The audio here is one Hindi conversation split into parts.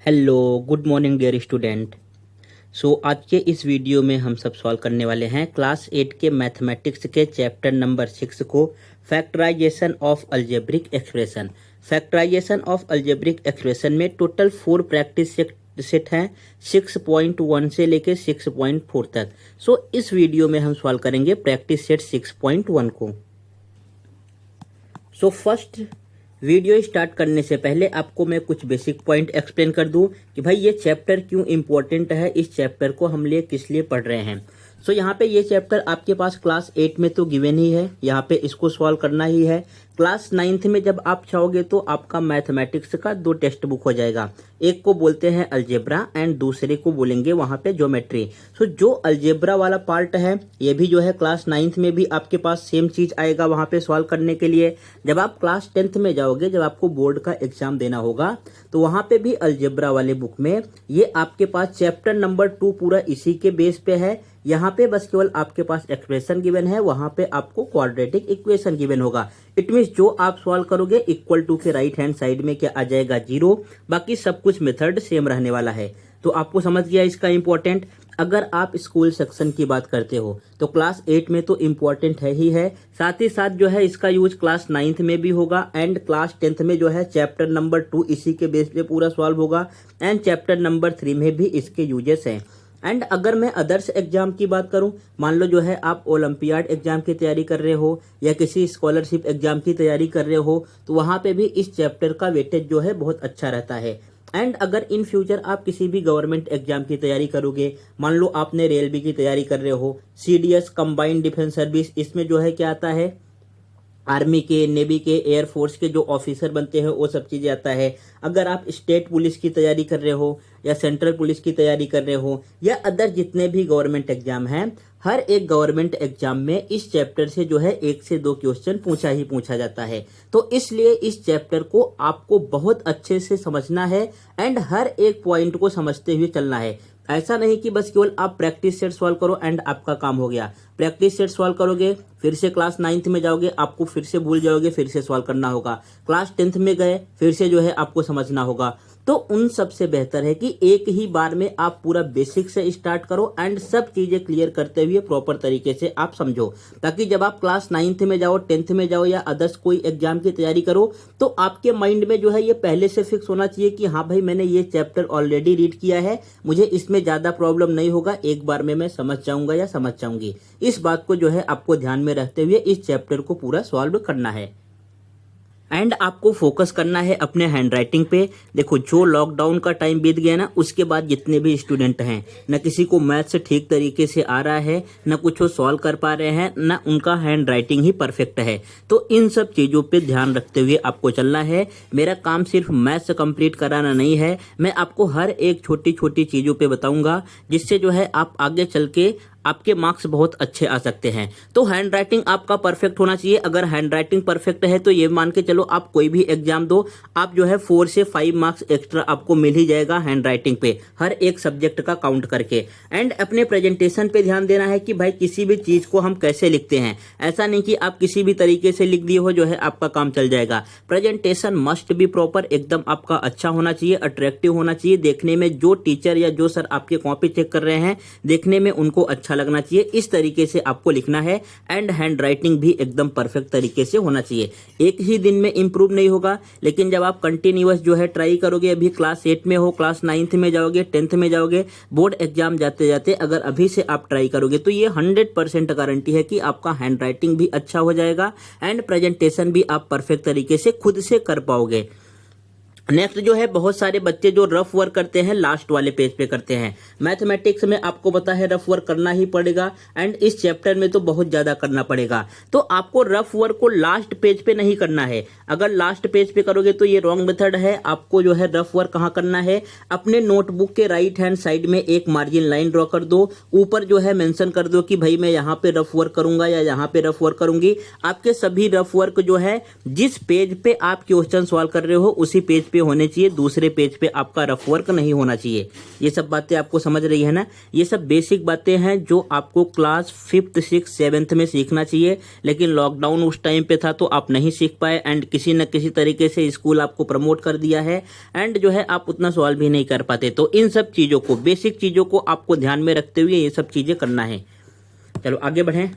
Hello good morning dear student. आज के इस वीडियो में हम सब सॉल्व करने वाले हैं क्लास 8 के मैथमेटिक्स के चैप्टर नंबर 6 को, factorization of algebraic expression. Factorization of algebraic expression में टोटल 4 प्रैक्टिस सेट हैं 6.1 से लेके 6.4 तक। इस वीडियो में हम सॉल्व करेंगे प्रैक्टिस सेट 6.1 को। फर्स्ट, वीडियो स्टार्ट करने से पहले आपको मैं कुछ बेसिक पॉइंट एक्सप्लेन कर दूं कि भाई ये चैप्टर क्यों इम्पोर्टेंट है, इस चैप्टर को हम लिए किस लिए पढ़ रहे हैं। यहाँ पे ये चैप्टर आपके पास क्लास 8 में तो गिवन ही है, यहाँ पे इसको सॉल्व करना ही है। क्लास 9th में जब आप चाहोगे तो आपका मैथमेटिक्स का 2 टेक्स्ट बुक हो जाएगा, एक को बोलते हैं अलजेब्रा एंड दूसरे को बोलेंगे वहाँ पे ज्योमेट्री। जो अलजेब्रा वाला पार्ट है ये भी जो है क्लास 9th में भी आपके पास सेम चीज आएगा वहाँ पे सॉल्व करने के लिए। जब आप क्लास 10th में जाओगे, जब आपको बोर्ड का एग्जाम देना होगा, तो वहाँ पे भी अलजेब्रा वाले बुक में ये आपके पास चैप्टर नंबर 2 पूरा इसी के बेस पे है। यहाँ पे बस केवल आपके पास एक्सप्रेशन गिवन है, वहां पे आपको क्वाड्रेटिक इक्वेशन गिवन होगा। इट मींस जो आप सॉल्व करोगे इक्वल टू के राइट हैंड साइड में क्या आ जाएगा 0, बाकी सब कुछ मेथड सेम रहने वाला है। तो आपको समझ गया इसका इंपॉर्टेंट। अगर आप स्कूल सेक्शन की बात करते हो तो क्लास 8 में तो इम्पोर्टेंट है ही है, साथ ही साथ जो है इसका यूज क्लास 9th में भी होगा एंड क्लास 10th में जो है चैप्टर नंबर 2 इसी के बेस पे पूरा सॉल्व होगा एंड चैप्टर नंबर 3 में भी इसके यूजेस हैं। एंड अगर मैं अदर्स एग्जाम की बात करूं, मान लो जो है आप ओलंपियाड एग्जाम की तैयारी कर रहे हो या किसी स्कॉलरशिप एग्जाम की तैयारी कर रहे हो, तो वहां पे भी इस चैप्टर का वेटेज जो है बहुत अच्छा रहता है। एंड अगर इन फ्यूचर आप किसी भी गवर्नमेंट एग्जाम की तैयारी करोगे, मान लो आपने रेलवे की तैयारी कर रहे हो, सीडीएस कंबाइंड डिफेंस सर्विस, इसमें जो है क्या आता है, आर्मी के, नेवी के, एयरफोर्स के जो ऑफिसर बनते हैं वो सब चीजें आता है। अगर आप स्टेट पुलिस की तैयारी कर रहे हो या सेंट्रल पुलिस की तैयारी कर रहे हो या अदर जितने भी गवर्नमेंट एग्जाम हैं, हर एक गवर्नमेंट एग्जाम में इस चैप्टर से जो है 1 से 2 क्वेश्चन पूछा जाता है। तो इसलिए इस चैप्टर को आपको बहुत अच्छे से समझना है एंड हर एक पॉइंट को समझते हुए चलना है। ऐसा नहीं कि बस केवल आप प्रैक्टिस सेट सॉल्व करो एंड आपका काम हो गया। प्रैक्टिस सेट सॉल्व करोगे, फिर से क्लास 9th में जाओगे, आपको फिर से भूल जाओगे, फिर से सॉल्व करना होगा। क्लास 10th में गए, फिर से जो है आपको समझना होगा। तो उन सब से बेहतर है कि एक ही बार में आप पूरा बेसिक से स्टार्ट करो एंड सब चीजें क्लियर करते हुए प्रॉपर तरीके से आप समझो, ताकि जब आप क्लास 9th में जाओ, 10th में जाओ या अदर्स कोई एग्जाम की तैयारी करो, तो आपके माइंड में जो है ये पहले से फिक्स होना चाहिए कि हाँ भाई मैंने ये चैप्टर ऑलरेडी रीड किया है, मुझे इसमें ज्यादा प्रॉब्लम नहीं होगा, एक बार में मैं समझ जाऊंगा या समझ जाऊंगी। इस बात को जो है आपको ध्यान में रखते हुए इस चैप्टर को पूरा सॉल्व करना है एंड आपको फोकस करना है अपने हैंडराइटिंग पे। देखो, जो लॉकडाउन का टाइम बीत गया ना, उसके बाद जितने भी स्टूडेंट हैं, न किसी को मैथ्स ठीक तरीके से आ रहा है, न कुछ वो सॉल्व कर पा रहे हैं, न उनका हैंडराइटिंग ही परफेक्ट है। तो इन सब चीज़ों पे ध्यान रखते हुए आपको चलना है। मेरा काम सिर्फ मैथ्स कंप्लीट कराना नहीं है, मैं आपको हर एक छोटी छोटी चीज़ों पे बताऊंगा, जिससे जो है आप आगे चल के आपके मार्क्स बहुत अच्छे आ सकते हैं। तो हैंड राइटिंग आपका परफेक्ट होना चाहिए। अगर हैंड राइटिंग परफेक्ट है तो ये मान के चलो आप कोई भी एग्जाम दो, आप जो है 4 से 5 मार्क्स एक्स्ट्रा आपको मिल ही जाएगा हैंड राइटिंग पे, हर एक सब्जेक्ट का काउंट करके। एंड अपने प्रेजेंटेशन पे ध्यान देना है कि भाई किसी भी चीज को हम कैसे लिखते हैं। ऐसा नहीं कि आप किसी भी तरीके से लिख दिए हो जो है आपका काम चल जाएगा। प्रेजेंटेशन मस्ट बी प्रॉपर, एकदम आपका अच्छा होना चाहिए, अट्रैक्टिव होना चाहिए। देखने में जो टीचर या जो सर आपके कॉपी चेक कर रहे हैं, देखने में उनको अच्छा लगना चाहिए। इस तरीके से आपको लिखना है एंड हैंड राइटिंग भी एकदम परफेक्ट तरीके से होना चाहिए। एक ही दिन में इंप्रूव नहीं होगा, लेकिन जब आप कंटिन्यूअस जो है ट्राई करोगे, अभी क्लास 8 में हो, क्लास 9th में जाओगे, 10th में जाओगे, बोर्ड एग्जाम जाते जाते अगर अभी से आप ट्राई करोगे तो ये 100% गारंटी है कि आपका हैंड राइटिंग भी अच्छा हो जाएगा एंड प्रेजेंटेशन भी आप परफेक्ट तरीके से खुद से कर पाओगे। नेक्स्ट जो है, बहुत सारे बच्चे जो रफ वर्क करते हैं लास्ट वाले पेज पे करते हैं। मैथमेटिक्स में आपको पता है रफ वर्क करना ही पड़ेगा एंड इस चैप्टर में तो बहुत ज्यादा करना पड़ेगा। तो आपको रफ वर्क को लास्ट पेज पे नहीं करना है। अगर लास्ट पेज पे करोगे तो ये रॉन्ग मेथड है। आपको जो है रफ वर्क कहाँ करना है, अपने नोटबुक के राइट हैंड साइड में एक मार्जिन लाइन ड्रॉ कर दो, ऊपर जो है मेंशन कर दो कि भाई मैं यहाँ पे रफ वर्क करूंगा या यहाँ पे रफ वर्क करूंगी। आपके सभी रफ वर्क जो है जिस पेज पे आप क्वेश्चन सॉल्व कर रहे हो उसी पेज पे होने चाहिए, दूसरे पेज पे आपका रफ वर्क नहीं होना चाहिए। ये सब बातें आपको समझ रही है ना। ये सब बेसिक बातें हैं जो आपको क्लास 5th 6th 7th में सीखना चाहिए, लेकिन लॉकडाउन उस टाइम पे था तो आप नहीं सीख पाए एंड किसी न किसी तरीके से स्कूल आपको प्रमोट कर दिया है एंड जो है आप उतना सॉल्व भी नहीं कर पाते। तो इन सब चीज़ों को, बेसिक चीज़ों को आपको ध्यान में रखते हुए ये सब चीज़ें करना है। चलो आगे बढ़ें।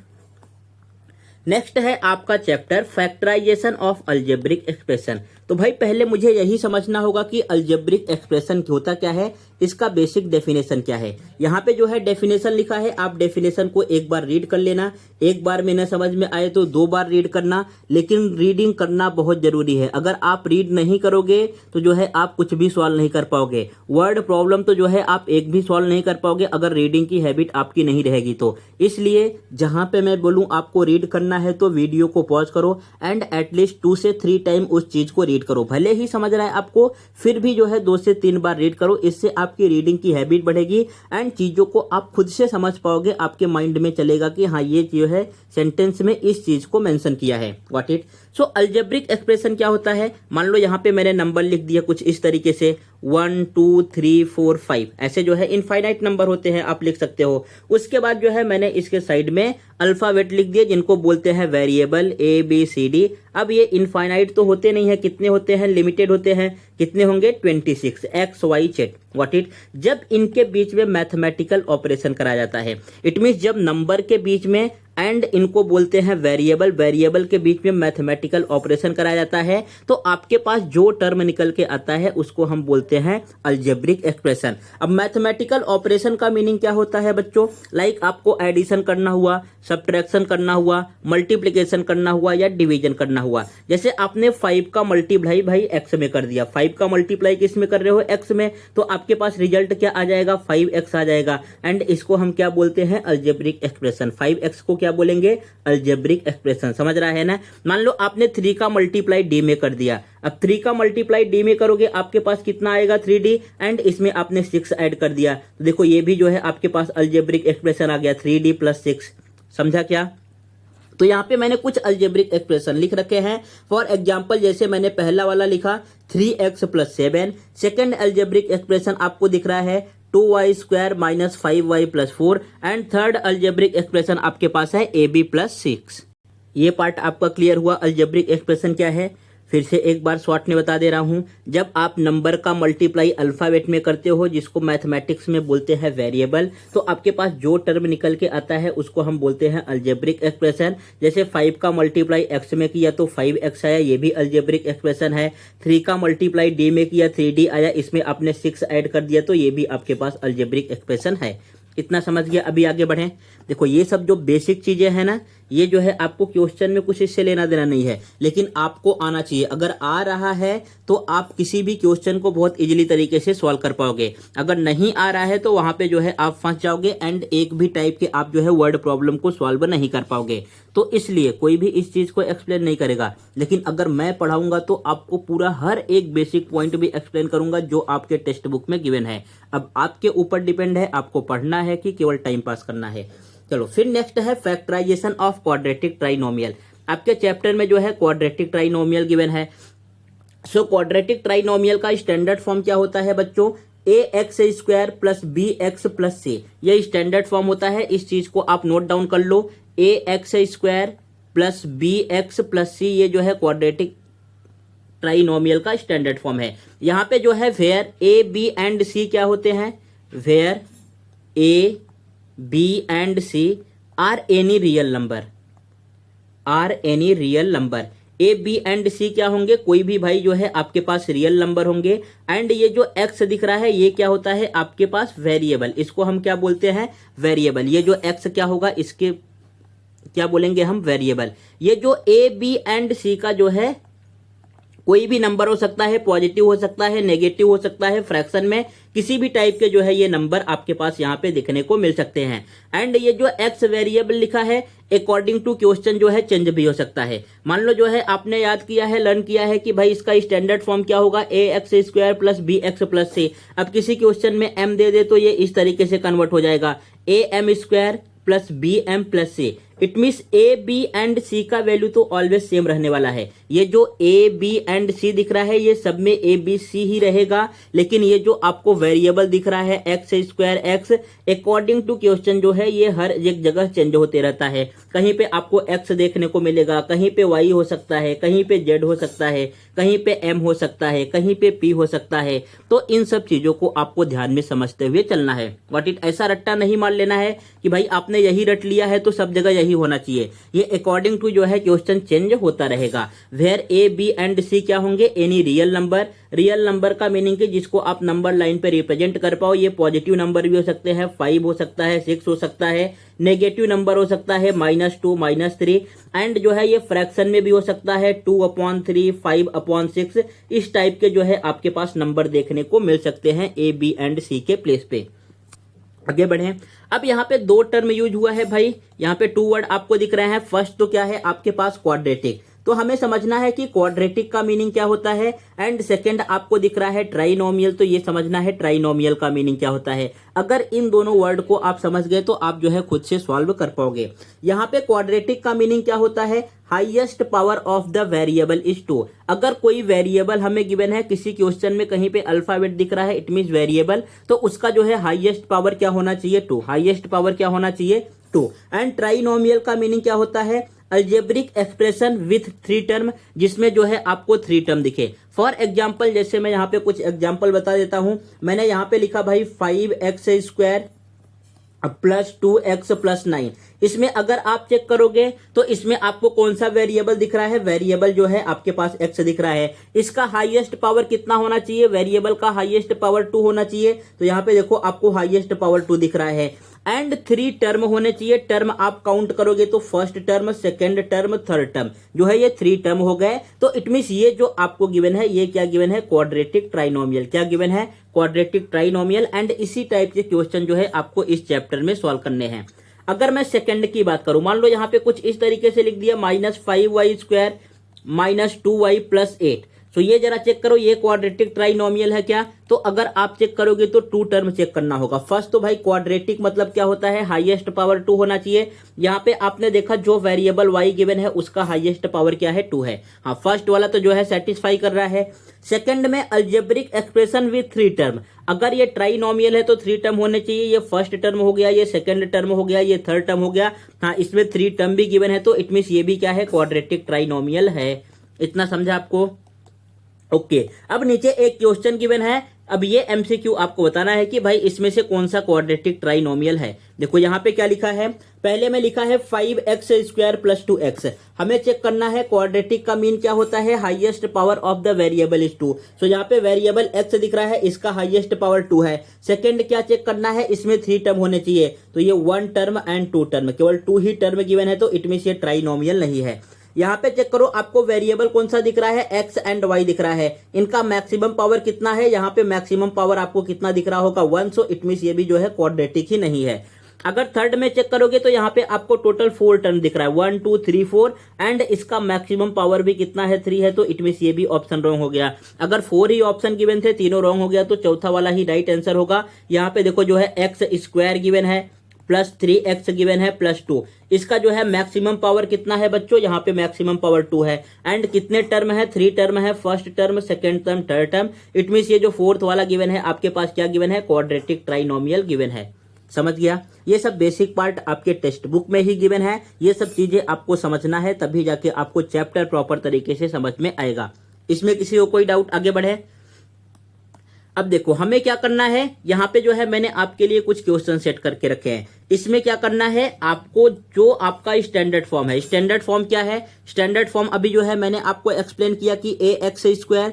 नेक्स्ट है आपका chapter factorization of algebraic expression. तो भाई पहले मुझे यही समझना होगा कि अलजेब्रिक एक्सप्रेशन होता क्या है, इसका बेसिक डेफिनेशन क्या है। यहाँ पे जो है डेफिनेशन लिखा है, आप डेफिनेशन को एक बार रीड कर लेना, एक बार में न समझ में आए तो 2 बार रीड करना, लेकिन रीडिंग करना बहुत जरूरी है। अगर आप रीड नहीं करोगे तो जो है आप कुछ भी सॉल्व नहीं कर पाओगे। वर्ड प्रॉब्लम तो जो है आप एक भी सॉल्व नहीं कर पाओगे अगर रीडिंग की हैबिट आपकी नहीं रहेगी तो। इसलिए जहाँ पे मैं बोलूँ आपको रीड करना है तो वीडियो को पॉज करो एंड एटलीस्ट 2 से 3 टाइम उस चीज को रीड करो। भले ही समझ रहा है आपको, फिर भी जो है 2 से 3 बार रीड करो। इससे आपकी रीडिंग की हैबिट बढ़ेगी एंड चीजों को आप खुद से समझ पाओगे। आपके माइंड में चलेगा कि हाँ ये जो है सेंटेंस में इस चीज को मेंशन किया है। Got it. So algebraic expression क्या होता है, मान लो यहाँ पे मैंने नंबर लिख दिया कुछ इस तरीके से 1 2 3 4 5, ऐसे जो है इनफाइनाइट नंबर होते हैं, आप लिख सकते हो। उसके बाद जो है मैंने इसके साइड में अल्फाबेट लिख दिए जिनको बोलते हैं वेरिएबल ABCD। अब ये इनफाइनाइट तो होते नहीं है, कितने होते हैं, लिमिटेड होते हैं। कितने होंगे, 26 XYZ। What it. जब इनके बीच में मैथमेटिकल ऑपरेशन कराया जाता है, इट मीन्स जब नंबर के बीच में एंड इनको बोलते हैं वेरिएबल, वेरिएबल के बीच में मैथमेटिकल ऑपरेशन कराया जाता है, तो आपके पास जो टर्म निकल के आता है उसको हम बोलते हैं अलजेब्रिक एक्सप्रेशन। अब मैथमेटिकल ऑपरेशन का मीनिंग क्या होता है बच्चों, लाइक आपको एडिशन करना हुआ, सब्ट्रैक्शन करना हुआ, मल्टीप्लिकेशन करना हुआ या डिवीजन करना हुआ। जैसे आपने 5 का मल्टीप्लाई भाई एक्स में कर दिया, 5 का मल्टीप्लाई किस में कर रहे हो, एक्स में, तो आपके पास रिजल्ट क्या आ जाएगा, 5x आ जाएगा एंड इसको हम क्या बोलते हैं, अलजेब्रिक एक्सप्रेशन। 5x को क्या बोलेंगे, अलजेब्रिक एक्सप्रेशन। समझ रहा है ना। मान लो आपने 3 का मल्टीप्लाई डी में कर दिया, अब 3 का मल्टीप्लाई डी में करोगे आपके पास कितना आएगा, 3D एंड इसमें आपने 6 ऐड कर दिया, तो देखो ये भी जो है आपके पास अलजेब्रिक एक्सप्रेशन आ गया, 3D + 6। समझा क्या। तो यहाँ पे मैंने कुछ अलजेब्रिक एक्सप्रेशन लिख रखे हैं। फॉर एग्जांपल जैसे मैंने पहला वाला लिखा 3x + 7, सेकेंड अलजेब्रिक एक्सप्रेशन आपको दिख रहा है 2y² - 5y + 4 and third algebraic expression आपके पास है AB + 6। ये पार्ट आपका क्लियर हुआ, अलजेब्रिक एक्सप्रेशन क्या है। फिर से एक बार शॉर्ट में बता दे रहा हूं, जब आप नंबर का मल्टीप्लाई अल्फाबेट में करते हो जिसको मैथमेटिक्स में बोलते हैं वेरिएबल, तो आपके पास जो टर्म निकल के आता है उसको हम बोलते हैं अलजेब्रिक एक्सप्रेशन। जैसे 5 का मल्टीप्लाई एक्स में किया तो 5x आया, ये भी अलजेब्रिक एक्सप्रेशन है। 3 का मल्टीप्लाई डी में किया, 3D आया, इसमें आपने 6 ऐड कर दिया, तो ये भी आपके पास अलजेब्रिक एक्सप्रेशन है। इतना समझ गया। अभी आगे बढ़ें। देखो ये सब जो बेसिक चीजें हैं ना, ये जो है आपको क्वेश्चन में कुछ इससे लेना देना नहीं है, लेकिन आपको आना चाहिए। अगर आ रहा है तो आप किसी भी क्वेश्चन को बहुत इजीली तरीके से सॉल्व कर पाओगे। अगर नहीं आ रहा है तो वहां पे जो है आप फंस जाओगे एंड एक भी टाइप के आप जो है वर्ड प्रॉब्लम को सॉल्व नहीं कर पाओगे। तो इसलिए कोई भी इस चीज को एक्सप्लेन नहीं करेगा, लेकिन अगर मैं पढ़ाऊंगा तो आपको पूरा हर एक बेसिक पॉइंट भी एक्सप्लेन करूंगा जो आपके टेक्स्ट बुक में गिवन है। अब आपके ऊपर डिपेंड है, आपको पढ़ना है कि केवल टाइम पास करना है। चलो फिर नेक्स्ट है फैक्टराइजेशन ऑफ क्वाड्रेटिक ट्राइनोमियल। आपके चैप्टर में जो है क्वाड्रेटिक ट्राइनोमियल गिवन है। सो क्वाड्रेटिक ट्राइनोमियल का स्टैंडर्ड फॉर्म क्या होता है बच्चों, ax² + bx + c। यह स्टैंडर्ड फॉर्म होता है, इस चीज को आप नोट डाउन कर लो। ax² + bx + c ये जो है क्वाड्रेटिक ट्राइनोमियल का स्टैंडर्ड फॉर्म है। यहां पे जो है where a b and c क्या होते हैं, where a b and c are any real number, are any real number. A B and C क्या होंगे, कोई भी भाई जो है आपके पास रियल नंबर होंगे। एंड ये जो एक्स दिख रहा है ये क्या होता है आपके पास वेरिएबल, इसको हम क्या बोलते हैं, वेरिएबल। ये जो एक्स क्या होगा इसके क्या बोलेंगे हम, वेरिएबल। ये जो ए बी एंड सी का जो है कोई भी नंबर हो सकता है, पॉजिटिव हो सकता है, नेगेटिव हो सकता है, फ्रैक्शन में किसी भी टाइप के जो है ये नंबर आपके पास यहाँ पे देखने को मिल सकते हैं। एंड ये जो एक्स वेरिएबल लिखा है अकॉर्डिंग टू क्वेश्चन जो है चेंज भी हो सकता है। मान लो जो है आपने याद किया है, लर्न किया है कि भाई इसका स्टैंडर्ड फॉर्म क्या होगा, ax² + bx + c। अब किसी क्वेश्चन में m दे दे तो ये इस तरीके से कन्वर्ट हो जाएगा am² + bm + c। It means A B and C का वैल्यू तो ऑलवेज सेम रहने वाला है। ये जो ए बी एंड सी दिख रहा है ये सब में ए बी सी ही रहेगा, लेकिन ये जो आपको वेरिएबल दिख रहा है x square x, according to question जो है ये हर एक जगह चेंज होते रहता है। कहीं पे आपको एक्स देखने को मिलेगा, कहीं पे वाई हो सकता है, कहीं पे जेड हो सकता है, कहीं पे एम हो सकता है, कहीं पे पी हो सकता है। तो इन सब चीजों को आपको ध्यान में समझते हुए चलना है। व्हाट इट, ऐसा रट्टा नहीं मार लेना है कि भाई आपने यही रट लिया है तो सब जगह यही होना चाहिए। ये अकॉर्डिंग टू जो है क्वेश्चन चेंज होता रहेगा। Where A B and C क्या होंगे, any real number. Real number का मीनिंग है जिसको आप नंबर लाइन पे रिप्रेजेंट कर पाओ। ये पॉजिटिव नंबर भी हो सकते हैं, 5 हो सकता है, 6 हो सकता है, नेगेटिव नंबर हो सकता है -2 -3, एंड जो है ये फ्रैक्शन में भी हो सकता है 2/3 5/6। इस टाइप के जो है आपके पास नंबर देखने को मिल सकते हैं ए बी एंड सी के प्लेस पे। आगे बढ़े। अब यहाँ पे दो टर्म यूज हुआ है भाई, यहाँ पे 2 वर्ड आपको दिख रहे हैं। फर्स्ट तो क्या है आपके पास क्वाड्रेटिक, तो हमें समझना है कि क्वाड्रेटिक का मीनिंग क्या होता है। एंड सेकंड आपको दिख रहा है ट्राइनोमियल, तो ये समझना है ट्राइनोमियल का मीनिंग क्या होता है। अगर इन दोनों वर्ड को आप समझ गए तो आप जो है खुद से सॉल्व कर पाओगे। यहाँ पे क्वाड्रेटिक का मीनिंग क्या होता है, highest power of the variable is 2। अगर कोई वेरिएबल हमें गिवन है, किसी क्वेश्चन में कहीं पे अल्फाबेट दिख रहा है, इट मींस वेरिएबल, तो उसका जो है हाईएस्ट पावर क्या होना चाहिए, 2। हाईएस्ट पावर क्या होना चाहिए, 2। एंड ट्राइनोमियल का मीनिंग क्या होता है, अल्जेब्रिक एक्सप्रेशन विथ 3 टर्म, जिसमें जो है आपको 3 टर्म दिखे। फॉर एग्जाम्पल, जैसे मैं यहाँ पे कुछ एग्जाम्पल बता देता हूं। मैंने यहाँ पे लिखा भाई 5x² प्लस 2x प्लस 9। इसमें अगर आप चेक करोगे तो इसमें आपको कौन सा वेरिएबल दिख रहा है, वेरिएबल जो है आपके पास x दिख रहा है। इसका हाईएस्ट पावर कितना होना चाहिए, वेरिएबल का हाईएस्ट पावर 2 होना चाहिए। तो यहाँ पे देखो आपको हाईएस्ट पावर 2 दिख रहा है। एंड 3 टर्म होने चाहिए। टर्म आप काउंट करोगे तो first term, second term, third term, जो है ये 3 टर्म हो गए। तो इट मीन्स ये जो आपको गिवन है ये क्या गिवन है, क्वाड्रेटिक ट्राइनोमियल। क्या गिवन है, क्वाड्रेटिक ट्राइनोमियल। एंड इसी टाइप के क्वेश्चन जो है आपको इस चैप्टर में सॉल्व करने हैं। अगर मैं सेकंड की बात करूं, मान लो यहाँ पे कुछ इस तरीके से लिख दिया -5y² -2y + 8। तो ये जरा चेक करो, ये क्वाड्रेटिक ट्राइनोमियल है क्या। तो अगर आप चेक करोगे तो 2 टर्म चेक करना होगा। फर्स्ट तो भाई क्वाड्रेटिक मतलब क्या होता है, हाईएस्ट पावर 2 होना चाहिए। यहाँ पे आपने देखा जो वेरिएबल y गिवन है उसका हाईएस्ट पावर क्या है, 2 है। हाँ, फर्स्ट वाला तो जो है सेटिस्फाई कर रहा है। सेकंड में अल्जेब्रिक एक्सप्रेशन विथ 3 टर्म। अगर ये ट्राइनोमियल है तो 3 टर्म होने चाहिए। ये फर्स्ट टर्म हो गया, ये सेकंड टर्म हो गया, ये थर्ड टर्म हो गया। हाँ, इसमें 3 टर्म भी गिवन है, तो इट मीन्स ये भी क्या है, क्वाड्रेटिक ट्राइनोमियल है। इतना समझा आपको। ओके, अब नीचे एक क्वेश्चन गिवन है। अब ये एमसीक्यू आपको बताना है कि भाई इसमें से कौन सा क्वाड्रेटिक ट्राइनोमियल है। देखो यहाँ पे क्या लिखा है, पहले में लिखा है 5x² + 2x। हमें चेक करना है क्वाड्रेटिक का मीन क्या होता है, highest power of the variable is 2। सो यहाँ पे वेरिएबल x दिख रहा है, इसका हाईएस्ट पावर 2 है। सेकंड क्या चेक करना है, इसमें 3 टर्म होने चाहिए। तो ये 1 टर्म एंड 2 टर्म, केवल 2 ही टर्म गिवन है, तो इट मींस ये ट्राइनोमियल नहीं है। यहाँ पे चेक करो, आपको वेरिएबल कौन सा दिख रहा है, x एंड y दिख रहा है। इनका मैक्सिमम पावर कितना है, यहाँ पे मैक्सिमम पावर आपको कितना दिख रहा होगा, 1। सो इट मींस ये भी जो है क्वाड्रेटिक ही नहीं है। अगर थर्ड में चेक करोगे तो यहाँ पे आपको टोटल 4 टर्म दिख रहा है, 1 2 3 4, एंड इसका मैक्सिमम पावर भी कितना है, 3 है। तो इट मींस ये भी ऑप्शन रॉन्ग हो गया। अगर 4 ही ऑप्शन गिवन थे, तीनों रॉन्ग हो गया, तो चौथा वाला ही राइट आंसर होगा। यहाँ पे देखो जो है x² गिवन है प्लस 3x गिवन है प्लस 2। इसका जो है मैक्सिमम पावर कितना है बच्चों, यहाँ पे मैक्सिमम पावर 2 है। एंड कितने टर्म है, 3 टर्म है, first term, second term, third term. It means ये जो फोर्थ वाला गिवन है आपके पास क्या गिवन है, क्वाड्रेटिक ट्राइनोमियल गिवन है। समझ गया। ये सब बेसिक पार्ट आपके टेक्स्ट बुक में ही गिवन है। ये सब चीजें आपको समझना है, तभी जाके आपको चैप्टर प्रॉपर तरीके से समझ में आएगा। इसमें किसी को कोई डाउट, आगे बढ़े। अब देखो हमें क्या करना है, यहाँ पे जो है मैंने आपके लिए कुछ क्वेश्चन सेट करके रखे हैं। इसमें क्या करना है, आपको जो आपका स्टैंडर्ड फॉर्म है, स्टैंडर्ड फॉर्म क्या है, स्टैंडर्ड फॉर्म अभी जो है मैंने आपको एक्सप्लेन किया कि ax²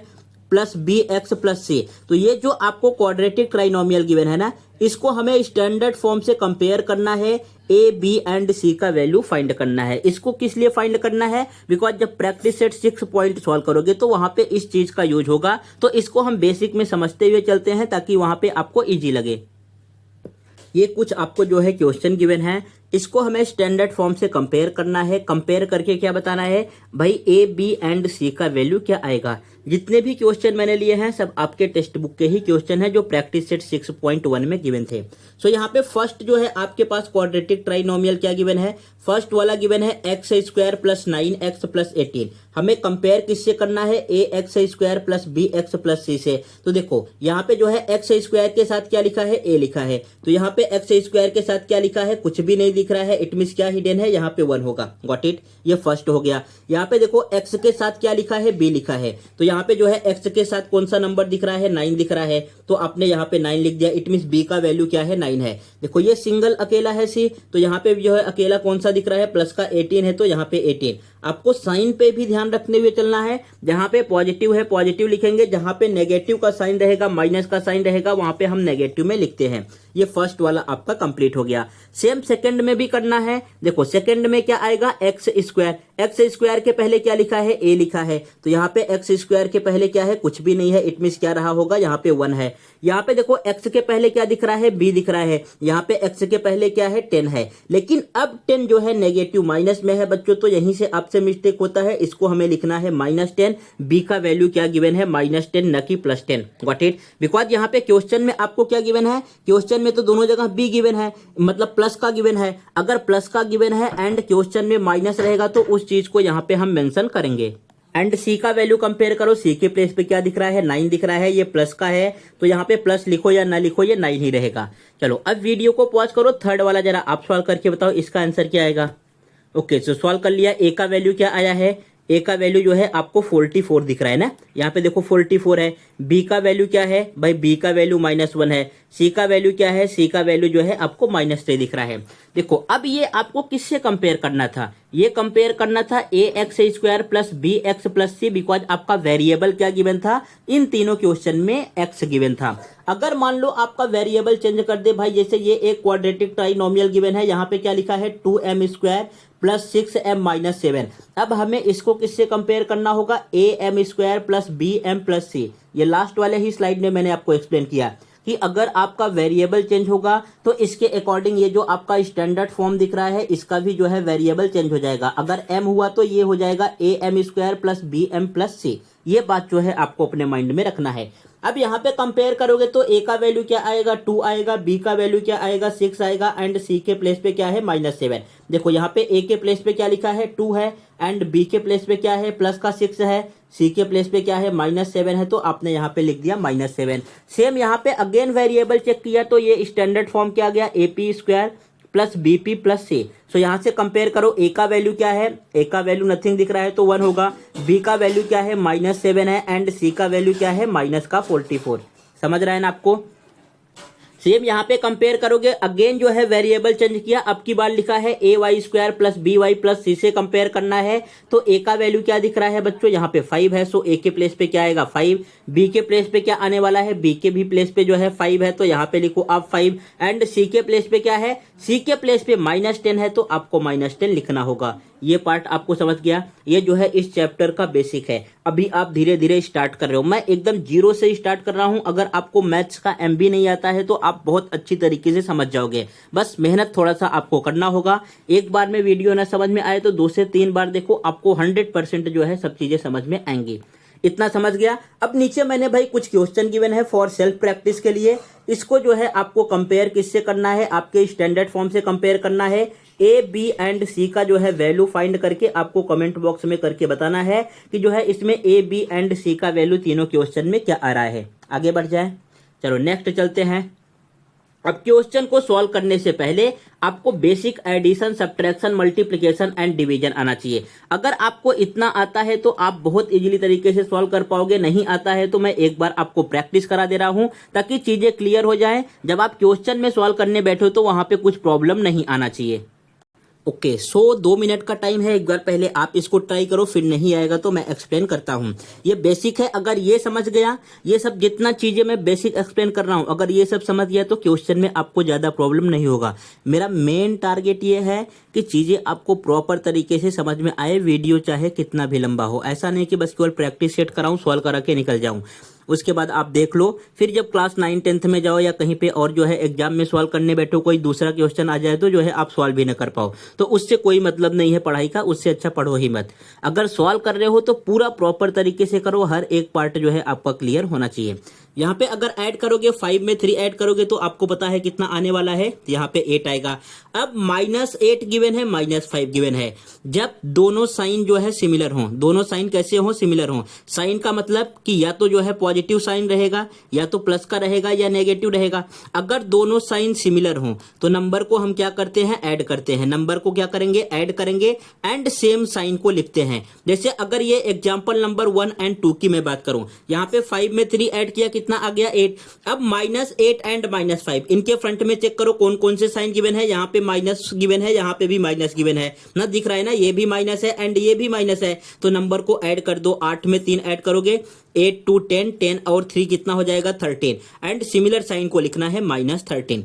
+ bx + c। तो ये जो आपको क्वाड्रेटिक ट्राइनोमियल गिवन है ना, इसको हमें स्टैंडर्ड फॉर्म से कंपेयर करना है, ए बी एंड सी का वैल्यू फाइंड करना है। इसको किस लिए फाइंड करना है, बिकॉज जब प्रैक्टिस सेट 6 पॉइंट सॉल्व करोगे तो वहां पे इस चीज का यूज होगा। तो इसको हम बेसिक में समझते हुए चलते हैं ताकि वहां पे आपको इजी लगे। ये कुछ आपको जो है क्वेश्चन गिवन है, इसको हमें स्टैंडर्ड फॉर्म से कंपेयर करना है। कंपेयर करके क्या बताना है भाई, ए बी एंड सी का वैल्यू क्या आएगा। जितने भी क्वेश्चन मैंने लिए हैं सब आपके टेक्स्ट बुक के ही क्वेश्चन हैं जो प्रैक्टिस सेट 6.1 में गिवन थे। सो यहाँ पे फर्स्ट जो है आपके पास क्वाड्रेटिक ट्राइनोमियल क्या गिवन है, फर्स्ट वाला गिवन है x square plus 9x plus 18। हमें कंपेयर किससे करना है, A x square plus B x plus C से। तो देखो यहाँ पे जो है एक्स स्क्वायर के साथ क्या लिखा है, ए लिखा है, तो यहाँ पे एक्स स्क्वायर के साथ क्या लिखा है, कुछ भी नहीं दिख रहा है, इट मींस क्या हिडन है, यहाँ पे 1 होगा। गॉट इट, ये फर्स्ट हो गया। यहाँ पे देखो एक्स के साथ क्या लिखा है, बी लिखा है, तो यहाँ पे जो है एक्स के साथ कौन सा नंबर दिख रहा है, 9 दिख रहा है, तो आपने यहाँ पे 9 लिख दिया, इट मींस बी का वैल्यू क्या है, 9 है। देखो ये सिंगल अकेला है सी, तो यहाँ पे जो है अकेला कौन सा दिख रहा है, प्लस का 18 है, तो यहाँ पे 18। आपको साइन पे भी ध्यान रखते हुए चलना है, जहां पे पॉजिटिव है पॉजिटिव लिखेंगे, जहां पे नेगेटिव का साइन रहेगा, माइनस का साइन रहेगा, वहां पे हम नेगेटिव में लिखते हैं। ये फर्स्ट वाला आपका कंप्लीट हो गया। सेम सेकंड में भी करना है। देखो सेकंड में क्या आएगा, एक्स स्क्वायर, एक्स स्क्वायर के पहले क्या लिखा है, ए लिखा है, तो यहाँ पे एक्स स्क्वायर के पहले क्या है, कुछ भी नहीं है, इट मींस क्या रहा होगा, यहाँ पे 1 है। यहाँ पे देखो एक्स के पहले क्या दिख रहा है, बी दिख रहा है, यहाँ पे एक्स के पहले क्या है, 10 है, लेकिन अब 10 जो है नेगेटिव माइनस में है बच्चों, तो यहीं से आपसे मिस्टेक होता है, इसको हमें लिखना है -10। बी का वैल्यू क्या गिवन है, -10 न कि +10। गॉट इट, बिकॉज यहाँ पे क्वेश्चन में आपको क्या गिवन है, क्वेश्चन में तो दोनों जगह बी गिवन है, मतलब प्लस का गिवन है। अगर प्लस का गिवन है एंड क्वेश्चन में माइनस रहेगा तो उस चीज को यहाँ पे हम मेंशन करेंगे। एंड सी का वैल्यू कंपेयर करो, सी के प्लेस पे क्या दिख रहा है, 9 दिख रहा है, ये प्लस का है, तो यहाँ पे प्लस लिखो या ना लिखो ये 9 ही रहेगा। चलो अब वीडियो को पॉज करो, थर्ड वाला जरा आप सॉल्व करके बताओ इसका आंसर क्या आएगा। ओके सो सॉल्व कर लिया। ए का वैल्यू क्या आया है, ए का वैल्यू जो है आपको 44 दिख रहा है ना, यहाँ पे देखो 44 है। बी का वैल्यू क्या है भाई, बी का वैल्यू -1 है। सी का वैल्यू क्या है, सी का वैल्यू जो है आपको -3 दिख रहा है। देखो अब ये आपको किससे कंपेयर करना था, ये कंपेयर करना था A x square plus B x plus C, because आपका वेरिएबल क्या गिवन था, इन तीनों क्वेश्चन में एक्स गिवन था। अगर मान लो आपका वेरिएबल चेंज कर दे भाई, जैसे ये एक क्वाड्रेटिक ट्राइनोमियल गिवन है, यहाँ पे क्या लिखा है 2m square plus 6m minus 7। अब हमें इसको किससे कंपेयर करना होगा, A M square plus B M plus C. ये लास्ट वाले ही स्लाइड में मैंने आपको एक्सप्लेन किया कि अगर आपका वेरिएबल चेंज होगा तो इसके अकॉर्डिंग ये जो आपका स्टैंडर्ड फॉर्म दिख रहा है इसका भी जो है वेरिएबल चेंज हो जाएगा। अगर m हुआ तो ये हो जाएगा A M square plus B M plus C. ये बात जो है आपको अपने माइंड में रखना है। अब यहाँ पे कंपेयर करोगे तो ए का वैल्यू क्या आएगा, 2 आएगा, बी का वैल्यू क्या आएगा, 6 आएगा, एंड सी के प्लेस पे क्या है, -7। देखो यहाँ पे ए के प्लेस पे क्या लिखा है, 2 है, एंड बी के प्लेस पे क्या है, प्लस का 6 है, सी के प्लेस पे क्या है, -7 है, तो आपने यहाँ पे लिख दिया -7। सेम यहाँ पे अगेन वेरिएबल चेक किया तो ये स्टैंडर्ड फॉर्म क्या गया, A P square plus B P plus C. So यहाँ से कंपेयर करो, ए का वैल्यू क्या है, ए का वैल्यू नथिंग दिख रहा है तो 1 होगा, बी का वैल्यू क्या है -7 है, एंड सी का वैल्यू क्या है -44। समझ रहे हैं ना आपको। सेम यहाँ पे कंपेयर करोगे, अगेन जो है वेरिएबल चेंज किया, अब की बार लिखा है A Y square plus B Y plus C से कंपेयर करना है, तो ए का वैल्यू क्या दिख रहा है बच्चों, यहाँ पे 5 है, सो ए के प्लेस पे क्या आएगा 5, बी के प्लेस पे क्या आने वाला है, बी के भी प्लेस पे जो है 5 है, तो यहाँ पे लिखो आप 5, एंड सी के प्लेस पे क्या है, सी के प्लेस पे -10 है, तो आपको -10 लिखना होगा। ये पार्ट आपको समझ गया। ये जो है इस चैप्टर का बेसिक है। अभी आप धीरे धीरे स्टार्ट कर रहे हो, मैं एकदम जीरो से स्टार्ट कर रहा हूं। अगर आपको मैथ्स का MB नहीं आता है तो आप बहुत अच्छी तरीके से समझ जाओगे, बस मेहनत थोड़ा सा आपको करना होगा। एक बार में वीडियो ना समझ में आए तो 2 से 3 बार देखो, आपको 100% जो है सब चीजें समझ में आएंगी। इतना समझ गया। अब नीचे मैंने भाई कुछ क्वेश्चन गिवन है फॉर सेल्फ प्रैक्टिस के लिए। इसको जो है आपको कंपेयर किससे करना है, आपके स्टैंडर्ड फॉर्म से कंपेयर करना है। ए बी एंड सी का जो है वैल्यू फाइंड करके आपको कमेंट बॉक्स में करके बताना है कि जो है इसमें ए बी एंड सी का वैल्यू तीनों क्वेश्चन में क्या आ रहा है। आगे बढ़ जाए, चलो नेक्स्ट चलते हैं। अब क्वेश्चन को सॉल्व करने से पहले आपको basic addition, subtraction, multiplication and division आना चाहिए। अगर आपको इतना आता है तो आप बहुत इजीली तरीके से सॉल्व कर पाओगे। नहीं आता है तो मैं एक बार आपको प्रैक्टिस करा दे रहा हूं ताकि चीजें क्लियर हो जाएं। जब आप क्वेश्चन में सॉल्व करने बैठो तो वहां पे कुछ प्रॉब्लम नहीं आना चाहिए। ओके, सो 2 मिनट का टाइम है। एक बार पहले आप इसको ट्राई करो, फिर नहीं आएगा तो मैं एक्सप्लेन करता हूँ। ये बेसिक है, अगर ये समझ गया, ये सब जितना चीजें मैं बेसिक एक्सप्लेन कर रहा हूँ, अगर ये सब समझ गया तो क्वेश्चन में आपको ज्यादा प्रॉब्लम नहीं होगा। मेरा मेन टारगेट ये है कि चीजें आपको प्रॉपर तरीके से समझ में आए, वीडियो चाहे कितना भी लंबा हो। ऐसा नहीं कि बस केवल प्रैक्टिस सेट कराऊं, सॉल्व करा के निकल जाऊं। उसके बाद आप देख लो। फिर जब क्लास 9 10th में जाओ या कहीं पे और जो है एग्जाम में सॉल्व करने बैठो, कोई दूसरा क्वेश्चन आ जाए तो जो है आप सॉल्व भी ना कर पाओ, तो उससे कोई मतलब नहीं है पढ़ाई का, उससे अच्छा पढ़ो ही मत। अगर सॉल्व कर रहे हो तो पूरा प्रॉपर तरीके से करो, हर एक पार्ट जो है आपका क्लियर होना चाहिए। यहाँ पे अगर ऐड करोगे 5 में 3 ऐड करोगे तो आपको पता है कितना आने वाला है, यहाँ पे 8 आएगा। अब -8 गिवन है, -5 गिवन है। जब दोनों साइन जो है सिमिलर हों, दोनों साइन कैसे हों, सिमिलर हों। साइन का मतलब कि या तो जो है पॉजिटिव साइन रहेगा, या तो प्लस का रहेगा, या नेगेटिव रहेगा। अगर दोनों साइन सिमिलर हों तो नंबर को हम क्या करते हैं, ऐड करते हैं। नंबर को क्या करेंगे, ऐड करेंगे एंड सेम साइन को लिखते हैं। जैसे अगर ये एग्जाम्पल नंबर 1 और 2 की मैं बात करूं, यहाँ पे 5 में 3 ऐड किया, कितना आ गया, 8। अब -8 एंड -5 इनके फ्रंट में चेक करो कौन कौन से साइन गिवन है। यहाँ पे माइनस गिवन है, यहाँ पे भी माइनस गिवन है ना, दिख रहा है ना, ये भी माइनस है एंड ये भी माइनस है। तो नंबर को ऐड कर दो, 8 में 3 ऐड करोगे, 8 2 10, 10 और 3 कितना हो जाएगा, 13। एंड सिमिलर साइन को लिखना है -13।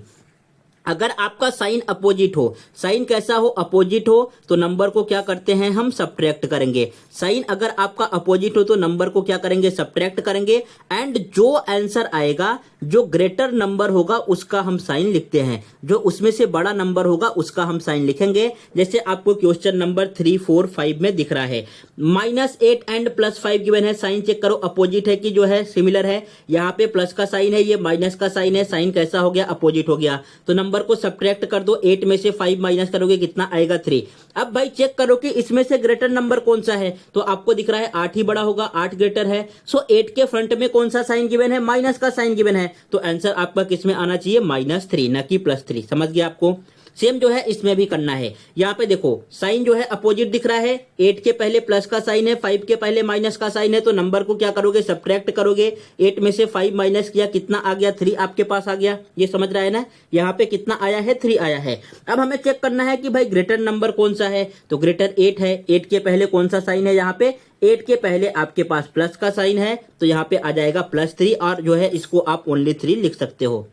अगर आपका साइन अपोजिट हो, साइन कैसा हो, अपोजिट हो, तो नंबर को क्या करते हैं, हम सब्ट्रैक्ट करेंगे। साइन अगर आपका अपोजिट हो तो नंबर को क्या करेंगे, सब्ट्रैक्ट करेंगे। एंड जो आंसर आएगा, जो ग्रेटर नंबर होगा उसका हम साइन लिखते हैं, जो उसमें से बड़ा नंबर होगा उसका हम साइन लिखेंगे। जैसे आपको क्वेश्चन नंबर 3 4 5 में दिख रहा है, -8 एंड +5 गिवन है। साइन चेक करो, अपोजिट है कि जो है सिमिलर है। यहाँ पे प्लस का साइन है, ये माइनस का साइन है, साइन कैसा हो गया, अपोजिट हो गया। तो नंबर को सब्ट्रैक्ट कर दो, 8 में से 5 माइनस करोगे, कितना आएगा, 3। अब भाई चेक करो कि इसमें से ग्रेटर नंबर कौन सा है, तो आपको दिख रहा है 8 ही बड़ा होगा, 8 ग्रेटर है। सो 8 के फ्रंट में कौन सा साइन गिवन है, माइनस का साइन गिवन है। तो आंसर आपका किसमें आना चाहिए, -3 ना कि +3। समझ गया आपको। सेम जो है इसमें भी करना है। यहाँ पे देखो साइन जो है अपोजिट दिख रहा है, 8 के पहले प्लस का साइन है, 5 के पहले माइनस का साइन है। तो नंबर को क्या करोगे, सब्ट्रैक्ट करोगे। 8 में से 5 माइनस किया, कितना आ गया, 3 आपके पास आ गया। ये समझ रहा है ना, यहाँ पे कितना आया है, 3 आया है। अब हमें चेक करना है कि भाई ग्रेटर नंबर कौन सा है, तो ग्रेटर 8 है। 8 के पहले कौन सा साइन है, यहाँ पे 8 के पहले आपके पास प्लस का साइन है, तो यहाँ पे आ जाएगा +3 और जो है इसको आप ओनली 3 लिख सकते हो।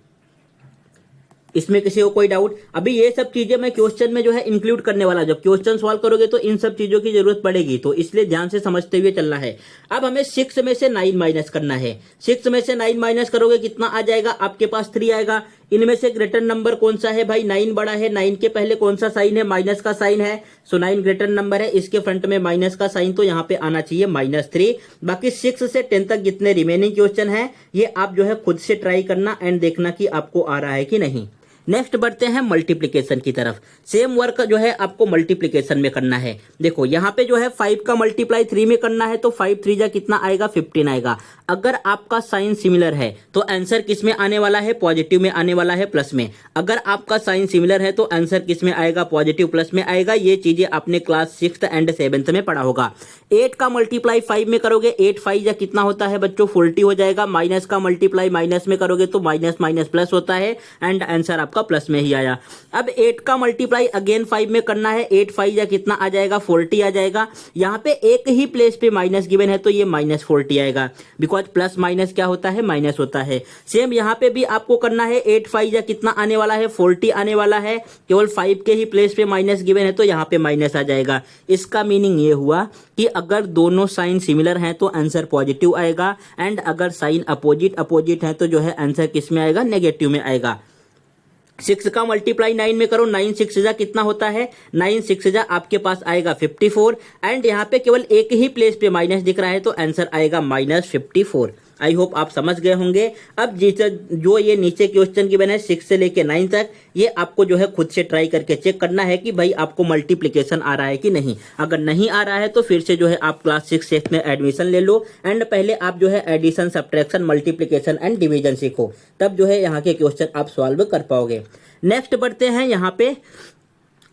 इसमें किसी को कोई डाउट? अभी ये सब चीजें मैं क्वेश्चन में जो है इंक्लूड करने वाला, जब क्वेश्चन सॉल्व करोगे तो इन सब चीजों की जरूरत पड़ेगी, तो इसलिए ध्यान से समझते हुए चलना है। अब हमें 6 में से 9 माइनस करना है। 6 में से 9 माइनस करोगे, कितना आ जाएगा, आपके पास 3 आएगा। इनमें से ग्रेटर नंबर कौन सा है भाई, 9 बड़ा है। 9 के पहले कौन सा साइन है, माइनस का साइन है। सो 9 ग्रेटर नंबर है, इसके फ्रंट में माइनस का साइन, तो यहाँ पे आना चाहिए -3। बाकी 6 से 10 तक जितने रिमेनिंग क्वेश्चन है ये आप जो है खुद से ट्राई करना एंड देखना कि आपको आ रहा है कि नहीं। नेक्स्ट बढ़ते हैं मल्टीप्लिकेशन की तरफ। सेम वर्क जो है आपको मल्टीप्लिकेशन में करना है। देखो यहाँ पे जो है 5 का मल्टीप्लाई 3 में करना है, तो 5 3 जा कितना आएगा, 15 आएगा। अगर आपका साइन सिमिलर है तो आंसर किस में आने वाला है, पॉजिटिव में आने वाला है, प्लस में। अगर आपका साइन सिमिलर है तो आंसर किस में आएगा, पॉजिटिव प्लस में आएगा। ये चीजें आपने क्लास 6th एंड 7th में पढ़ा होगा। 8 का मल्टीप्लाई 5 में करोगे, 8 5 जा कितना होता है बच्चों, 40 हो जाएगा। माइनस का मल्टीप्लाई माइनस में करोगे तो माइनस माइनस प्लस होता है एंड आंसर आपका प्लस में ही आया। अब 8 का मल्टीप्लाई अगेन 5 में करना है, 8 5 या कितना आ जाएगा, 40 आ जाएगा। यहाँ पे एक ही प्लेस पे माइनस गिवन है तो ये -40 आएगा, बिकॉज प्लस माइनस क्या होता है, माइनस होता है। सेम यहाँ पे भी आपको करना है, 8 5 या कितना आने वाला है, 40 आने वाला है। केवल 5 के ही प्लेस पे माइनस गिवन है तो यहाँ पे माइनस आ जाएगा। इसका मीनिंग ये हुआ कि अगर दोनों साइन सिमिलर हैं तो आंसर पॉजिटिव आएगा एंड अगर साइन अपोजिट है तो जो है आंसर किस में आएगा, नेगेटिव में आएगा। 6 का मल्टीप्लाई 9 में करो, 9 6 जा कितना होता है, 9 6 जा आपके पास आएगा 54 एंड यहाँ पे केवल एक ही प्लेस पे माइनस दिख रहा है तो आंसर आएगा -54। आई होप आप समझ गए होंगे। अब जो ये नीचे क्वेश्चन गिवन है 6 से लेके 9 तक, ये आपको जो है खुद से ट्राई करके चेक करना है कि भाई आपको मल्टीप्लिकेशन आ रहा है कि नहीं। अगर नहीं आ रहा है तो फिर से जो है आप क्लास 6 में एडमिशन ले लो एंड पहले आप जो है addition, subtraction, multiplication and division सीखो, तब जो है यहाँ के क्वेश्चन आप सॉल्व कर पाओगे। नेक्स्ट बढ़ते हैं यहाँ पे।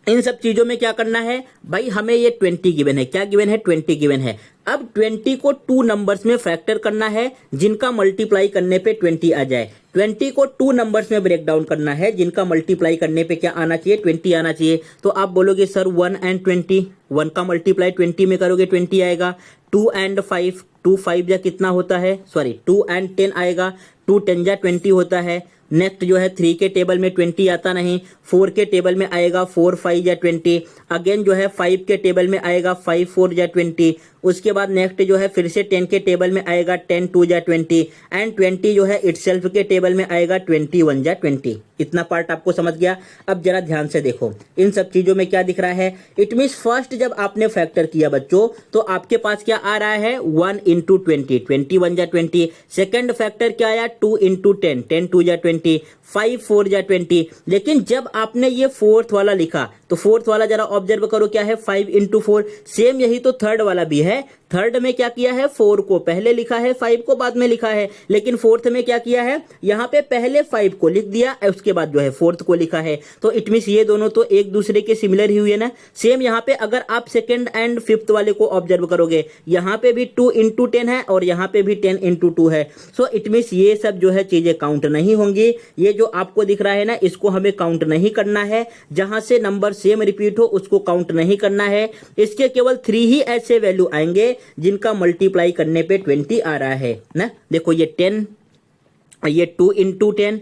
इन सब चीजों में क्या करना है भाई, हमें ये 20 गिवन है, क्या गिवन है, 20 गिवन है। अब 20 को 2 नंबर्स में फैक्टर करना है जिनका मल्टीप्लाई करने पे 20 आ जाए। 20 को 2 नंबर्स में ब्रेक डाउन करना है जिनका मल्टीप्लाई करने पे क्या आना चाहिए, 20 आना चाहिए। तो आप बोलोगे सर 1 एंड 20, 1 का मल्टीप्लाई 20 में करोगे 20 आएगा। 2 एंड 5, 2 5 जा कितना होता है, सॉरी 2 एंड 10 आएगा, 2 10 जा 20 होता है। नेक्स्ट जो है 3 के टेबल में 20 आता नहीं, 4 के टेबल में आएगा 4 5 या 20, अगेन जो है 5 के टेबल में आएगा 5 4 या 20, उसके बाद नेक्स्ट जो है फिर से 10 के टेबल में आएगा 10 2 या 20 एंड 20 जो है इटसेल्फ के टेबल में आएगा 21 या 20। इतना पार्ट आपको समझ गया। अब जरा ध्यान से देखो इन सब चीजों में क्या दिख रहा है। इट मीन्स फर्स्ट जब आपने फैक्टर किया बच्चों तो आपके पास क्या आ रहा है 1 इंटू 20, 21 या 20। सेकेंड फैक्टर क्या आया 2 इंटू 10, 10 2 या 20, 5 4 या 20। लेकिन जब आपने ये फोर्थ वाला लिखा तो फोर्थ वाला जरा ऑब्जर्व करो क्या है 5 इंटू 4। सेम यही तो थर्ड वाला भी है। थर्ड में क्या किया है 4 को पहले लिखा है 5 को बाद में लिखा है, लेकिन फोर्थ में क्या किया है यहाँ पे पहले 5 को लिख दिया उसके बाद जो है फोर्थ को लिखा है। तो इट मीन्स ये दोनों तो एक दूसरे के सिमिलर ही हुए ना। सेम यहाँ पे अगर आप सेकंड एंड फिफ्थ वाले को ऑब्जर्व करोगे यहाँ पे भी 2 इंटू 10 है और यहाँ पे भी 10 इंटू 2 है। सो इट मीन्स ये सब जो है चीजें काउंट नहीं होंगी। ये जो आपको दिख रहा है ना इसको हमें काउंट नहीं करना है। जहां से नंबर सेम रिपीट हो उसको काउंट नहीं करना है। इसके केवल 3 ही ऐसे वैल्यू आएंगे जिनका मल्टीप्लाई करने पे 20 आ रहा है ना। देखो ये 10, ये 2 into 10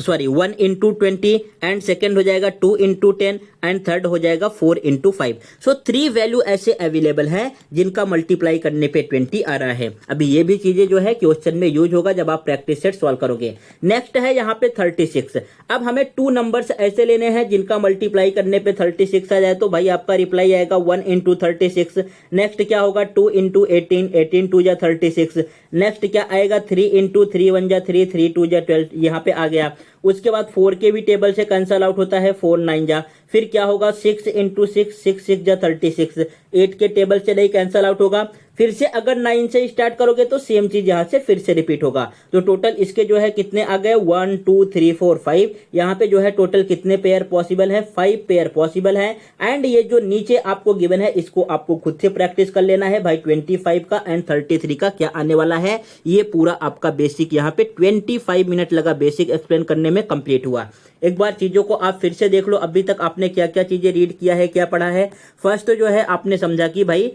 sorry 1 into 20 and second हो जाएगा 2 इंटू 10 एंड थर्ड हो जाएगा 4 इंटू 5। सो 3 वैल्यू ऐसे अवेलेबल है जिनका मल्टीप्लाई करने पे 20 आ रहा है। अभी ये भी चीजें जो है क्वेश्चन में यूज होगा जब आप प्रैक्टिस सेट सॉल्व करोगे। नेक्स्ट है यहाँ पे 36। अब हमें 2 नंबर्स ऐसे लेने हैं जिनका मल्टीप्लाई करने पे 36 आ जाए तो भाई आपका रिप्लाई आएगा 1 इंटू 36। नेक्स्ट क्या होगा 2 इंटू 18, 18 2 या 36। नेक्स्ट क्या आएगा 3 इंटू 3 1 या 3, 3 2 या 12 यहाँ पे आ गया। उसके बाद 4 के भी टेबल से कैंसल आउट होता है 4 9 जा। फिर क्या होगा 6 इंटू 6, 6 6 जा 36। 8 के टेबल से नहीं कैंसल आउट होगा। फिर से अगर 9 से स्टार्ट करोगे तो सेम चीज यहां से फिर से रिपीट होगा। तो टोटल इसके जो है कितने आ गए 1 2 3 4 5। यहाँ पे जो है टोटल कितने पेयर पॉसिबल है 5 पेयर पॉसिबल है। एंड ये जो नीचे आपको गिवन है इसको आपको खुद से प्रैक्टिस कर लेना है भाई 25 का एंड 33 का क्या आने वाला है। ये पूरा आपका बेसिक यहाँ पे 25 मिनट लगा बेसिक एक्सप्लेन करने में कंप्लीट हुआ। एक बार चीजों को आप फिर से देख लो अभी तक आपने क्या क्या चीजें रीड किया है क्या पढ़ा है। फर्स्ट तो जो है आपने समझा कि भाई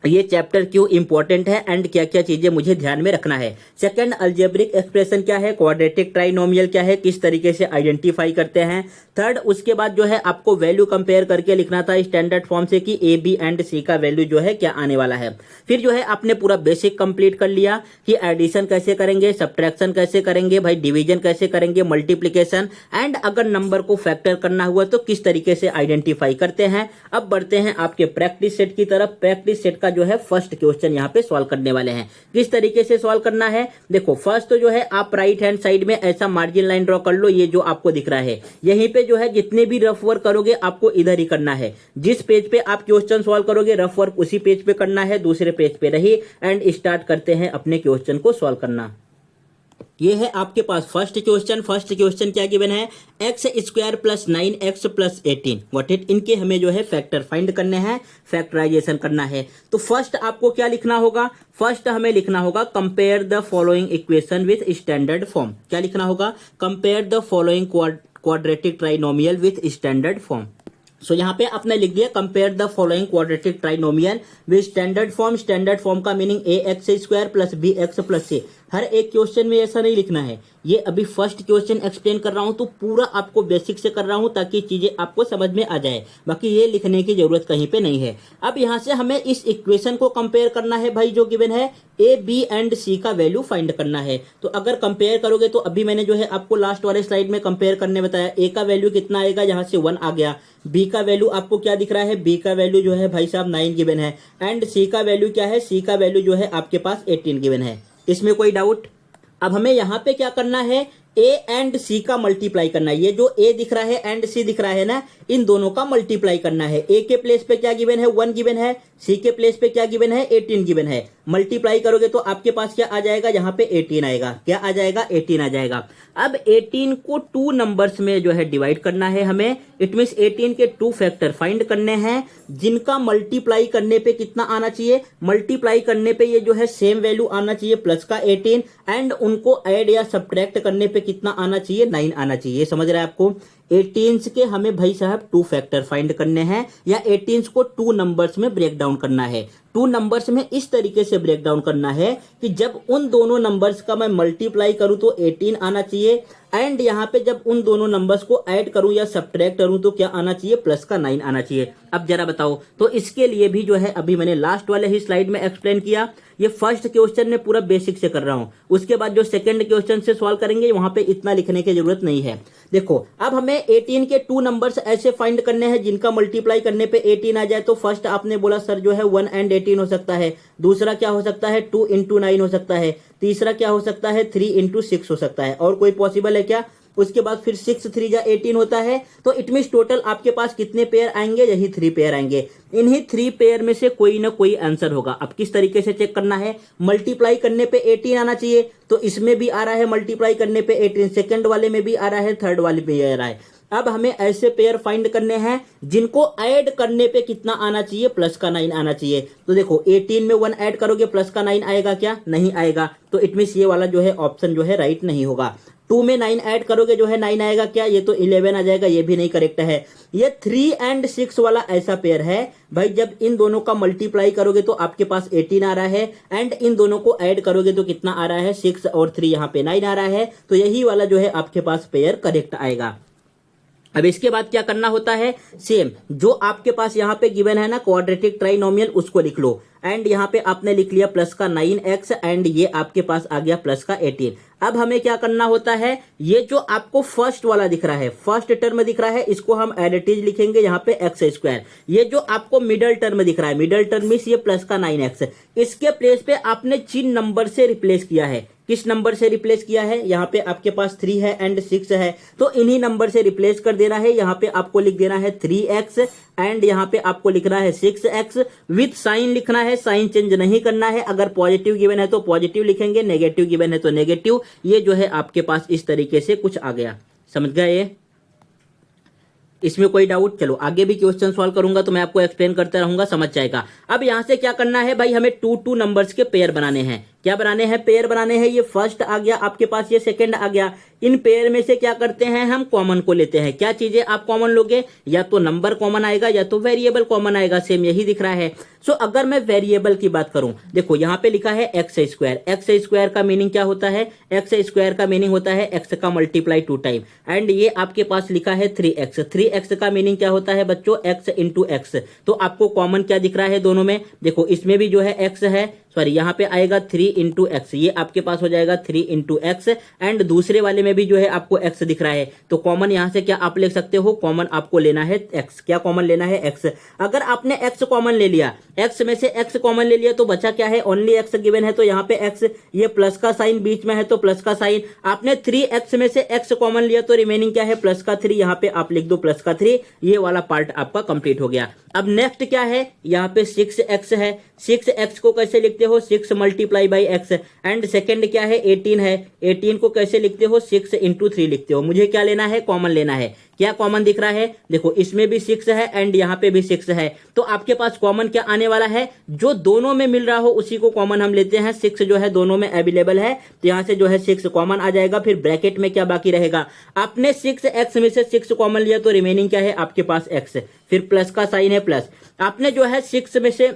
ये चैप्टर क्यों इंपॉर्टेंट है एंड क्या क्या चीजें मुझे ध्यान में रखना है। सेकंड अलजेब्रिक एक्सप्रेशन क्या है, क्वाड्रेटिक ट्राइनोमियल क्या है, किस तरीके से आइडेंटिफाई करते हैं। थर्ड उसके बाद जो है आपको वैल्यू कंपेयर करके लिखना था स्टैंडर्ड फॉर्म से कि ए बी एंड सी का वैल्यू जो है क्या आने वाला है। फिर जो है आपने पूरा बेसिक कंप्लीट कर लिया कि एडिशन कैसे करेंगे, सब्ट्रैक्शन कैसे करेंगे, भाई डिवीजन कैसे करेंगे, मल्टीप्लीकेशन एंड अगर नंबर को फैक्टर करना हुआ तो किस तरीके से आइडेंटिफाई करते हैं। अब बढ़ते हैं आपके प्रैक्टिस सेट की तरफ। प्रैक्टिस सेट का जो है फर्स्ट क्वेश्चन यहाँ पे सॉल्व करने वाले हैं। किस तरीके से सॉल्व करना है देखो। फर्स्ट तो जो है आप राइट हैंड साइड में ऐसा मार्जिन लाइन ड्रॉ कर लो, ये जो आपको दिख रहा है यहीं पे जो है जितने भी रफ वर्क करोगे आपको इधर ही करना है। जिस पेज पे आप क्वेश्चन सॉल्व करोगे रफ वर्क उसी पेज पे करना है, दूसरे पेज पे रही। एंड स्टार्ट करते हैं अपने क्वेश्चन को सॉल्व करना। ये है आपके पास फर्स्ट क्वेश्चन। फर्स्ट क्वेश्चन क्या गिवन है x square plus 9x plus 18 what it. इनके हमें जो है फैक्टर फाइंड करने हैं, फैक्टराइजेशन करना है। तो फर्स्ट आपको क्या लिखना होगा, फर्स्ट हमें लिखना होगा compare the following equation with standard form. क्या लिखना होगा compare the following quadratic trinomial with standard form. So यहाँ पे आपने लिख दिया compare the following quadratic trinomial with standard form. Standard form का meaning A x square plus B x plus C. हर एक क्वेश्चन में ऐसा नहीं लिखना है। ये अभी फर्स्ट क्वेश्चन एक्सप्लेन कर रहा हूं तो पूरा आपको बेसिक से कर रहा हूं ताकि चीजें आपको समझ में आ जाए। बाकी ये लिखने की जरूरत कहीं पे नहीं है। अब यहां से हमें इस इक्वेशन को कंपेयर करना है भाई जो गिवन है ए बी एंड सी का वैल्यू फाइंड करना है। तो अगर कंपेयर करोगे तो अभी मैंने जो है आपको लास्ट वाले स्लाइड में कंपेयर करने बताया। ए का वैल्यू कितना आएगा, यहाँ से 1 आ गया। बी का वैल्यू आपको क्या दिख रहा है, बी का वैल्यू जो है भाई साहब 9 गिवन है। एंड सी का वैल्यू क्या है, सी का वैल्यू जो है आपके पास 18 गिवन है। इसमें कोई डाउट। अब हमें यहाँ पे क्या करना है ए एंड सी का मल्टीप्लाई करना है। ये जो ए दिख रहा है एंड सी दिख रहा है ना, इन दोनों का मल्टीप्लाई करना है। ए के प्लेस पे क्या गिवन है 1 गिवन है, सी के प्लेस पे क्या गिवन है 18 गिवन है। मल्टीप्लाई करोगे तो आपके पास क्या आ जाएगा, यहाँ पे 18 आएगा। क्या आ जाएगा 18 आ जाएगा। अब 18 को 2 नंबर्स में जो है डिवाइड करना है हमें। इट मीन्स 18 के 2 फैक्टर फाइंड करने हैं जिनका मल्टीप्लाई करने पे कितना आना चाहिए, मल्टीप्लाई करने पे ये जो है सेम वैल्यू आना चाहिए प्लस का 18 एंड उनको ऐड या सब्ट्रैक्ट करने पे कितना आना चाहिए 9 आना चाहिए। समझ रहे हैं आपको। 18 के हमें भाई साहब 2 फैक्टर फाइंड करने हैं या 18 को 2 नंबर्स में ब्रेक डाउन करना है। 2 नंबर्स में इस तरीके से ब्रेक डाउन करना है कि जब उन दोनों नंबर्स का मैं मल्टीप्लाई करूं तो 18 आना चाहिए, एंड यहाँ पे जब उन दोनों नंबर्स को ऐड करूं या सब्ट्रैक्ट करूं तो क्या आना चाहिए, प्लस का 9 आना चाहिए। अब जरा बताओ, तो इसके लिए भी जो है अभी मैंने लास्ट वाले ही स्लाइड में एक्सप्लेन किया। ये फर्स्ट क्वेश्चन में पूरा बेसिक से कर रहा हूं, उसके बाद जो सेकंड क्वेश्चन से सॉल्व करेंगे वहां पे इतना लिखने की जरूरत नहीं है। देखो अब हमें 18 के 2 नंबर्स ऐसे फाइंड करने हैं जिनका मल्टीप्लाई करने पे 18 आ जाए। तो फर्स्ट आपने बोला सर जो है 1 and 18 हो सकता है, दूसरा क्या हो सकता है 2 into 9 हो सकता है, तीसरा क्या हो सकता है 3 into 6 हो सकता है, और कोई पॉसिबल है क्या? उसके बाद फिर 6 3 जा 18 होता है। तो इट मींस टोटल आपके पास कितने पेयर आएंगे? यही 3 पेयर आएंगे। इन्हीं 3 पेयर में से कोई ना कोई आंसर होगा। अब किस तरीके से चेक करना है? मल्टीप्लाई करने पे 18 आना चाहिए, तो इसमें भी आ रहा है मल्टीप्लाई करने पे 18, सेकंड वाले में भी आ रहा है, थर्ड वाले में भी आ रहा है। अब हमें ऐसे पेयर फाइंड करने हैं जिनको ऐड करने पे कितना आना चाहिए, प्लस का 9 आना चाहिए। तो देखो 18 में 1 ऐड करोगे प्लस का 9 आएगा क्या? नहीं आएगा। तो इट मींस ये वाला जो है ऑप्शन जो है राइट नहीं होगा। 2 में 9 ऐड करोगे जो है 9 आएगा क्या? ये तो 11 आ जाएगा, ये भी नहीं करेक्ट है। ये 3 and 6 वाला ऐसा पेयर है भाई, जब इन दोनों का मल्टीप्लाई करोगे तो आपके पास 18 आ रहा है, एंड इन दोनों को ऐड करोगे तो कितना आ रहा है 6 और 3 यहाँ पे 9 आ रहा है। तो यही वाला जो है आपके पास पेयर करेक्ट आएगा। अब इसके बाद क्या करना होता है? सेम जो आपके पास यहाँ पे गिवन है ना क्वाड्रेटिक ट्राइनोमियल, उसको लिख लो। एंड यहाँ पे आपने लिख लिया प्लस का 9x, एंड ये आपके पास आ गया प्लस का 18। अब हमें क्या करना होता है? ये जो आपको फर्स्ट वाला दिख रहा है, फर्स्ट टर्म दिख रहा है, इसको हम एडिटिव लिखेंगे यहाँ पे एक्स स्क्वायर। ये जो आपको मिडल टर्म दिख रहा है, मिडल टर्म मींस ये प्लस का 9x, इसके प्लेस पे आपने चिन्ह नंबर से रिप्लेस किया है। किस नंबर से रिप्लेस किया है? यहाँ पे आपके पास 3 है एंड 6 है, तो इन्हीं नंबर से रिप्लेस कर देना है। यहाँ पे आपको लिख देना है 3x, एंड यहाँ पे आपको लिखना है 6x। विथ साइन लिखना है, साइन चेंज नहीं करना है। अगर पॉजिटिव गिवन है तो पॉजिटिव लिखेंगे, नेगेटिव गिवन है तो नेगेटिव। ये जो है आपके पास इस तरीके से कुछ आ गया। समझ गए ये? इसमें कोई डाउट? चलो आगे भी क्वेश्चन सॉल्व करूंगा तो मैं आपको एक्सप्लेन करता रहूंगा, समझ जाएगा। अब यहां से क्या करना है भाई? हमें 2 नंबर्स के पेयर बनाने हैं। क्या बनाने हैं? पेयर बनाने हैं। ये फर्स्ट आ गया आपके पास, ये सेकंड आ गया। इन पेयर में से क्या करते हैं? हम कॉमन को लेते हैं। क्या चीजें आप कॉमन लोगे? या तो नंबर कॉमन आएगा या तो वेरिएबल कॉमन आएगा। सेम यही दिख रहा है। सो अगर मैं वेरिएबल की बात करूं, देखो यहाँ पे लिखा है एक्स स्क्वायर। एक्स स्क्वायर का मीनिंग क्या होता है? एक्स स्क्वायर का मीनिंग होता है एक्स का मल्टीप्लाई 2 टाइम। एंड ये आपके पास लिखा है 3x। 3x का मीनिंग क्या होता है बच्चों? x into x. तो आपको कॉमन क्या दिख रहा है दोनों में? देखो इसमें भी जो है x है, सॉरी यहाँ पे आएगा 3 इंटू एक्स, ये आपके पास हो जाएगा 3 इंटू एक्स। एंड दूसरे वाले में भी जो है आपको x दिख रहा है, तो कॉमन यहाँ से क्या आप ले सकते हो? कॉमन आपको लेना है x। क्या कॉमन लेना है? x। अगर आपने x कॉमन ले लिया, x में से x कॉमन ले लिया, तो बचा क्या है? ओनली x गिवन है, तो यहाँ पे x, ये प्लस का साइन बीच में है तो प्लस का साइन। आपने 3x में से x कॉमन लिया तो रिमेनिंग क्या है? प्लस का 3। यहाँ पे आप लिख दो प्लस का 3। ये वाला पार्ट आपका कंप्लीट हो गया। अब नेक्स्ट क्या है? यहाँ पे 6x है। 6x को कैसे लिखते हो? 6 multiply by x. And second क्या है? 18 है। 18 को कैसे लिखते हो? 6 इंटू 3 लिखते हो। मुझे क्या लेना है? कॉमन लेना है। क्या कॉमन दिख रहा है? देखो इसमें भी 6 है एंड यहाँ पे भी 6 है, तो आपके पास कॉमन क्या आने वाला है? जो दोनों में मिल रहा हो उसी को कॉमन हम लेते हैं। 6 जो है दोनों में अवेलेबल है, तो यहाँ से जो है 6 कॉमन आ जाएगा। फिर ब्रैकेट में क्या बाकी रहेगा? आपने 6x में से 6 कॉमन लिया तो रिमेनिंग क्या है आपके पास? x। फिर प्लस का साइन है प्लस। आपने जो है 6 में से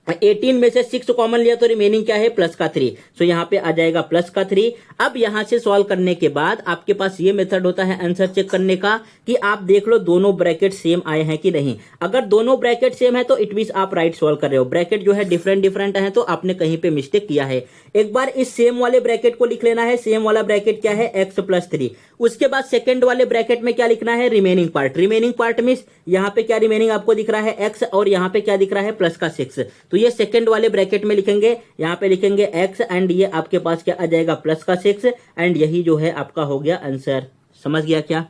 18 में से 6 कॉमन लिया तो रिमेनिंग क्या है? प्लस का 3। सो यहाँ पे आ जाएगा प्लस का 3। अब यहाँ से सॉल्व करने के बाद आपके पास ये मेथड होता है आंसर चेक करने का कि आप देख लो दोनों ब्रैकेट सेम आए हैं कि नहीं। अगर दोनों ब्रैकेट सेम है तो इट मींस आप राइट सॉल्व कर रहे हो। ब्रैकेट जो है डिफरेंट है तो आपने कहीं पे मिस्टेक किया है। एक बार इस सेम वाले ब्रैकेट को लिख लेना है। सेम वाला ब्रैकेट क्या है? x plus 3। उसके बाद सेकंड वाले ब्रैकेट में क्या लिखना है? Remaining part. Remaining part means यहाँ पे क्या रिमेनिंग आपको दिख रहा है? x, और यहाँ पे क्या दिख रहा है? प्लस का 6। तो ये सेकंड वाले ब्रैकेट में लिखेंगे, यहाँ पे लिखेंगे x, एंड ये आपके पास क्या आ जाएगा? प्लस का 6। एंड यही जो है आपका हो गया आंसर। समझ गया क्या?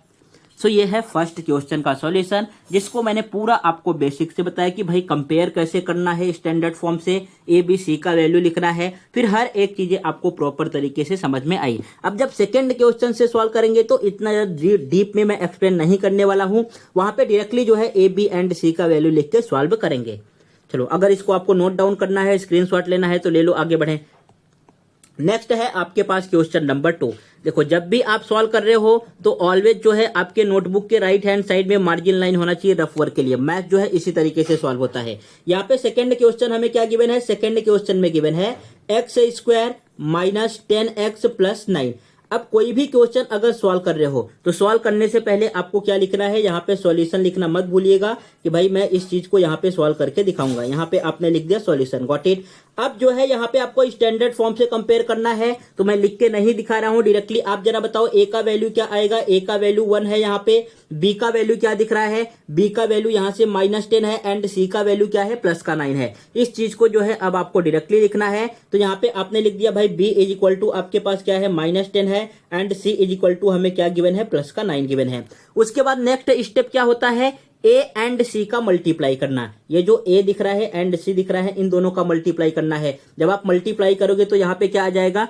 सो ये है फर्स्ट क्वेश्चन का सॉल्यूशन, जिसको मैंने पूरा आपको बेसिक से बताया कि भाई कंपेयर कैसे करना है स्टैंडर्ड फॉर्म से, ए बी सी का वैल्यू लिखना है, फिर हर एक चीजें आपको प्रॉपर तरीके से समझ में आई। अब जब सेकंड क्वेश्चन से सॉल्व करेंगे तो इतना डीप में मैं एक्सप्लेन नहीं करने वाला हूं, वहां पे डायरेक्टली जो है ए बी एंड सी का वैल्यू लिख के सॉल्व करेंगे। चलो अगर इसको आपको नोट डाउन करना है, स्क्रीनशॉट लेना है तो ले लो, आगे बढ़ें। नेक्स्ट है आपके पास क्वेश्चन नंबर 2। देखो जब भी आप सॉल्व कर रहे हो तो ऑलवेज जो है आपके नोटबुक के राइट हैंड साइड में मार्जिन लाइन होना चाहिए रफ वर्क के लिए। मैथ जो है इसी तरीके से सॉल्व होता है। यहाँ पे सेकंड क्वेश्चन हमें क्या गिवन है, सेकंड क्वेश्चन में गिवन है x square minus 10x plus 9। अब कोई भी क्वेश्चन अगर सॉल्व कर रहे हो तो सॉल्व करने से पहले आपको क्या लिखना है, यहाँ पे सॉल्यूशन लिखना मत भूलिएगा कि भाई मैं इस चीज को यहाँ पे सॉल्व करके दिखाऊंगा। यहाँ पे आपने लिख दिया सॉल्यूशन, गॉट इट। अब जो है यहाँ पे आपको स्टैंडर्ड फॉर्म से कंपेयर करना है तो मैं लिख के नहीं दिखा रहा हूं डायरेक्टली। आप जरा बताओ ए का वैल्यू क्या आएगा, ए का वैल्यू 1 है यहाँ पे, बी का वैल्यू क्या दिख रहा है, बी का वैल्यू यहाँ से -10 है एंड सी का वैल्यू क्या है +9 है। इस चीज को जो है अब आपको डायरेक्टली लिखना है। तो यहाँ पे आपने लिख दिया भाई बी इज इक्वल टू आपके पास क्या है -10 है and c is equal to हमें क्या गिवन है +9 गिवन है। उसके बाद नेक्स्ट स्टेप क्या होता है, ए एंड सी का मल्टीप्लाई करना। ये जो ए दिख रहा है एंड सी दिख रहा है इन दोनों का मल्टीप्लाई करना है। जब आप मल्टीप्लाई करोगे तो यहाँ पे क्या आ जाएगा,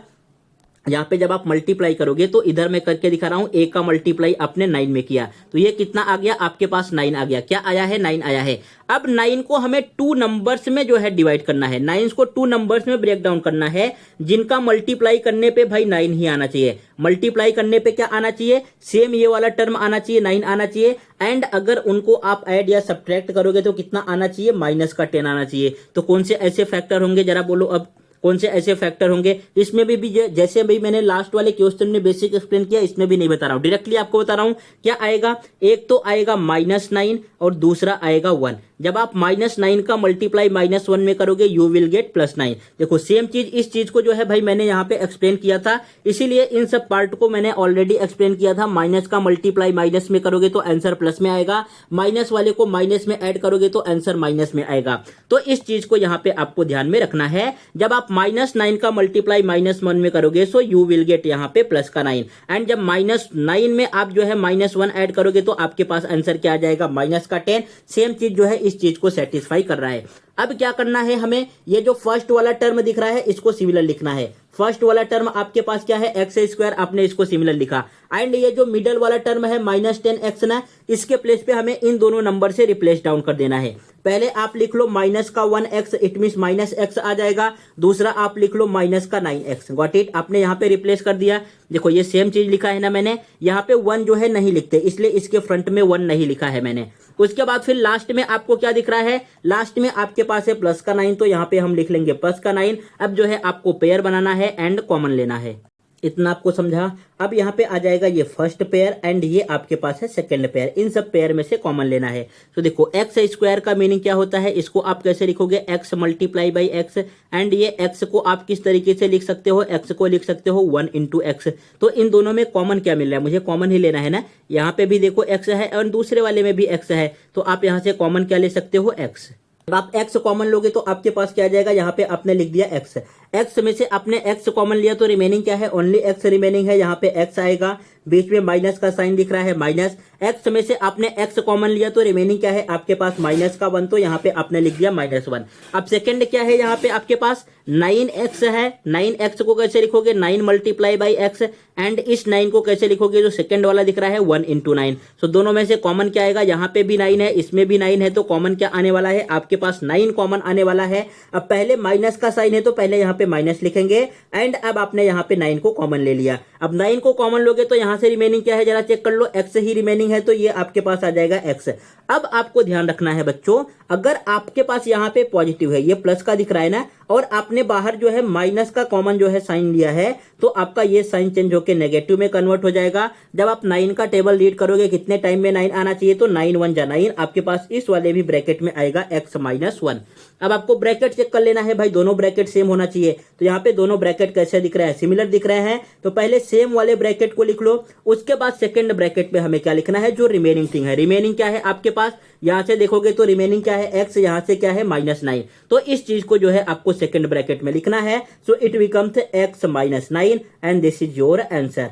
यहाँ पे जब आप मल्टीप्लाई करोगे तो इधर मैं करके दिखा रहा हूं, ए का मल्टीप्लाई आपने 9 में किया तो ये कितना आ गया आपके पास 9 आ गया। क्या आया है 9 आया है। अब 9 को हमें 2 नंबर्स में जो है डिवाइड करना है, 9 को 2 नंबर्स में ब्रेक डाउन करना है जिनका मल्टीप्लाई करने पे भाई 9 ही आना चाहिए। मल्टीप्लाई करने पे क्या आना चाहिए, सेम ये वाला टर्म आना चाहिए, 9 आना चाहिए। एंड अगर उनको आप ऐड या सब्ट्रैक्ट करोगे तो कितना आना चाहिए, -10 आना चाहिए। तो कौन से ऐसे फैक्टर होंगे जरा बोलो, अब कौन से ऐसे फैक्टर होंगे। इसमें भी जैसे भाई मैंने लास्ट वाले क्वेश्चन में बेसिक एक्सप्लेन किया, इसमें भी नहीं बता रहा हूं, डायरेक्टली आपको बता रहा हूं क्या आएगा। एक तो आएगा -9 और दूसरा आएगा 1। जब आप -9 का मल्टीप्लाई -1 में करोगे यू विल गेट +9। देखो सेम चीज इस चीज को जो है भाई मैंने यहाँ पे एक्सप्लेन किया था, इसीलिए इन सब पार्ट को मैंने ऑलरेडी एक्सप्लेन किया था। माइनस का मल्टीप्लाई माइनस में करोगे तो आंसर प्लस में आएगा, माइनस वाले को माइनस में ऐड करोगे तो आंसर माइनस में आएगा। तो इस चीज को यहाँ पे आपको ध्यान में रखना है। जब आप -9 का मल्टीप्लाई -1 में करोगे सो यू विल गेट यहाँ पे +9 एंड जब -9 में आप जो है -1 ऐड करोगे तो आपके पास आंसर क्या आ जाएगा -10। सेम चीज जो है इस चीज को सेटिस्फाई कर रहा है। अब क्या करना है हमें, ये जो फर्स्ट वाला टर्म दिख रहा है इसको सिमिलर लिखना है। फर्स्ट वाला टर्म आपके पास क्या है x², आपने इसको सिमिलर लिखा। एंड ये जो मिडल वाला टर्म है -10x ना, इसके प्लेस पे हमें इन दोनों नंबर से रिप्लेस डाउन कर देना है। पहले आप लिख लो -1x, इट मीन -x आ जाएगा। दूसरा आप लिख लो -9x, गॉट इट। आपने यहाँ पे रिप्लेस कर दिया। देखो ये सेम चीज लिखा है ना मैंने, यहाँ पे 1 जो है नहीं लिखते, इसलिए इसके फ्रंट में 1 नहीं लिखा है मैंने। उसके बाद फिर लास्ट में आपको क्या दिख रहा है, लास्ट में आपके पास है +9, तो यहाँ पे हम लिख लेंगे +9। अब जो है आपको पेयर बनाना है एंड कॉमन लेना है। इतना आपको समझा। अब यहाँ पे आ जाएगा ये फर्स्ट पेयर एंड ये आपके पास है सेकंड पेयर। इन सब पेयर में से कॉमन लेना है। तो देखो x² का मीनिंग क्या होता है, इसको आप कैसे लिखोगे, x × x। एंड ये x को आप किस तरीके से लिख सकते हो, x को लिख सकते हो 1 × x। तो इन दोनों में कॉमन क्या मिल रहा है, मुझे कॉमन ही लेना है ना। यहाँ पे भी देखो x है और दूसरे वाले में भी x है, तो आप यहाँ से कॉमन क्या ले सकते हो, x। अब आप x कॉमन लोगे तो आपके पास क्या आ जाएगा, यहाँ पे आपने लिख दिया x में से आपने x कॉमन लिया तो रिमेनिंग क्या है, ओनली x रिमेनिंग है। यहाँ पे x आएगा, बीच में माइनस का साइन दिख रहा है माइनस। x में से आपने x कॉमन लिया तो रिमेनिंग क्या है आपके पास -1, तो यहाँ पे आपने लिख दिया -1। अब सेकंड क्या है, यहाँ पे आपके पास 9x है। 9x को कैसे लिखोगे, 9 × x। एंड इस 9 को कैसे लिखोगे, जो सेकंड वाला दिख रहा है 1 × 9। सो दोनों में से कॉमन क्या आएगा, यहाँ पे भी 9 है, इसमें भी 9 है, तो कॉमन क्या आने वाला है आपके पास 9 कॉमन आने वाला है। अब पहले माइनस का साइन है तो पहले यहाँ पे माइनस लिखेंगे एंड अब आपने यहाँ पे 9 को कॉमन ले लिया। अब 9 को कॉमन लोगे तो यहाँ से रिमेनिंग क्या है, जरा चेक कर लो, x ही रिमेनिंग है, तो ये आपके पास आ जाएगा x। अब आपको ध्यान रखना है बच्चों, अगर आपके पास यहाँ पे पॉजिटिव है, ये प्लस का दिख रहा है ना, और आपने बाहर जो है माइनस का कॉमन जो है साइन लिया है, तो आपका ये साइन चेंज होकर नेगेटिव में कन्वर्ट हो जाएगा। जब आप 9 का टेबल रीड करोगे कितने टाइम में 9 आना चाहिए, तो 9 × 1 = 9, आपके पास इस वाले भी ब्रैकेट में आएगा x - 1। अब आपको ब्रैकेट चेक कर लेना है भाई, दोनों ब्रैकेट सेम होना चाहिए। तो यहाँ पे दोनों ब्रैकेट कैसे दिख रहे हैं, सिमिलर दिख रहे हैं। तो पहले सेम वाले ब्रैकेट को लिख लो, उसके बाद सेकंड ब्रैकेट में हमें क्या लिखना है, जो रिमेनिंग थिंग है। रिमेनिंग क्या है आपके पास, यहाँ से देखोगे तो रिमेनिंग क्या है x, यहाँ से क्या है -9। तो इस चीज को जो है आपको सेकंड ब्रैकेट में लिखना है। सो it becomes x - 9 and this is your answer.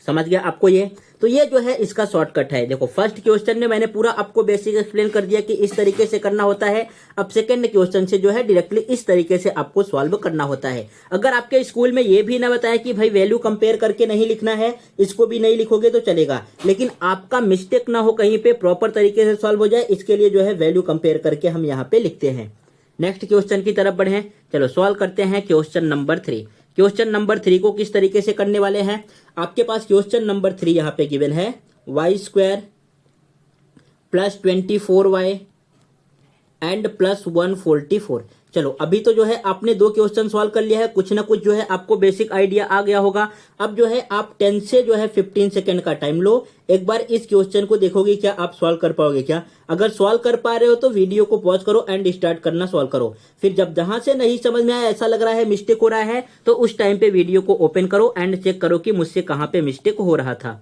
समझ गया आपको ये। तो ये जो है इसका शॉर्टकट है। देखो फर्स्ट क्वेश्चन में मैंने पूरा आपको बेसिक एक्सप्लेन कर दिया कि इस तरीके से करना होता है। अब सेकंड क्वेश्चन से जो है डायरेक्टली इस तरीके से आपको सॉल्व करना होता है। अगर आपके स्कूल में ये भी ना बताया कि भाई वैल्यू कंपेयर करके नहीं लिखना है, इसको भी नहीं लिखोगे तो चलेगा, लेकिन आपका मिस्टेक ना हो कहीं पे, प्रॉपर तरीके से सॉल्व हो जाए, इसके लिए जो है वैल्यू कंपेयर करके हम यहाँ पे लिखते हैं। नेक्स्ट क्वेश्चन की तरफ बढ़े, चलो सॉल्व करते हैं क्वेश्चन नंबर 3। क्वेश्चन नंबर 3 को किस तरीके से करने वाले हैं, आपके पास क्वेश्चन नंबर 3 यहाँ पे गिवन है y² plus 24y and plus 144। चलो अभी तो जो है आपने 2 क्वेश्चन सॉल्व कर लिया है, कुछ ना कुछ जो है आपको बेसिक आइडिया आ गया होगा। अब जो है आप 10 से जो है 15 सेकंड का टाइम लो, एक बार इस क्वेश्चन को देखोगे क्या आप सॉल्व कर पाओगे क्या। अगर सॉल्व कर पा रहे हो तो वीडियो को पॉज करो एंड स्टार्ट करना सॉल्व करो। फिर जब जहां से नहीं समझ में आया, ऐसा लग रहा है मिस्टेक हो रहा है, तो उस टाइम पे वीडियो को ओपन करो एंड चेक करो कि मुझसे कहां पे मिस्टेक हो रहा था।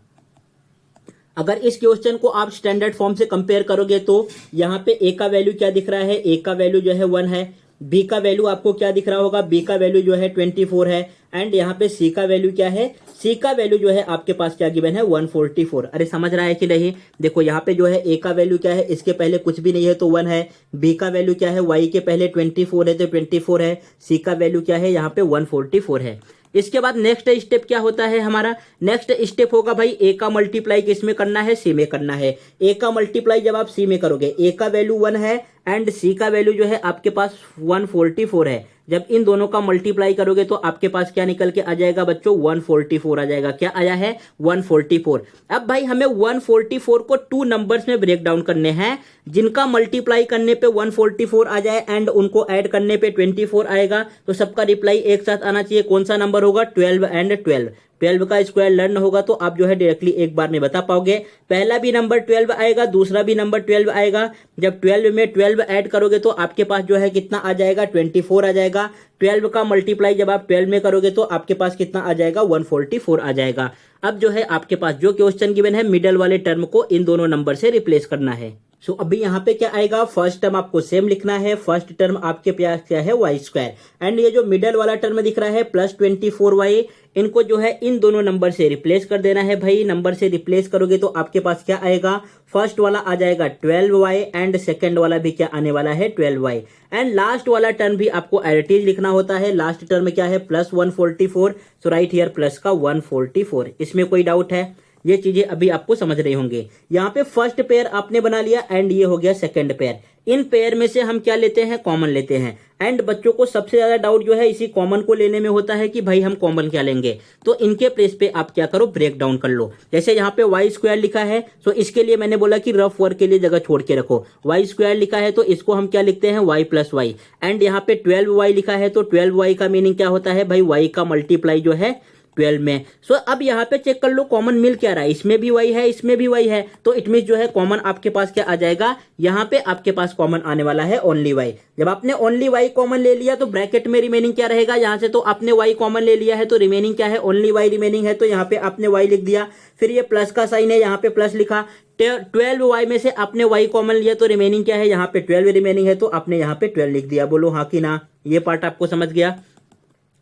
अगर इस क्वेश्चन को आप स्टैंडर्ड फॉर्म से कंपेयर करोगे तो यहाँ पे ए का वैल्यू क्या दिख रहा है, ए का वैल्यू जो है 1 है, बी का वैल्यू आपको क्या दिख रहा होगा, बी का वैल्यू जो है 24 है, एंड यहाँ पे सी का वैल्यू क्या है, सी का वैल्यू जो है आपके पास क्या गिवन है 144। अरे समझ रहा है कि नहीं, देखो यहाँ पे जो है ए का वैल्यू क्या है, इसके पहले कुछ भी नहीं है तो 1 है, बी का वैल्यू क्या है, वाई के पहले 24 है तो 24 है, सी का वैल्यू क्या है यहाँ पे 144 है। इसके बाद नेक्स्ट स्टेप क्या होता है हमारा, नेक्स्ट स्टेप होगा भाई ए का मल्टीप्लाई किस में करना है, सी में करना है। ए का मल्टीप्लाई जब आप सी में करोगे, ए का वैल्यू 1 है एंड सी का वैल्यू जो है आपके पास 144 है, जब इन दोनों का मल्टीप्लाई करोगे तो आपके पास क्या निकल के आ जाएगा बच्चों, 144 आ जाएगा। क्या आया है 144। अब भाई हमें 144 को 2 नंबर्स में ब्रेक डाउन करने हैं, जिनका मल्टीप्लाई करने पे 144 आ जाए एंड उनको ऐड करने पे 24 आएगा, तो सबका रिप्लाई एक साथ आना चाहिए। कौन सा नंबर होगा, 12 एंड 12। 12 का स्क्वायर लर्न होगा तो आप जो है डायरेक्टली एक बार में बता पाओगे। पहला भी नंबर 12 आएगा, दूसरा भी नंबर 12 आएगा। जब 12 में 12 ऐड करोगे तो आपके पास जो है कितना आ जाएगा, 24 आ जाएगा। 12 का मल्टीप्लाई जब आप 12 में करोगे तो आपके पास कितना आ जाएगा, 144 आ जाएगा। अब जो है आपके पास जो क्वेश्चन गिवन है, मिडल वाले टर्म को इन दोनों नंबर से रिप्लेस करना है। सो अभी यहाँ पे क्या आएगा, फर्स्ट टर्म आपको सेम लिखना है, फर्स्ट टर्म आपके पास क्या है y² एंड ये जो मिडल वाला टर्म दिख रहा है प्लस 24y, इनको जो है इन दोनों नंबर से रिप्लेस कर देना है भाई। नंबर से रिप्लेस करोगे तो आपके पास क्या आएगा, फर्स्ट वाला आ जाएगा 12y एंड सेकंड वाला भी क्या आने वाला है 12y, एंड लास्ट वाला टर्म भी आपको एज इट इज लिखना होता है। लास्ट टर्म क्या है plus 144, so right here plus का 144। इसमें कोई डाउट है, ये चीजें अभी आपको समझ रहे होंगे। यहाँ पे फर्स्ट पेयर आपने बना लिया एंड ये हो गया सेकंड पेयर। इन पेयर में से हम क्या लेते हैं, कॉमन लेते हैं। एंड बच्चों को सबसे ज्यादा डाउट जो है इसी कॉमन को लेने में होता है कि भाई हम कॉमन क्या लेंगे, तो इनके प्लेस पे आप क्या करो, ब्रेक डाउन कर लो। जैसे यहाँ पे y² लिखा है, तो इसके लिए मैंने बोला कि रफ वर्क के लिए जगह छोड़ के रखो। y² लिखा है तो इसको हम क्या लिखते हैं, y प्लस वाई। एंड यहाँ पे 12y लिखा है तो 12y का मीनिंग क्या होता है भाई, y का मल्टीप्लाई जो है 12 में। सो अब यहाँ पे चेक कर लो कॉमन मिल क्या रहा है, इसमें भी y है, इसमें भी y है, तो इट मींस जो है कॉमन आपके पास क्या आ जाएगा, यहाँ पे आपके पास कॉमन आने वाला है ओनली y। जब आपने ओनली y कॉमन ले लिया तो ब्रैकेट में रिमेनिंग क्या रहेगा, यहाँ से तो आपने y कॉमन ले लिया है तो रिमेनिंग क्या है, ओनली y रिमेनिंग है, तो यहाँ पे आपने y लिख दिया। फिर ये प्लस का साइन है, यहाँ पे प्लस लिखा। 12y में से आपने y कॉमन लिया तो रिमेनिंग क्या है, यहाँ पे 12 रिमेनिंग है, तो आपने यहाँ पे 12 लिख दिया। बोलो हाँ कि ना, ये पार्ट आपको समझ गया।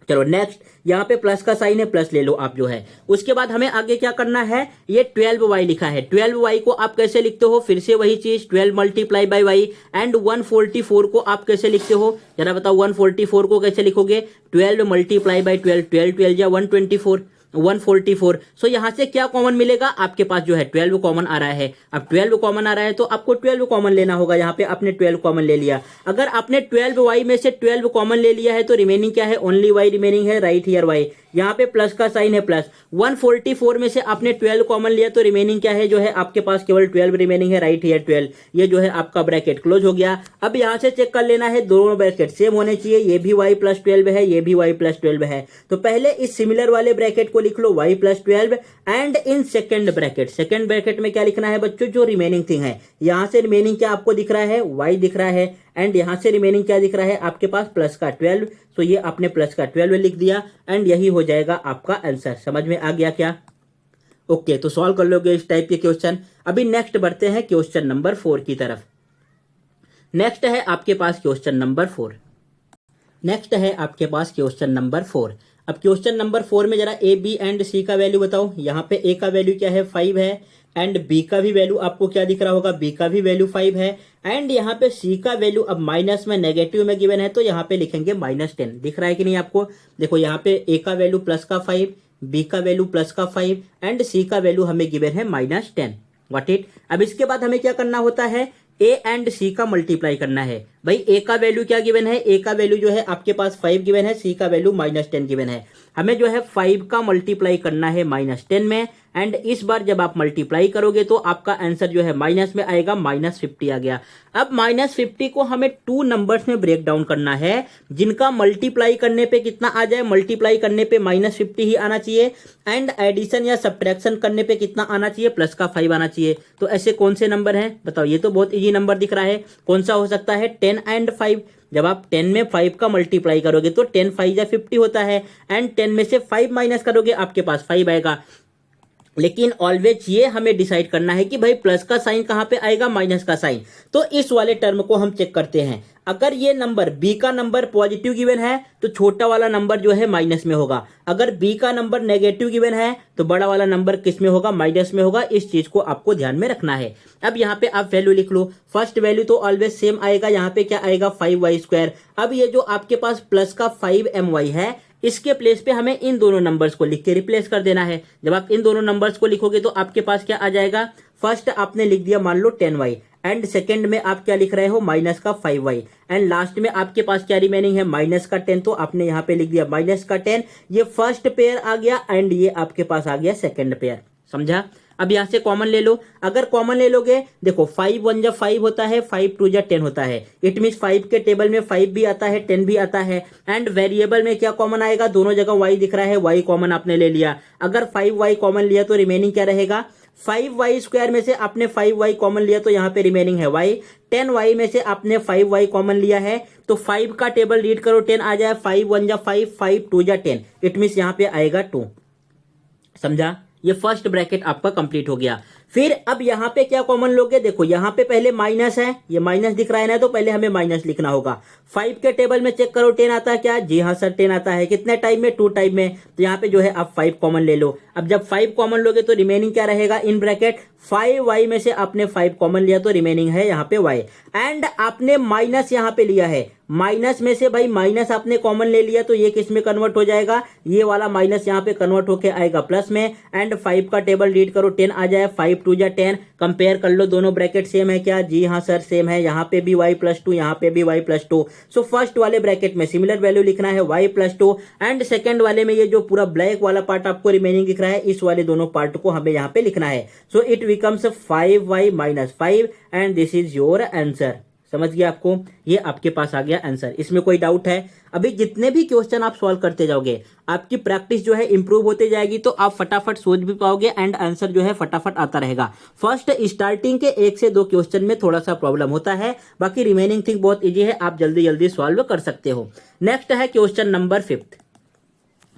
चलो नेक्स्ट, यहाँ पे प्लस का साइन है, प्लस ले लो आप जो है। उसके बाद हमें आगे क्या करना है, ये 12y लिखा है, 12y को आप कैसे लिखते हो, फिर से वही चीज 12 मल्टीप्लाई बाई वाई। एंड 144 को आप कैसे लिखते हो, जरा बताओ 144 को कैसे लिखोगे, 12 मल्टीप्लाई बाई 12, 12 या 144। सो यहाँ से क्या कॉमन मिलेगा, आपके पास जो है 12 कॉमन आ रहा है। अब 12 कॉमन आ रहा है तो आपको 12 कॉमन लेना होगा। यहाँ पे आपने 12 कॉमन ले लिया। अगर आपने 12y में से 12 कॉमन ले लिया है तो रिमेनिंग क्या है, ओनली y रिमेनिंग है, राइट हियर y। यहाँ पे प्लस का साइन है, प्लस 144 में से आपने 12 कॉमन लिया तो रिमेनिंग क्या है, जो है आपके पास केवल 12 रिमेनिंग है, राइट हियर 12। ये जो है आपका ब्रैकेट क्लोज हो गया। अब यहाँ से चेक कर लेना है, दोनों ब्रैकेट सेम होने चाहिए, ये भी y प्लस 12 है, ये भी y प्लस 12 है। तो पहले इस सिमिलर वाले ब्रैकेट को लिख लो y plus 12 and in second bracket में क्या लिखना है बच्चों, जो रिमेनिंग थिंग है। यहाँ से रिमेनिंग क्या आपको दिख रहा है, y दिख रहा है, एंड यहाँ से रिमेनिंग क्या दिख रहा है आपके पास, प्लस का 12। तो ये आपने प्लस का 12 लिख दिया एंड यही हो जाएगा आपका आंसर। समझ में आ गया क्या? ओके, तो सॉल्व कर लोगे इस टाइप के क्वेश्चन। अभी नेक्स्ट बढ़ते हैं क्वेश्चन नंबर 4 की तरफ। नेक्स्ट है आपके पास क्वेश्चन नंबर 4। अब क्वेश्चन नंबर 4 में जरा ए, बी एंड सी का वैल्यू बताओ। यहाँ पे ए का वैल्यू क्या है, 5 है, एंड बी का भी वैल्यू आपको क्या दिख रहा होगा, बी का भी वैल्यू 5 है, एंड यहाँ पे सी का वैल्यू अब माइनस में नेगेटिव में गिवन है तो यहाँ पे लिखेंगे -10। दिख रहा है कि नहीं आपको? देखो यहाँ पे ए का वैल्यू प्लस का 5, बी का वैल्यू प्लस का 5 एंड सी का वैल्यू हमें गिवन है -10। What it. अब इसके बाद हमें क्या करना होता है, ए एंड सी का मल्टीप्लाई करना है। भाई ए का वैल्यू क्या गिवन है, ए का वैल्यू जो है आपके पास 5 गिवन है, सी का वैल्यू -10 गिवन है। हमें जो है 5 का मल्टीप्लाई करना है -10 में, एंड इस बार जब आप मल्टीप्लाई करोगे तो आपका आंसर जो है माइनस में आएगा, -50 आ गया। अब -50 को हमें 2 नंबर्स में ब्रेक डाउन करना है, जिनका मल्टीप्लाई करने पे कितना आ जाए, मल्टीप्लाई करने पे -50 ही आना चाहिए, एंड एडिशन या सब्ट्रैक्शन करने पे कितना आना चाहिए, प्लस का 5 आना चाहिए। तो ऐसे कौन से नंबर हैं बताओ, ये तो बहुत इजी नंबर दिख रहा है। कौन सा हो सकता है, 10 एंड 5। जब आप 10 में 5 का मल्टीप्लाई करोगे तो 10 5 या 50 होता है, एंड 10 में से 5 माइनस करोगे आपके पास 5 आएगा। लेकिन ऑलवेज ये हमें डिसाइड करना है कि भाई प्लस का साइन कहां पे आएगा, माइनस का साइन। तो इस वाले टर्म को हम चेक करते हैं। अगर ये नंबर बी का नंबर पॉजिटिव गिवन है तो छोटा वाला नंबर जो है माइनस में होगा। अगर बी का नंबर नेगेटिव गिवन है तो बड़ा वाला नंबर किस में होगा, माइनस में होगा। इस चीज को आपको ध्यान में रखना है। अब यहाँ पे आप वैल्यू लिख लो। फर्स्ट वैल्यू तो ऑलवेज सेम आएगा, यहाँ पे क्या आएगा 5y²। अब ये जो आपके पास प्लस का 5my है, इसके प्लेस पे हमें इन दोनों नंबर्स को लिख के रिप्लेस कर देना है। जब आप इन दोनों नंबर्स को लिखोगे तो आपके पास क्या आ जाएगा, फर्स्ट आपने लिख दिया मान लो 10y, एंड सेकंड में आप क्या लिख रहे हो, माइनस का 5y, एंड लास्ट में आपके पास क्या रिमेनिंग है, माइनस का 10। तो आपने यहाँ पे लिख दिया माइनस का 10। ये फर्स्ट पेयर आ गया, एंड ये आपके पास आ गया सेकंड पेयर। समझा। अब यहां से कॉमन ले लो। अगर कॉमन ले लोगे, देखो 5 1 जा 5 होता है, 5 2 जा 10 होता है। इट मीन 5 के टेबल में 5 भी आता है, 10 भी आता है। एंड वेरिएबल में क्या कॉमन आएगा, दोनों जगह y दिख रहा है, y कॉमन आपने ले लिया। अगर 5y कॉमन लिया तो रिमेनिंग क्या रहेगा, 5y² में से आपने 5y कॉमन लिया तो यहाँ पे रिमेनिंग है y। 10y में से आपने 5y कॉमन लिया है तो 5 का टेबल रीड करो, 10 आ जाए। 5 1 जा 5, 5 2 जा 10, इट मीन यहाँ पे आएगा 2। समझा। ये फर्स्ट ब्रैकेट आपका कंप्लीट हो गया। फिर अब यहाँ पे क्या कॉमन लोगे, देखो यहाँ पे पहले माइनस है, ये माइनस दिख रहा है ना, तो पहले हमें माइनस लिखना होगा। 5 के टेबल में चेक करो 10 आता है क्या, जी हाँ सर 10 आता है। कितने टाइम में, 2 टाइम में। तो यहाँ पे जो है आप 5 कॉमन ले लो। अब जब 5 कॉमन लोगे तो रिमेनिंग क्या रहेगा, इन ब्रैकेट 5y में से आपने 5 कॉमन लिया तो रिमेनिंग है यहाँ पे y, एंड आपने माइनस यहाँ पे लिया है। माइनस में से भाई माइनस आपने कॉमन ले लिया तो ये किस में कन्वर्ट हो जाएगा, ये वाला माइनस यहाँ पे कन्वर्ट होके आएगा प्लस में। एंड 5 का टेबल रीड करो, 10 आ जाए। 5 2 जा 10, कंपेयर कर लो दोनों ब्रैकेट सेम है क्या, जी हाँ सर सेम है। यहाँ पे भी y+2, यहाँ पे भी y+2। सो फर्स्ट वाले ब्रैकेट में सिमिलर वैल्यू लिखना है y+2, एंड सेकंड वाले में ये जो पूरा ब्लैक वाला पार्ट आपको रिमेनिंग दिख रहा है, इस वाले दोनों पार्ट को हमें यहाँ पे लिखना है। सो it becomes 5y - 5, and this is your answer. समझ गया आपको, ये आपके पास आ गया आंसर। इसमें कोई डाउट है? अभी जितने भी क्वेश्चन आप सॉल्व करते जाओगे, आपकी प्रैक्टिस जो है इंप्रूव होते जाएगी, तो आप फटाफट सोच भी पाओगे, एंड आंसर जो है फटाफट आता रहेगा। फर्स्ट स्टार्टिंग के 1 से 2 क्वेश्चन में थोड़ा सा प्रॉब्लम होता है, बाकी रिमेनिंग थिंग बहुत इजी है, आप जल्दी जल्दी सॉल्व कर सकते हो। नेक्स्ट है क्वेश्चन नंबर 5।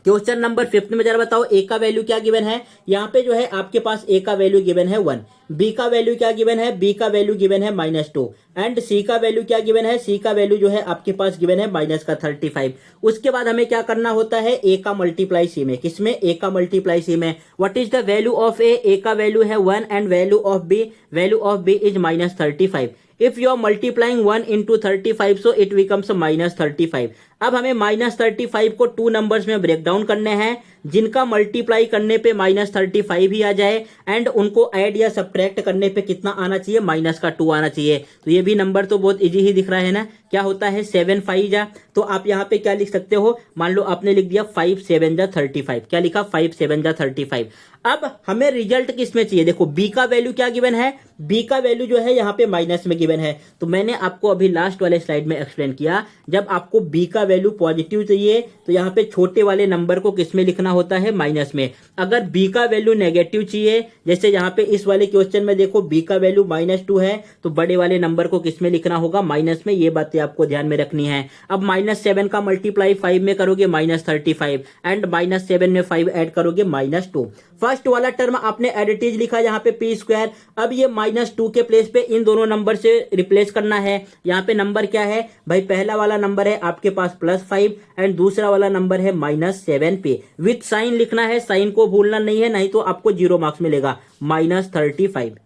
क्वेश्चन नंबर 5 में जरा बताओ, ए का वैल्यू क्या गिवन है। यहाँ पे जो है आपके पास ए का वैल्यू गिवन है 1, बी का वैल्यू क्या गिवन है, बी का वैल्यू गिवन है -2, एंड सी का वैल्यू क्या गिवन है, सी का वैल्यू जो है आपके पास गिवन है -35। उसके बाद हमें क्या करना होता है, ए का मल्टीप्लाई सी में। किसमें, ए का मल्टीप्लाई सी में। What is the value of A का वैल्यू है 1, and value of B is -35। If you are multiplying 1 into 35, so it becomes -35। अब हमें -35 को 2 नंबर्स में ब्रेक डाउन करने हैं, जिनका मल्टीप्लाई करने पे -35 ही आ जाए, एंड उनको ऐड या सब्ट्रैक्ट करने पे कितना आना चाहिए, -2 आना चाहिए। तो ये भी नंबर तो बहुत इजी ही दिख रहा है ना। क्या होता है 7 5 जा, तो आप यहाँ पे क्या लिख सकते हो, मान लो आपने लिख दिया 5 7 जा 35। क्या लिखा, 5 7 जा 35। अब हमें रिजल्ट किसमें चाहिए, देखो बी का वैल्यू क्या गिवन है, बी का वैल्यू जो है यहाँ पे माइनस में गिवन है। तो मैंने आपको अभी लास्ट वाले स्लाइड में एक्सप्लेन किया, जब आपको बी का वैल्यू पॉजिटिव चाहिए तो यहाँ पे छोटे वाले नंबर को किसमें लिखना होता है, माइनस में। अगर बी का वैल्यू नेगेटिव चाहिए, जैसे यहाँ पे इस वाले क्वेश्चन में देखो बी का वैल्यू -2 है, तो बड़े वाले नंबर को किसमें लिखना होगा, माइनस में। ये बातें आपको ध्यान में रखनी है। अब -7 का मल्टीप्लाई 5 में करोगे -35, एंड -7 में 5 ऐड करोगे -2। फर्स्ट वाला टर्म आपने एडिटिव लिखा यहाँ पे p²। अब ये -2 के प्लेस पे इन दोनों नंबर से रिप्लेस करना है। यहाँ पे नंबर क्या है भाई, पहला वाला नंबर है आपके पास +5, एंड दूसरा वाला नंबर है -7 पे। विथ साइन लिखना है, साइन को भूलना नहीं है, नहीं तो आपको 0 मार्क्स मिलेगा। -35।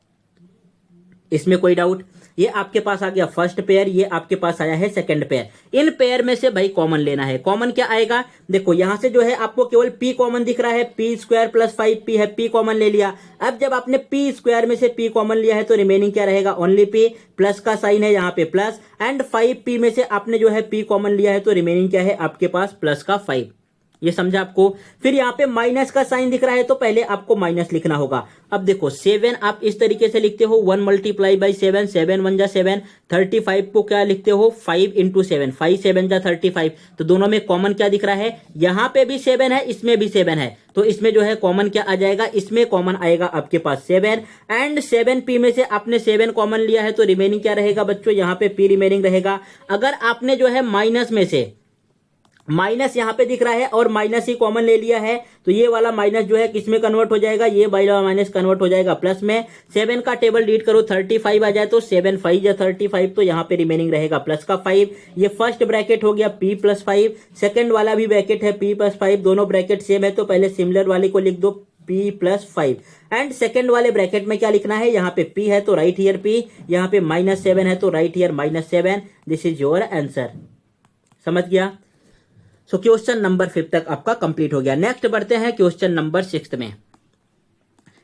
इसमें कोई डाउट? ये आपके पास आ गया फर्स्ट पेयर, ये आपके पास आया है सेकंड पेयर। इन पेयर में से भाई कॉमन लेना है। कॉमन क्या आएगा, देखो यहां से जो है आपको केवल p कॉमन दिख रहा है, p स्क्वायर प्लस 5p है, p कॉमन ले लिया। अब जब आपने p स्क्वायर में से p कॉमन लिया है तो रिमेनिंग क्या रहेगा, ओनली p, प्लस का साइन है यहाँ पे प्लस, एंड 5p में से आपने जो है p कॉमन लिया है तो रिमेनिंग क्या है आपके पास प्लस का 5। ये समझा आपको। फिर यहाँ पे माइनस का साइन दिख रहा है तो पहले आपको माइनस लिखना होगा। अब देखो 7 आप इस तरीके से लिखते हो 1 मल्टीप्लाई बाई 7, 7 1 जा 7, 35 को क्या लिखते हो 5 इंटू 7, 5 7 जा 35। तो दोनों में कॉमन क्या दिख रहा है, यहाँ पे भी 7 है, इसमें भी 7 है, तो इसमें जो है कॉमन क्या आ जाएगा, इसमें कॉमन आएगा आपके पास 7, एंड 7p में से आपने 7 कॉमन लिया है तो रिमेनिंग क्या रहेगा बच्चों, यहाँ पे p रिमेनिंग रहेगा। अगर आपने जो है माइनस में से माइनस यहाँ पे दिख रहा है और माइनस ही कॉमन ले लिया है तो ये वाला माइनस जो है किसमें कन्वर्ट हो जाएगा, ये वाला माइनस कन्वर्ट हो जाएगा प्लस में। 7 का टेबल रीड करो 35 आ जाए तो 7 5 या 35, तो यहाँ पे रिमेनिंग रहेगा प्लस का 5। ये फर्स्ट ब्रैकेट हो गया p प्लस 5, सेकेंड वाला भी ब्रैकेट है p प्लस 5, दोनों ब्रैकेट सेम है तो पहले सिमिलर वाले को लिख दो p प्लस 5। एंड सेकेंड वाले ब्रैकेट में क्या लिखना है, यहाँ पे p है तो राइट हियर p, यहाँ पे -7 है तो right here -7। This is your answer. समझ गया। सो क्वेश्चन नंबर 5 तक आपका कंप्लीट हो गया। नेक्स्ट बढ़ते हैं क्वेश्चन नंबर 6 में।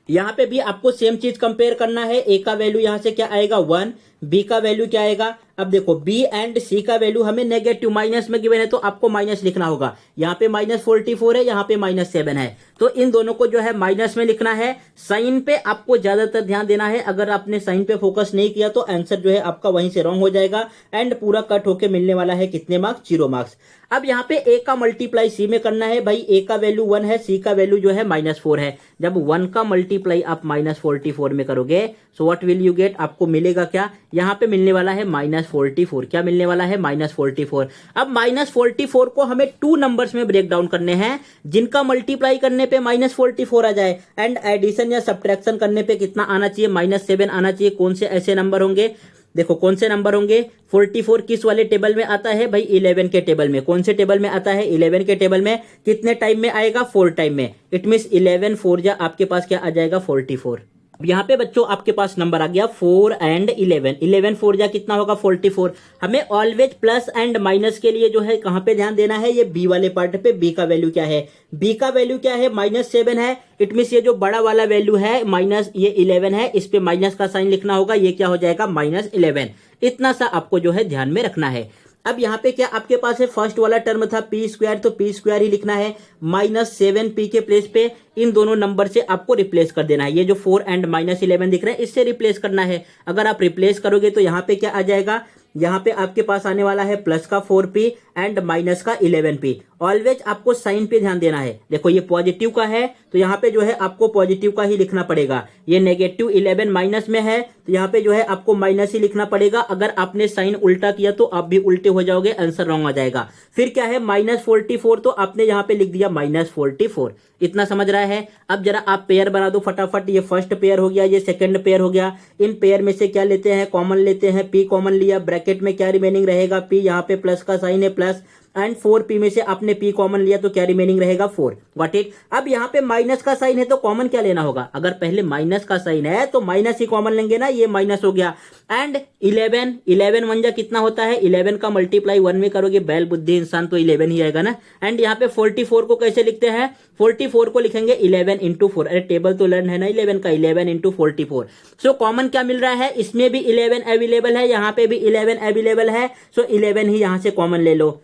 यहां पे भी आपको सेम चीज कंपेयर करना है। a का वैल्यू यहां से क्या आएगा 1, b का वैल्यू क्या आएगा, अब देखो b एंड c का वैल्यू हमें नेगेटिव माइनस में गिवन है तो आपको माइनस लिखना होगा। यहाँ पे -44 है, यहाँ पे -7 है, तो इन दोनों को जो है माइनस में लिखना है। साइन पे आपको ज्यादातर ध्यान देना है, अगर आपने साइन पे फोकस नहीं किया तो आंसर जो है आपका वहीं से रॉन्ग हो जाएगा एंड पूरा कट होके मिलने वाला है कितने मार्क्स, 0 मार्क्स। अब यहाँ पे a का मल्टीप्लाई c में करना है। भाई a का वैल्यू 1 है, c का वैल्यू जो है -4 है। जब 1 का मल्टीप्लाई आप -44 में करोगे so what will you get, आपको मिलेगा क्या, यहाँ पे मिलने वाला है -44। क्या मिलने वाला है, -44। अब -44 को हमें 2 नंबर्स में ब्रेक डाउन करने हैं, जिनका मल्टीप्लाई करने पे -44 आ जाए एंड एडिशन या सब्ट्रैक्शन करने पे कितना आना चाहिए, -7 आना चाहिए। कौन से ऐसे नंबर होंगे, देखो कौन से नंबर होंगे। 44 किस वाले टेबल में आता है भाई, 11 के टेबल में। कौन से टेबल में आता है, 11 के टेबल में। कितने टाइम में आएगा, 4 टाइम में। इट मींस 11 4 जा आपके पास क्या आ जाएगा 44। अब यहाँ पे बच्चों आपके पास नंबर आ गया 4 एंड 11, 11 4 जा कितना होगा 44। हमें ऑलवेज प्लस एंड माइनस के लिए जो है कहाँ पे ध्यान देना है, ये बी वाले पार्ट पे। बी का वैल्यू क्या है, बी का वैल्यू क्या है -7 है। इट मींस ये जो बड़ा वाला वैल्यू है माइनस ये 11 है, इस पे माइनस का साइन लिखना होगा, ये क्या हो जाएगा -11। इतना सा आपको जो है ध्यान में रखना है। अब यहाँ पे क्या आपके पास है, फर्स्ट वाला टर्म था p स्क्वायर, तो p स्क्वायर ही लिखना है। -7p के प्लेस पे इन दोनों नंबर से आपको रिप्लेस कर देना है। ये जो 4 एंड -11 दिख रहे हैं इससे रिप्लेस करना है। अगर आप रिप्लेस करोगे तो यहाँ पे क्या आ जाएगा, यहाँ पे आपके पास आने वाला है प्लस का 4p एंड माइनस का 11p। ऑलवेज आपको साइन पे ध्यान देना है। देखो ये पॉजिटिव का है तो यहाँ पे जो है आपको पॉजिटिव का ही लिखना पड़ेगा। ये -11 माइनस में है तो यहाँ पे जो है आपको माइनस ही लिखना पड़ेगा। अगर आपने साइन उल्टा किया तो आप भी उल्टे हो जाओगे, आंसर रॉन्ग आ जाएगा। फिर क्या है -44, तो आपने यहाँ पे लिख दिया -44। इतना समझ रहा है। अब जरा आप पेयर बना दो फटाफट। ये फर्स्ट पेयर हो गया, ये सेकंड पेयर हो गया। इन पेयर में से क्या लेते हैं, कॉमन लेते हैं। p कॉमन लिया, ब्रैकेट में क्या रिमेनिंग रहेगा p, यहाँ पे प्लस का साइन है प्लस, एंड 4p में से आपने p कॉमन लिया तो क्या रिमेनिंग रहेगा 4। Got it. अब यहाँ पे माइनस का साइन है तो कॉमन क्या लेना होगा, अगर पहले माइनस का साइन है तो माइनस ही कॉमन लेंगे ना, ये माइनस हो गया। एंड 11 1 जा कितना होता है, 11 का मल्टीप्लाई 1 में करोगे, बैल बुद्धि इंसान तो 11 ही आएगा ना। एंड यहाँ पे 44 को कैसे लिखते हैं, 44 को लिखेंगे 11 इंटू 4। अरे टेबल तो लर्न है ना 11 का, 11 इंटू 44। सो कॉमन क्या मिल रहा है, इसमें भी 11 अवेलेबल है, यहाँ पे भी 11 अवेलेबल है। सो 11 ही यहाँ से कॉमन ले लो।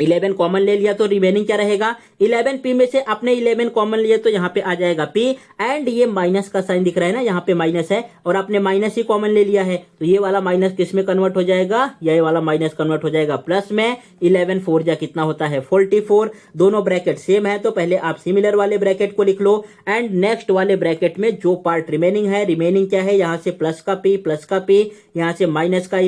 11 कॉमन ले लिया तो रिमेनिंग क्या रहेगा, 11p में से आपने 11 कॉमन लिया तो यहाँ पे आ जाएगा p। एंड ये माइनस का साइन दिख रहा है ना, यहाँ पे माइनस है और आपने माइनस ही कॉमन ले लिया है तो ये वाला माइनस किस में कन्वर्ट हो जाएगा, ये वाला माइनस कन्वर्ट हो जाएगा प्लस में। 11 4 जा कितना होता है 44। दोनों ब्रैकेट सेम है तो पहले आप सिमिलर वाले ब्रैकेट को लिख लो। एंड नेक्स्ट वाले ब्रैकेट में जो पार्ट रिमेनिंग है, रिमेनिंग क्या है, यहाँ से प्लस का p, यहाँ से माइनस का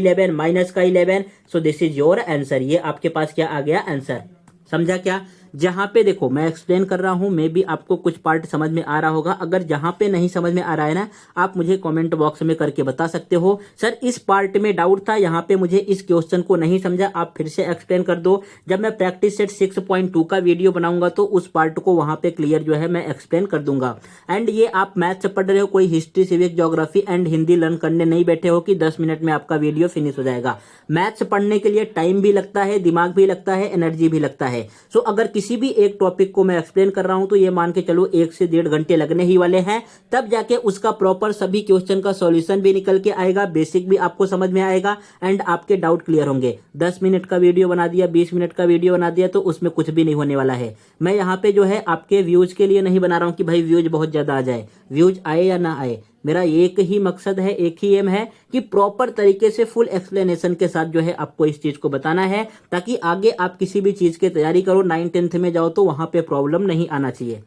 11 so this is your answer. ये आपके पास क्या आ गया आंसर। समझा क्या। जहां पे देखो मैं एक्सप्लेन कर रहा हूं, मे भी आपको कुछ पार्ट समझ में आ रहा होगा। अगर जहां पे नहीं समझ में आ रहा है ना, आप मुझे कमेंट बॉक्स में करके बता सकते हो सर इस पार्ट में डाउट था, यहाँ पे मुझे इस क्वेश्चन को नहीं समझा, आप फिर से एक्सप्लेन कर दो। जब मैं प्रैक्टिस सेट 6.2 का वीडियो बनाऊंगा तो उस पार्ट को वहां पे क्लियर जो है मैं एक्सप्लेन कर दूंगा। एंड ये आप मैथ से पढ़ रहे हो, कोई history, civic, geography and Hindi learn करने नहीं बैठे हो कि 10 मिनट में आपका वीडियो फिनिश हो जाएगा। मैथ्स पढ़ने के लिए टाइम भी लगता है, दिमाग भी लगता है, एनर्जी भी लगता है। सो अगर किसी भी एक टॉपिक को मैं एक्सप्लेन कर रहा हूं तो ये मान के चलो 1 से 1.5 घंटे लगने ही वाले हैं, तब जाके उसका प्रॉपर सभी क्वेश्चन का सॉल्यूशन भी निकल के आएगा, बेसिक भी आपको समझ में आएगा एंड आपके डाउट क्लियर होंगे। 10 मिनट का वीडियो बना दिया, 20 मिनट का वीडियो बना दिया तो उसमें कुछ भी नहीं होने वाला है। मैं यहाँ पे जो है आपके व्यूज के लिए नहीं बना रहा हूँ कि भाई व्यूज बहुत ज्यादा आ जाए, व्यूज आए या ना आए, मेरा एक ही मकसद है, एक ही एम है कि प्रॉपर तरीके से फुल एक्सप्लेनेशन के साथ जो है आपको इस चीज को बताना है, ताकि आगे आप किसी भी चीज की तैयारी करो, 9th-10th में जाओ तो वहां पे प्रॉब्लम नहीं आना चाहिए।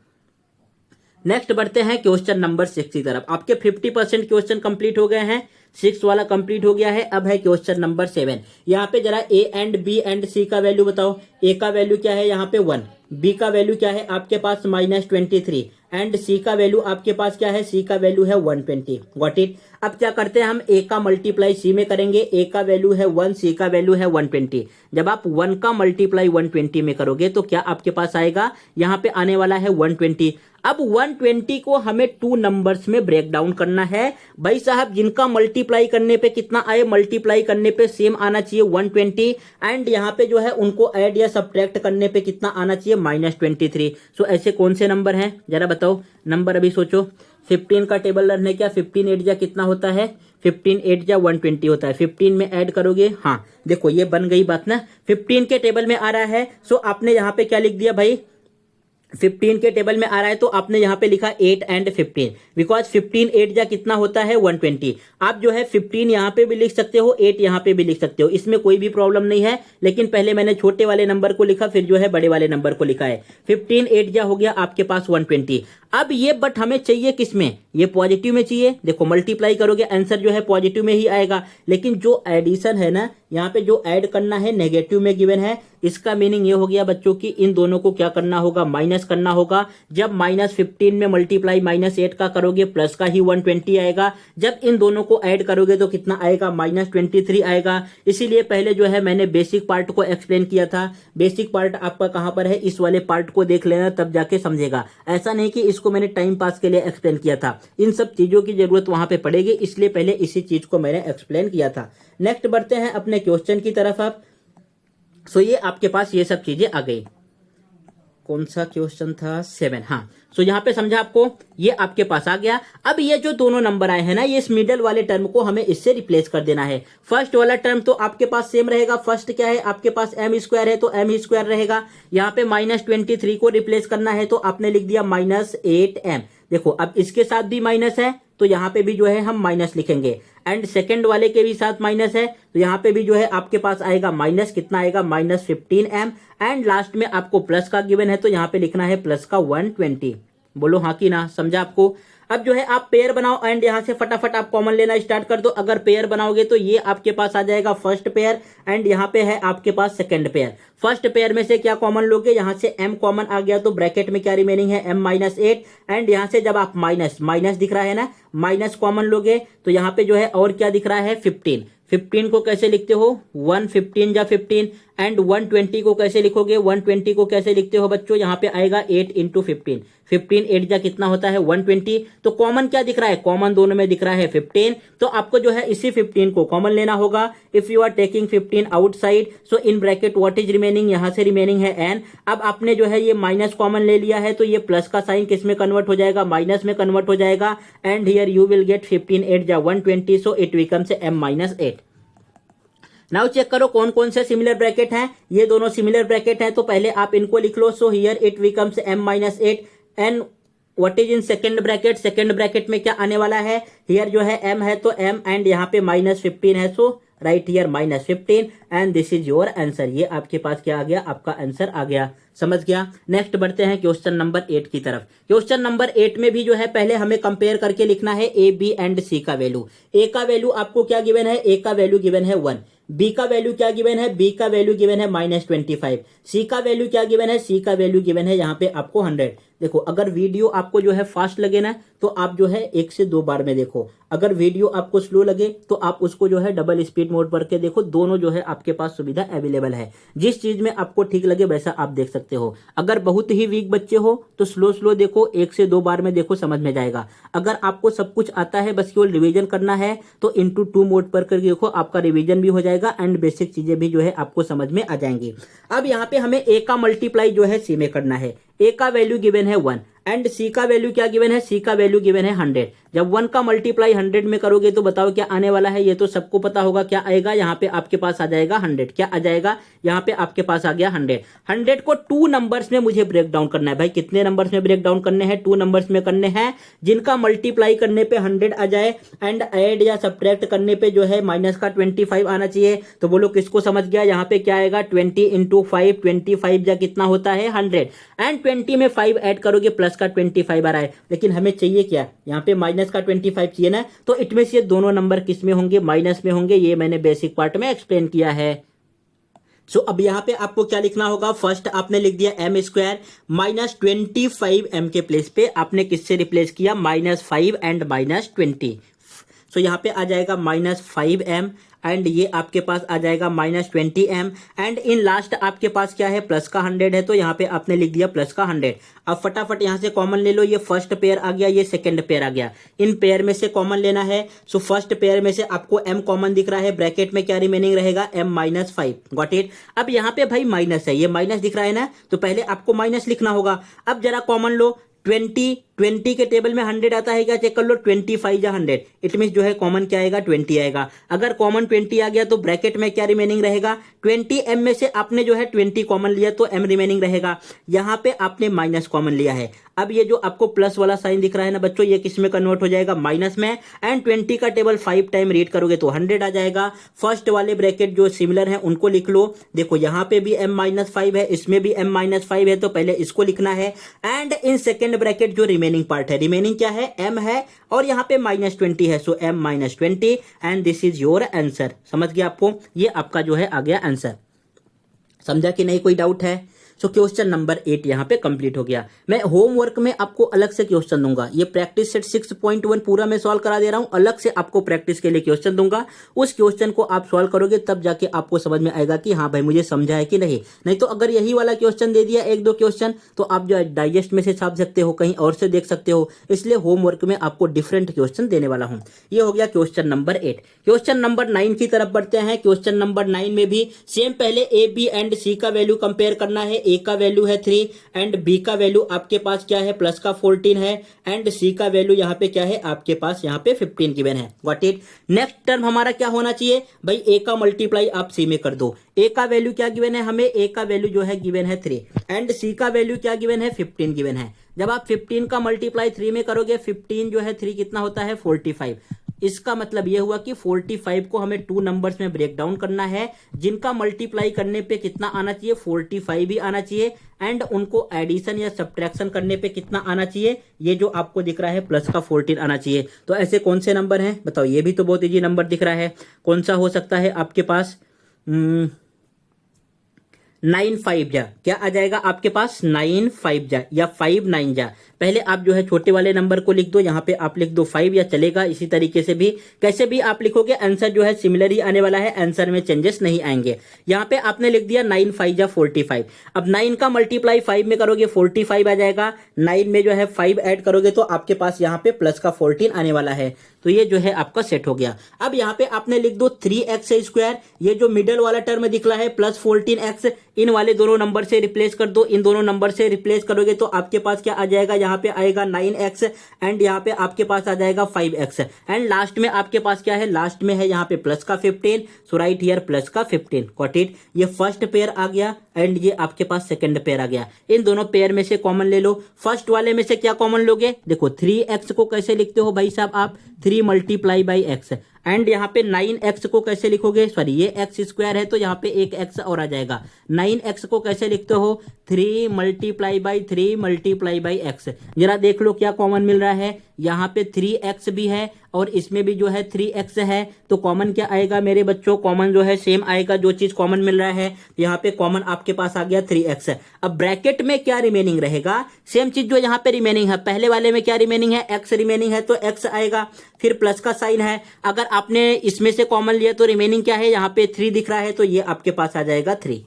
नेक्स्ट बढ़ते हैं क्वेश्चन नंबर 6 की तरफ। आपके 50% क्वेश्चन कंप्लीट हो गए हैं, 6 वाला कंप्लीट हो गया है। अब है क्वेश्चन नंबर 7। यहाँ पे जरा A and B and C का वैल्यू बताओ। ए का वैल्यू क्या है यहाँ पे 1, बी का वैल्यू क्या है आपके पास -23 एंड सी का वैल्यू आपके पास क्या है, सी का वैल्यू है 120। Got it. अब क्या करते हैं हम, ए का मल्टीप्लाई सी में करेंगे। ए का वैल्यू है 1, सी का वैल्यू है 120। जब आप 1 का मल्टीप्लाई 120 में करोगे तो क्या आपके पास आएगा, यहाँ पे आने वाला है 120। अब 120 को हमें 2 नंबर्स में ब्रेक डाउन करना है। भाई साहब जिनका मल्टीप्लाई करने पे कितना आए, मल्टीप्लाई करने पे सेम आना चाहिए 120 एंड यहाँ पे जो है उनको ऐड या सब्ट्रैक्ट करने पे कितना आना चाहिए, -23। सो ऐसे कौन से नंबर हैं जरा बताओ, नंबर अभी सोचो। 15 का टेबल लर्न है क्या, 15 8 जा कितना होता है, 15 8 जा 120 होता है। 15 में ऐड करोगे, हाँ देखो ये बन गई बात ना, 15 के टेबल में आ रहा है। सो आपने यहाँ पे क्या लिख दिया भाई, 15 के टेबल में आ रहा है तो आपने यहाँ पे लिखा 8 एंड 15, बिकॉज 15 8 जा कितना होता है 120। आप जो है 15 यहाँ पे भी लिख सकते हो, 8 यहाँ पे भी लिख सकते हो, इसमें कोई भी प्रॉब्लम नहीं है। लेकिन पहले मैंने छोटे वाले नंबर को लिखा, फिर जो है बड़े वाले नंबर को लिखा है। 15 8 जा हो गया आपके पास 120। अब ये बट हमें चाहिए किस में, ये पॉजिटिव में चाहिए। देखो मल्टीप्लाई करोगे आंसर जो है पॉजिटिव में ही आएगा, लेकिन जो एडिशन है ना, यहाँ पे जो ऐड करना है नेगेटिव में गिवन है। इसका मीनिंग ये हो गया बच्चों की इन दोनों को क्या करना होगा, माइनस करना होगा। जब -15 में मल्टीप्लाई -8 का करोगे प्लस का ही 120 आएगा। जब इन दोनों को ऐड करोगे तो कितना आएगा, -23 आएगा। इसीलिए पहले जो है मैंने बेसिक पार्ट को एक्सप्लेन किया था। बेसिक पार्ट आपका कहां पर है, इस वाले पार्ट को देख लेना तब जाके समझेगा। ऐसा नहीं कि इसको मैंने टाइम पास के लिए एक्सप्लेन किया था, इन सब चीजों की जरूरत वहां पे पड़ेगी, इसलिए पहले इसी चीज को मैंने एक्सप्लेन किया था। नेक्स्ट बढ़ते हैं अपने क्वेश्चन की तरफ आप। सो ये आपके पास ये सब चीजें आ गई। कौन सा क्वेश्चन था, 7, हाँ। सो यहाँ पे समझा आपको, ये आपके पास आ गया। अब ये जो दोनों नंबर आए हैं ना, ये इस मिडल वाले टर्म को हमें इससे रिप्लेस कर देना है। फर्स्ट वाला टर्म तो आपके पास सेम रहेगा। फर्स्ट क्या है आपके पास, m² है तो m² रहेगा। यहाँ पे -23 को रिप्लेस करना है तो आपने लिख दिया -8m। देखो अब इसके साथ भी माइनस है तो यहाँ पे भी जो है हम माइनस लिखेंगे, एंड सेकंड वाले के भी साथ माइनस है तो यहाँ पे भी जो है आपके पास आएगा माइनस, कितना आएगा -15m। एंड लास्ट में आपको प्लस का गिवन है तो यहाँ पे लिखना है प्लस का 120। बोलो हाँ कि ना, समझा आपको। अब जो है आप पेयर बनाओ एंड यहाँ से फटाफट आप कॉमन लेना स्टार्ट कर दो। अगर पेयर बनाओगे तो ये आपके पास आ जाएगा फर्स्ट पेयर एंड यहाँ पे है आपके पास सेकंड पेयर। फर्स्ट पेयर में से क्या कॉमन लोगे, यहाँ से m कॉमन आ गया तो ब्रैकेट में क्या रिमेनिंग है, m-8 एंड यहाँ से जब आप माइनस दिख रहा है ना, माइनस कॉमन लोगे तो यहाँ पे जो है और क्या दिख रहा है 15 को कैसे लिखते हो, 115 जा 15 एंड 120 को कैसे लिखोगे, 120 को कैसे लिखते हो बच्चों, यहाँ पे आएगा 8 × 15, 15 8 जा कितना होता है 120। तो कॉमन क्या दिख रहा है, कॉमन दोनों में दिख रहा है 15। तो आपको जो है इसी 15 को कॉमन लेना होगा। If you are taking 15 outside so in bracket what is remaining, यहाँ से रिमेनिंग है n। अब आपने जो है ये माइनस कॉमन ले लिया है तो ये प्लस का साइन किस में कन्वर्ट हो जाएगा, माइनस में कन्वर्ट हो जाएगा। And here you will get 15 8 जा 120 so it becomes m-8। Now check करो कौन कौन से सिमिलर ब्रैकेट हैं, ये दोनों सिमिलर ब्रैकेट हैं तो पहले आप इनको लिख लो। So here it becomes m-8 and what is in second bracket, second bracket में क्या आने वाला है, हियर जो है m है तो m एंड यहाँ पे -15 है so right here -15 and this is your answer. ये आपके पास क्या आ गया, आपका आंसर आ गया, समझ गया। नेक्स्ट बढ़ते हैं क्वेश्चन नंबर 8 की तरफ। क्वेश्चन नंबर 8 में भी जो है पहले हमें कंपेयर करके लिखना है ए बी एंड सी का वैल्यू। ए का वैल्यू आपको क्या गिवन है, ए का वैल्यू गिवन है 1, बी का वैल्यू क्या गिवन है, बी का वैल्यू गिवन है -25, सी का वैल्यू क्या गिवन है, सी का वैल्यू गिवन है यहाँ पे आपको 100। देखो अगर वीडियो आपको जो है फास्ट लगे ना तो आप जो है 1 से 2 बार में देखो, अगर वीडियो आपको स्लो लगे तो आप उसको जो है डबल स्पीड मोड पर के देखो, दोनों जो है आपके पास सुविधा अवेलेबल है। जिस चीज में आपको ठीक लगे वैसा आप देख सकते हो। अगर बहुत ही वीक बच्चे हो तो स्लो स्लो देखो, 1 से 2 बार में देखो, समझ में जाएगा। अगर आपको सब कुछ आता है बस केवल रिवीजन करना है तो इंटू 2 मोड पर करके देखो, आपका रिवीजन भी हो जाएगा एंड बेसिक चीजें भी जो है आपको समझ में आ जाएंगी। अब यहाँ पे हमें ए का मल्टीप्लाई जो है सी में करना है। ए का वैल्यू गिवन है 1 एंड सी का वैल्यू क्या गिवन है, सी का वैल्यू गिवन है 100। जब 1 का मल्टीप्लाई 100 में करोगे तो बताओ क्या आने वाला है, ये तो सबको पता होगा क्या आएगा, यहाँ पे आपके पास आ जाएगा 100। क्या आ जाएगा, यहाँ पे आपके पास आ गया 100। 100 को 2 नंबर्स में मुझे ब्रेक डाउन करना है। भाई कितने नंबर्स में ब्रेक डाउन करने हैं, 2 नंबर्स में करने हैं, जिनका मल्टीप्लाई करने पे 100 आ जाए एंड ऐड या सब्ट्रैक्ट करने पे जो है माइनस का 25 आना चाहिए। तो बोलो किसको समझ गया, यहाँ पे क्या आएगा 20 इंटू 5, 25 या कितना होता है 100 एंड 20 में 5 ऐड करोगे प्लस का 25 आ रहा है। लेकिन हमें चाहिए क्या, यहाँ पे माइनस का 25 चाहिए ना, तो इटमें से दोनों नंबर किस में होंगे, माइनस में होंगे। ये मैंने बेसिक पार्ट में एक्सप्लेन किया है। सो अब यहाँ पे आपको क्या लिखना होगा, फर्स्ट आपने लिख दिया m स्क्वायर -25 m के प्लेस पे आपने किससे रिप्लेस किया, -5 एंड -20। सो यहाँ पे आ जाएगा -5m एंड ये आपके पास आ जाएगा -20m एंड इन लास्ट आपके पास क्या है, प्लस का 100 है तो यहाँ पे आपने लिख दिया प्लस का 100। अब फटाफट यहाँ से कॉमन ले लो, ये फर्स्ट पेयर आ गया, ये सेकंड पेयर आ गया, इन पेयर में से कॉमन लेना है। सो फर्स्ट पेयर में से आपको m कॉमन दिख रहा है, ब्रैकेट में क्या रिमेनिंग रहेगा m-5, गॉट इट। अब यहाँ पे भाई माइनस है, ये माइनस दिख रहा है ना, तो पहले आपको माइनस लिखना होगा। अब जरा कॉमन लो, 20 के टेबल में 100 आता है क्या, चेक कर लो, 25 या 100, इट मीन जो है कॉमन क्या आएगा 20 आएगा। अगर कॉमन 20 आ गया तो ब्रैकेट में क्या रिमेनिंग रहेगा, 20 m में से आपने जो है 20 कॉमन लिया तो m रिमेनिंग रहेगा। यहाँ पे आपने माइनस कॉमन लिया है। अब ये जो आपको प्लस वाला साइन दिख रहा है ना बच्चों, ये किस में कन्वर्ट हो जाएगा, माइनस में, एंड 20 का टेबल 5 टाइम रीड करोगे तो 100 आ जाएगा। फर्स्ट वाले ब्रैकेट जो सिमिलर है उनको लिख लो। देखो यहाँ पे भी m-5 है, इसमें भी m-5 है, तो पहले इसको लिखना है एंड इन सेकेंड ब्रैकेट जो रिमेनिंग पार्ट है, रिमेनिंग क्या है, m है और यहाँ पे -20 है, सो m-20 and this is your answer. समझ गया आपको, ये आपका जो है आ गया आंसर। समझा कि नहीं, कोई डाउट है। सो क्वेश्चन नंबर 8 यहाँ पे कंप्लीट हो गया। मैं होमवर्क में आपको अलग से क्वेश्चन दूंगा, ये प्रैक्टिस सेट 6.1 पूरा मैं सॉल्व करा दे रहा हूँ, अलग से आपको प्रैक्टिस के लिए क्वेश्चन दूंगा। उस क्वेश्चन को आप सॉल्व करोगे तब जाके आपको समझ में आएगा कि हाँ भाई मुझे समझा है कि नहीं तो अगर यही वाला क्वेश्चन दे दिया 1-2 क्वेश्चन तो आप जो डाइजेस्ट में से छाप सकते हो, कहीं और से देख सकते हो। इसलिए होमवर्क में आपको डिफरेंट क्वेश्चन देने वाला हूँ। ये हो गया क्वेश्चन नंबर 8। क्वेश्चन नंबर 9 की तरफ बढ़ते हैं। क्वेश्चन नंबर 9 में भी सेम, पहले ए बी एंड सी का वैल्यू कंपेयर करना है। ए का वैल्यू है 3 एंड बी का वैल्यू आपके पास क्या है, प्लस का 14 है एंड सी का वैल्यू यहाँ पे क्या है, आपके पास यहाँ पे 15 गिवन है, गॉट इट। नेक्स्ट टर्म हमारा क्या होना चाहिए भाई, ए का मल्टीप्लाई आप सी में कर दो। ए का वैल्यू क्या गिवन है हमें, ए का वैल्यू जो है गिवन है 3 एंड सी का वैल्यू क्या गिवन है, 15 गिवन है। जब आप 15 का मल्टीप्लाई 3 में करोगे, 15 जो है 3 कितना होता है 45। इसका मतलब यह हुआ कि 45 को हमें 2 नंबर्स में ब्रेक डाउन करना है, जिनका मल्टीप्लाई करने पे कितना आना चाहिए, 45 भी आना चाहिए एंड उनको एडिशन या सब्ट्रैक्शन करने पे कितना आना चाहिए, ये जो आपको दिख रहा है प्लस का 14 आना चाहिए। तो ऐसे कौन से नंबर हैं बताओ, ये भी तो बहुत इजी नंबर दिख रहा है। कौन सा हो सकता है आपके पास, 9-5 जा, क्या आ जाएगा आपके पास 9-5 जा या 5-9 जा। पहले आप जो है छोटे वाले नंबर को लिख दो, यहाँ पे आप लिख दो 5 या चलेगा। इसी तरीके से भी कैसे भी आप लिखोगे आंसर जो है सिमिलर ही आने वाला है, आंसर में चेंजेस नहीं आएंगे। यहाँ पे आपने लिख दिया 9-5 जा 45। अब 9 का मल्टीप्लाई 5 में करोगे 45 आ जाएगा, 9 में जो है 5 ऐड करोगे तो आपके पास यहाँ पे प्लस का 14 आने वाला है। तो ये जो है आपका सेट हो गया। अब यहाँ पे आपने लिख दो 3x², ये जो मिडल वाला टर्म दिख रहा है प्लस 14x, इन वाले दोनों नंबर से रिप्लेस कर दो। इन दोनों नंबर से रिप्लेस करोगे तो आपके पास क्या आ जाएगा, यहाँ पे आएगा 9x एंड यहाँ पे आपके पास आ जाएगा 5x एंड लास्ट में आपके पास क्या है, लास्ट में है यहाँ पे प्लस का 15, सो राइट हियर प्लस का 15, गॉट इट। ये फर्स्ट पेयर आ गया एंड ये आपके पास सेकंड पेयर आ गया। इन दोनों पेयर में से कॉमन ले लो। फर्स्ट वाले में से क्या कॉमन लोगे, देखो 3x को कैसे लिखते हो भाई साहब आप, 3 मल्टीप्लाई बाई x एंड यहाँ पे 9x को कैसे लिखोगे, सॉरी ये x² है तो यहाँ पे एक x और आ जाएगा। 9x को कैसे लिखते हो, 3 multiply by 3 multiply by x. जरा देख लो क्या कॉमन मिल रहा है, यहाँ पे 3x भी है और इसमें भी जो है 3x है, तो कॉमन क्या आएगा मेरे बच्चों, कॉमन जो है सेम आएगा। जो चीज कॉमन मिल रहा है यहाँ पे कॉमन आपके पास आ गया 3x। अब ब्रैकेट में क्या रिमेनिंग रहेगा, सेम चीज जो यहाँ पे रिमेनिंग है, पहले वाले में क्या रिमेनिंग है, x रिमेनिंग है तो x आएगा, फिर प्लस का साइन है। अगर आपने इसमें से कॉमन लिया तो रिमेनिंग क्या है, यहाँ पे 3 दिख रहा है तो ये आपके पास आ जाएगा 3।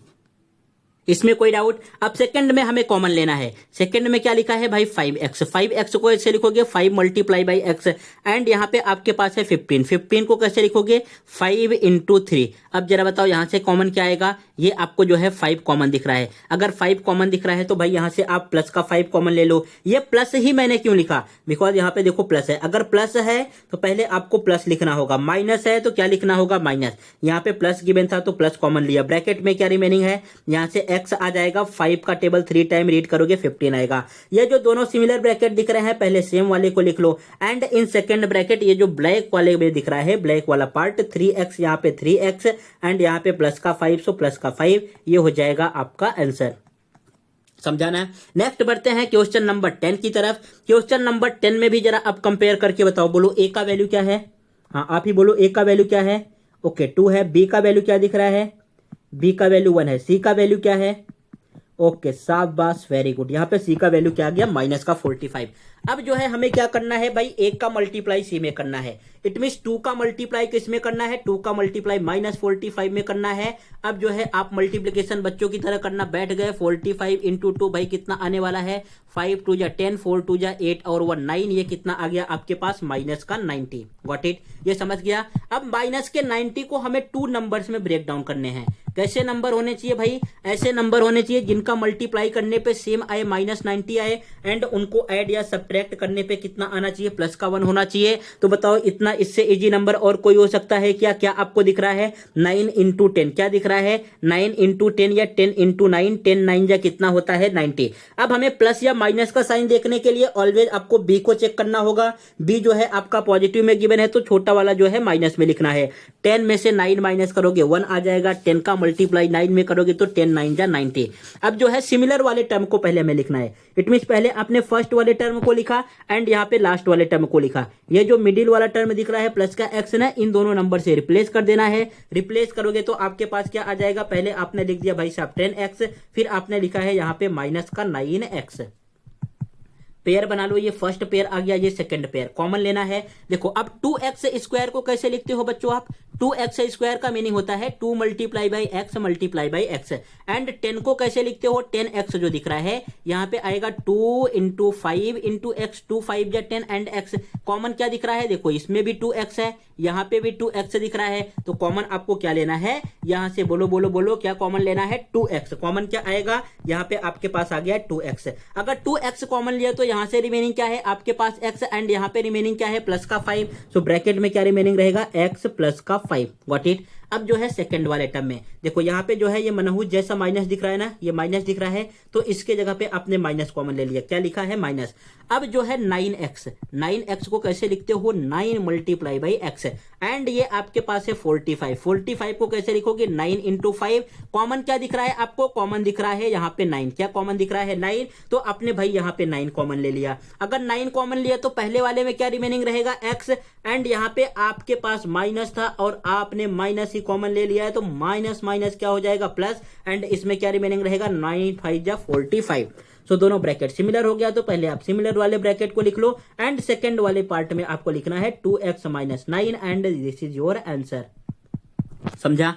इसमें कोई डाउट। अब सेकंड में हमें कॉमन लेना है। सेकंड में क्या लिखा है भाई 5x। 5x को ऐसे लिखोगे 5 मल्टीप्लाई बाई एक्स, एंड यहाँ पे आपके पास है 15। 15 को कैसे लिखोगे 5 इंटू 3। अब जरा बताओ यहाँ से कॉमन क्या आएगा, ये आपको जो है 5 कॉमन दिख रहा है। अगर 5 कॉमन दिख रहा है तो भाई यहाँ से आप प्लस का 5 कॉमन ले लो। ये प्लस ही मैंने क्यों लिखा, बिकॉज यहाँ पे देखो प्लस है। अगर प्लस है तो पहले आपको प्लस लिखना होगा, माइनस है तो क्या लिखना होगा माइनस। यहाँ पे प्लस गिवन था तो प्लस कॉमन लिया। ब्रैकेट में क्या रिमेनिंग है, यहाँ से x आ जाएगा, 5 का टेबल 3 टाइम रीड करोगे 15 आएगा। ये जो दोनों सिमिलर ब्रैकेट दिख रहे हैं पहले सेम वाले को लिख लो, एंड इन सेकंड ब्रैकेट ये जो ब्लैक वाले में दिख रहा है, ब्लैक वाला पार्ट 3x, यहाँ पे 3x एंड यहाँ पे प्लस का 5, सो प्लस का 5, ये हो जाएगा आपका आंसर। समझाना। नेक्स्ट बढ़ते हैं क्वेश्चन नंबर 10 की तरफ। क्वेश्चन नंबर 10 में भी जरा आप कंपेयर करके बताओ, बोलो a का वैल्यू क्या है, हाँ आप ही बोलो a का वैल्यू क्या है, ओके 2 है। b का वैल्यू क्या दिख रहा है, b का वैल्यू 1 है। c का वैल्यू क्या है, ओके शाबाश वेरी गुड। यहाँ पे c का वैल्यू क्या आ गया माइनस का 45। अब जो है हमें क्या करना है भाई, 1 का मल्टीप्लाई c में करना है। इट मीन्स 2 का मल्टीप्लाई किस में करना है, 2 का मल्टीप्लाई माइनस 45 में करना है। अब जो है आप मल्टीप्लीकेशन बच्चों की तरह करना बैठ गए। 45 इंटू 2 भाई कितना आने वाला है, 5 2 जा 10, 4 2 जा 8 और 1 9, ये कितना आ गया आपके पास माइनस का 90। गॉट इट, ये समझ गया। अब माइनस के 90 को हमें 2 नंबर्स में ब्रेक डाउन करने हैं। कैसे नंबर होने चाहिए भाई, ऐसे नंबर होने चाहिए जिनका मल्टीप्लाई करने पे सेम आए, माइनस 90 आए, एंड उनको ऐड या सब्ट्रैक्ट करने पे कितना आना चाहिए, प्लस का 1 होना चाहिए। तो बताओ इतना इससे इजी नंबर और कोई हो सकता है क्या? क्या आपको दिख रहा है 9 इंटू 10, क्या दिख रहा है 9 इंटू 10 या 10 इंटू 9, 10 9 या कितना होता है 90। अब हमें प्लस या माइनस का साइन देखने के लिए ऑलवेज आपको बी को चेक करना होगा। बी जो है आपका पॉजिटिव में गिवन है तो छोटा वाला जो है माइनस में लिखना है। 10 में से 9 माइनस करोगे 1 आ जाएगा, 10 का मल्टीप्लाई 9 में करोगे तो 10 9 जा 90। अब जो है सिमिलर वाले टर्म को पहले हमें लिखना है। इट मींस पहले आपने फर्स्ट वाले टर्म को लिखा एंड यहाँ पे लास्ट वाले टर्म को लिखा। ये जो मिडिल वाला टर्म दिख रहा है प्लस का एक्स ना, इन दोनों नंबर से रिप्लेस कर देना है। रिप्लेस करोगे तो आपके पास क्या आ जाएगा, पहले आपने लिख दिया भाई साहब 10x, फिर आपने लिखा है यहाँ पे माइनस का 9x। पेयर बना लो, ये फर्स्ट पेयर आ गया, ये सेकंड पेयर कॉमन लेना है। देखो अब 2x स्क्वायर को कैसे लिखते हो बच्चों आप, 2x स्क्वायर का मीनिंग होता है 2 multiply by x multiply by x. And 10 को कैसे लिखते हो, 10x जो दिख रहा है यहाँ पे आएगा 2 इंटू 5 इंटू एक्स, 2 5 या 10 एंड x। कॉमन क्या दिख रहा है, देखो इसमें भी 2x है, यहाँ पे भी 2x दिख रहा है, तो कॉमन आपको क्या लेना है, यहाँ से बोलो बोलो बोलो क्या कॉमन लेना है 2x। कॉमन क्या आएगा, यहाँ पे आपके पास आ गया 2x। अगर 2x कॉमन लिया तो यहाँ से रिमेनिंग क्या है आपके पास x, एंड यहाँ पे रिमेनिंग क्या है प्लस का 5। सो ब्रैकेट में क्या रिमेनिंग रहेगा x प्लस का 5। What it. अब जो है सेकंड वाले टर्म में देखो यहाँ पे जो है ये मनहूस जैसा माइनस दिख रहा है ना, ये माइनस दिख रहा है तो इसके जगह पे आपने माइनस कॉमन ले लिया। क्या लिखा है माइनस। अब जो है 9x, 9x को कैसे लिखते हो 9 मल्टीप्लाई बाई एक्स, एंड ये आपके पास है 45। 45 को कैसे लिखोगे 9 इंटू 5। कॉमन क्या दिख रहा है आपको, कॉमन दिख रहा है यहाँ पे 9। क्या कॉमन दिख रहा है 9, तो आपने भाई यहाँ पे 9 कॉमन ले लिया। अगर 9 कॉमन लिया तो पहले वाले में क्या रिमेनिंग रहेगा x, एंड यहाँ पे आपके पास माइनस था और आपने माइनस ही कॉमन ले लिया है तो माइनस माइनस क्या हो जाएगा प्लस, एंड इसमें क्या रिमेनिंग रहेगा 9 5 जा 45। सो दोनों ब्रैकेट सिमिलर हो गया तो पहले आप सिमिलर वाले ब्रैकेट को लिख लो, एंड सेकंड वाले पार्ट में आपको लिखना है 2x minus 9 and this is your answer. समझा।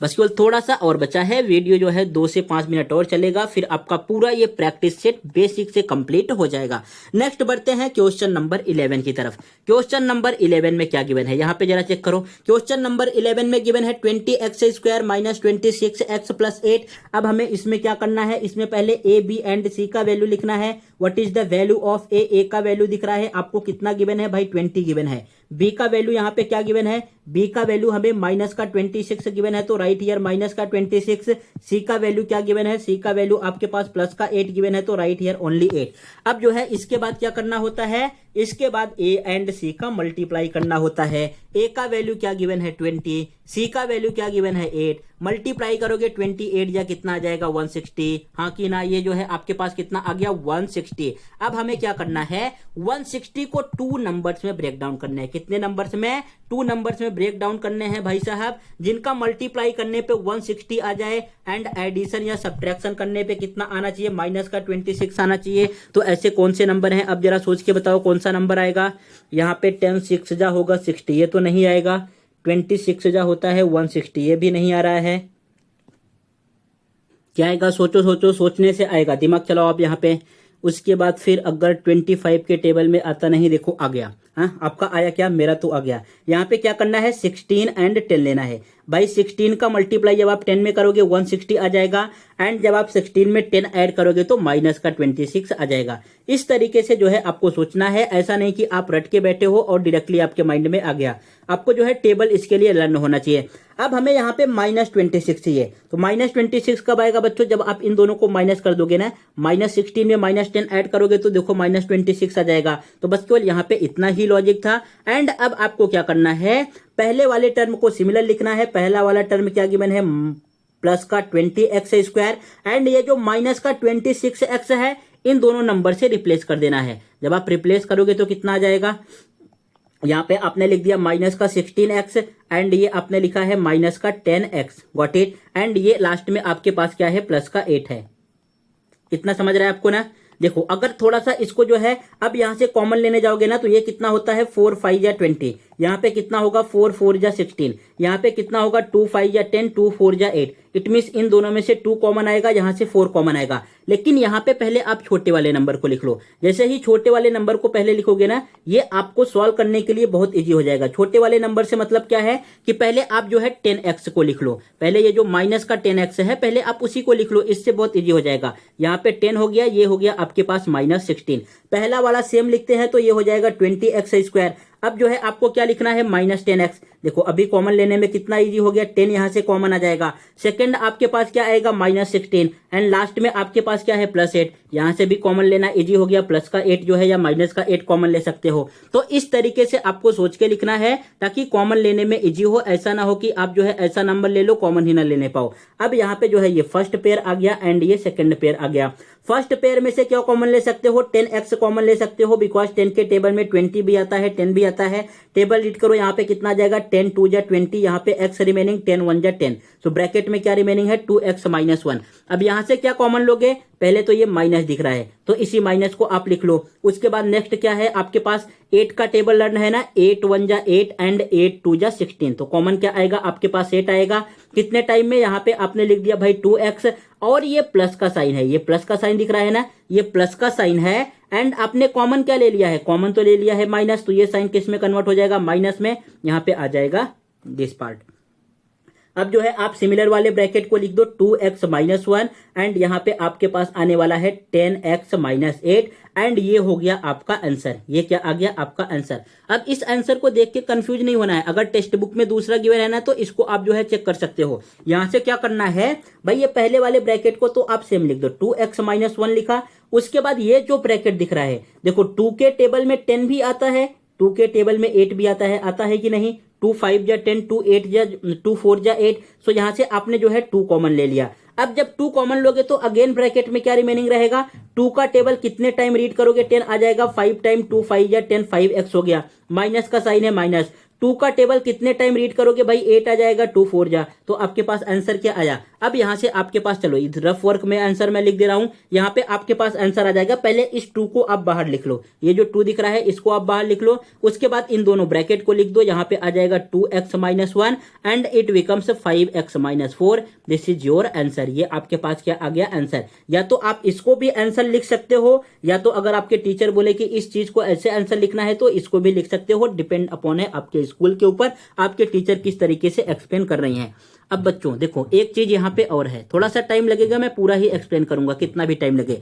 बस केवल थोड़ा सा और बचा है, वीडियो जो है 2 से 5 मिनट और चलेगा, फिर आपका पूरा ये प्रैक्टिस सेट बेसिक से कंप्लीट हो जाएगा। नेक्स्ट बढ़ते हैं क्वेश्चन नंबर 11 की तरफ। क्वेश्चन नंबर 11 में क्या गिवन है यहाँ पे जरा चेक करो। क्वेश्चन नंबर 11 में गिवन है 20x square minus 26x plus 8। अब हमें इसमें क्या करना है, इसमें पहले a b एंड c का वैल्यू लिखना है। What is the value of a का वैल्यू दिख रहा है आपको कितना गिवन है भाई 20 गिवन है। b का वैल्यू यहाँ पे क्या गिवन है, b का वैल्यू हमें माइनस का 26 गिवन है तो राइट हियर माइनस का 26। c का वैल्यू क्या गिवन है, c का वैल्यू आपके पास प्लस का 8 गिवन है तो राइट हियर ओनली 8। अब जो है इसके बाद क्या करना होता है, इसके बाद a एंड c का मल्टीप्लाई करना होता है। a का वैल्यू क्या गिवन है 20, c का वैल्यू क्या गिवन है 8, मल्टीप्लाई करोगे 28 या कितना आ जाएगा 160, हाँ कि ना, ये जो है आपके पास कितना आ गया 160। अब हमें क्या करना है, 160 को 2 नंबर्स में ब्रेक डाउन करना है। कितने नंबर्स में, 2 नंबर्स में ब्रेक डाउन करने हैं भाई साहब, जिनका मल्टीप्लाई करने पे 160 आ जाए एंड एडिशन या सब्ट्रैक्शन करने पे कितना आना चाहिए, माइनस का 26 आना चाहिए। तो ऐसे कौन से नंबर हैं, अब जरा सोच के बताओ कौन सा नंबर आएगा। यहाँ पे 10 6 जा होगा 60, ये तो नहीं आएगा। 26 जा होता है 160, ये भी नहीं आ रहा है। क्या आएगा, सोचो सोचो, सोचने से आएगा, दिमाग चलाओ आप यहाँ पे। उसके बाद फिर अगर 25 के टेबल में आता, नहीं देखो आ गया, हाँ आपका आया क्या, मेरा तो आ गया। यहाँ पे क्या करना है, 16 एंड 10 लेना है भाई। 16 का मल्टीप्लाई जब आप 10 में करोगे 160 आ जाएगा, एंड जब आप 16 में 10 ऐड करोगे तो माइनस का 26 आ जाएगा। इस तरीके से जो है आपको सोचना है, ऐसा नहीं कि आप रट के बैठे हो और डायरेक्टली आपके माइंड में आ गया। आपको जो है टेबल इसके लिए लर्न होना चाहिए। अब हमें यहाँ पे -26 चाहिए, तो -26 कब आएगा बच्चों, जब आप इन दोनों को माइनस कर दोगे ना, -16 में -10 ऐड करोगे तो देखो -26 आ जाएगा। तो बस केवल यहाँ पे इतना ही लॉजिक था। एंड अब आपको क्या करना है, पहले वाले टर्म को सिमिलर लिखना है। पहला वाला टर्म क्या गिवन है, प्लस का 20x² एंड ये जो माइनस का 26x है, इन दोनों नंबर से रिप्लेस कर देना है। जब आप रिप्लेस करोगे तो कितना आ जाएगा, यहाँ पे आपने लिख दिया माइनस का 16x एंड ये आपने लिखा है माइनस का 10x, गॉट इट। एंड ये लास्ट में आपके पास क्या है, प्लस का 8 है। इतना समझ रहा है आपको ना। देखो अगर थोड़ा सा इसको जो है अब यहां से कॉमन लेने जाओगे ना, तो ये कितना होता है 4 5 या 20, यहाँ पे कितना होगा 4 4 या 16, यहाँ पे कितना होगा 2 5 या 10, 2 4 या 8। इट मीन्स इन दोनों में से 2 कॉमन आएगा, यहाँ से 4 कॉमन आएगा। लेकिन यहाँ पे पहले आप छोटे वाले नंबर को लिख लो। जैसे ही छोटे वाले नंबर को पहले लिखोगे ना, ये आपको सॉल्व करने के लिए बहुत इजी हो जाएगा। छोटे वाले नंबर से मतलब क्या है कि पहले आप जो है 10x को लिख लो। पहले ये जो माइनस का 10x है, पहले आप उसी को लिख लो, इससे बहुत इजी हो जाएगा। यहाँ पे 10 हो गया, ये हो गया आपके पास -16। पहला वाला सेम लिखते हैं तो ये हो जाएगा 20x²। अब जो है आपको क्या लिखना है, -10x। देखो अभी कॉमन लेने में कितना इजी हो गया, 10 यहां से कॉमन आ जाएगा। सेकंड आपके पास क्या आएगा, -16 एंड लास्ट में आपके पास क्या है, +8। यहां से भी कॉमन लेना इजी हो गया, प्लस का 8 जो है या माइनस का 8 कॉमन ले सकते हो। तो इस तरीके से आपको सोच के लिखना है ताकि कॉमन लेने में इजी हो। ऐसा ना हो कि आप जो है ऐसा नंबर ले लो कॉमन ही ना लेने पाओ। अब यहाँ पे जो है ये फर्स्ट पेयर आ गया एंड ये सेकंड पेयर आ गया। फर्स्ट पेयर में से क्या कॉमन ले सकते हो, 10x कॉमन ले सकते हो, बिकॉज 10 के टेबल में 20 भी आता है, 10 भी आता है। टेबल रीड करो, यहाँ पे कितना आ जाएगा, 10 2 जा 20, यहाँ पे x रिमेनिंग, 10 1 जा 10। सो ब्रैकेट में क्या रिमेनिंग है, 2x - 1। अब यहाँ से क्या कॉमन लोगे, पहले तो ये माइनस दिख रहा है तो इसी माइनस को आप लिख लो। उसके बाद नेक्स्ट क्या है आपके पास, 8 का टेबल लर्न है ना, 8 1 जा 8 एंड 8 2 जा 16। तो कॉमन क्या आएगा आपके पास, 8 आएगा। कितने टाइम में, यहाँ पे आपने लिख दिया भाई 2x और ये प्लस का साइन है, ये प्लस का साइन दिख रहा है ना, ये प्लस का साइन है। एंड आपने कॉमन क्या ले लिया है, कॉमन तो ले लिया है माइनस, तो ये साइन किस में कन्वर्ट हो जाएगा, माइनस में। यहाँ पे आ जाएगा दिस पार्ट। अब जो है आप सिमिलर वाले ब्रैकेट को लिख दो, 2x - 1 एंड यहाँ पे आपके पास आने वाला है 10x - 8 एंड ये हो गया आपका आंसर। ये क्या आ गया आपका आंसर। अब इस आंसर को देख के कंफ्यूज नहीं होना है। अगर टेक्स्ट बुक में दूसरा गिवन है ना, तो इसको आप जो है चेक कर सकते हो। यहाँ से क्या करना है भाई, ये पहले वाले ब्रैकेट को तो आप सेम लिख दो, 2x - 1 लिखा। उसके बाद ये जो ब्रैकेट दिख रहा है, देखो 2 के टेबल में 10 भी आता है, 2 के टेबल में 8 भी आता है कि नहीं। 2 5 जा 10, 2 8 जा 2 4 जा 8। सो यहाँ से आपने जो है 2 कॉमन ले लिया। अब जब 2 कॉमन लोगे तो अगेन ब्रैकेट में क्या रिमेनिंग रहेगा, 2 का टेबल कितने टाइम रीड करोगे, 10 आ जाएगा। 5 टाइम 2 5 या 10, 5x हो गया, माइनस का साइन है माइनस। 2 का टेबल कितने टाइम रीड करोगे भाई, 8 आ जाएगा। 2 4 जा, तो आपके पास आंसर क्या आया। अब यहां से आपके पास, चलो इस रफ वर्क में आंसर मैं लिख दे रहा हूं, यहाँ पे आपके पास आंसर आ जाएगा। पहले इस 2 को आप बाहर लिख लो, ये जो 2 दिख रहा है इसको आप बाहर लिख लो। उसके बाद इन दोनों ब्रैकेट को लिख दो, यहाँ पे आ जाएगा 2x - 1 and it becomes 5x - 4। This is your answer. ये आपके पास क्या आ गया आंसर। या तो आप इसको भी आंसर लिख सकते हो, या तो अगर आपके टीचर बोले कि इस चीज को ऐसे आंसर लिखना है तो इसको भी लिख सकते हो। डिपेंड अपॉन है आपके स्कूल के ऊपर, आपके टीचर किस तरीके से एक्सप्लेन कर रही हैं। अब बच्चों देखो एक चीज यहाँ पे और है, थोड़ा सा टाइम लगेगा, मैं पूरा ही एक्सप्लेन करूंगा, कितना भी टाइम लगे।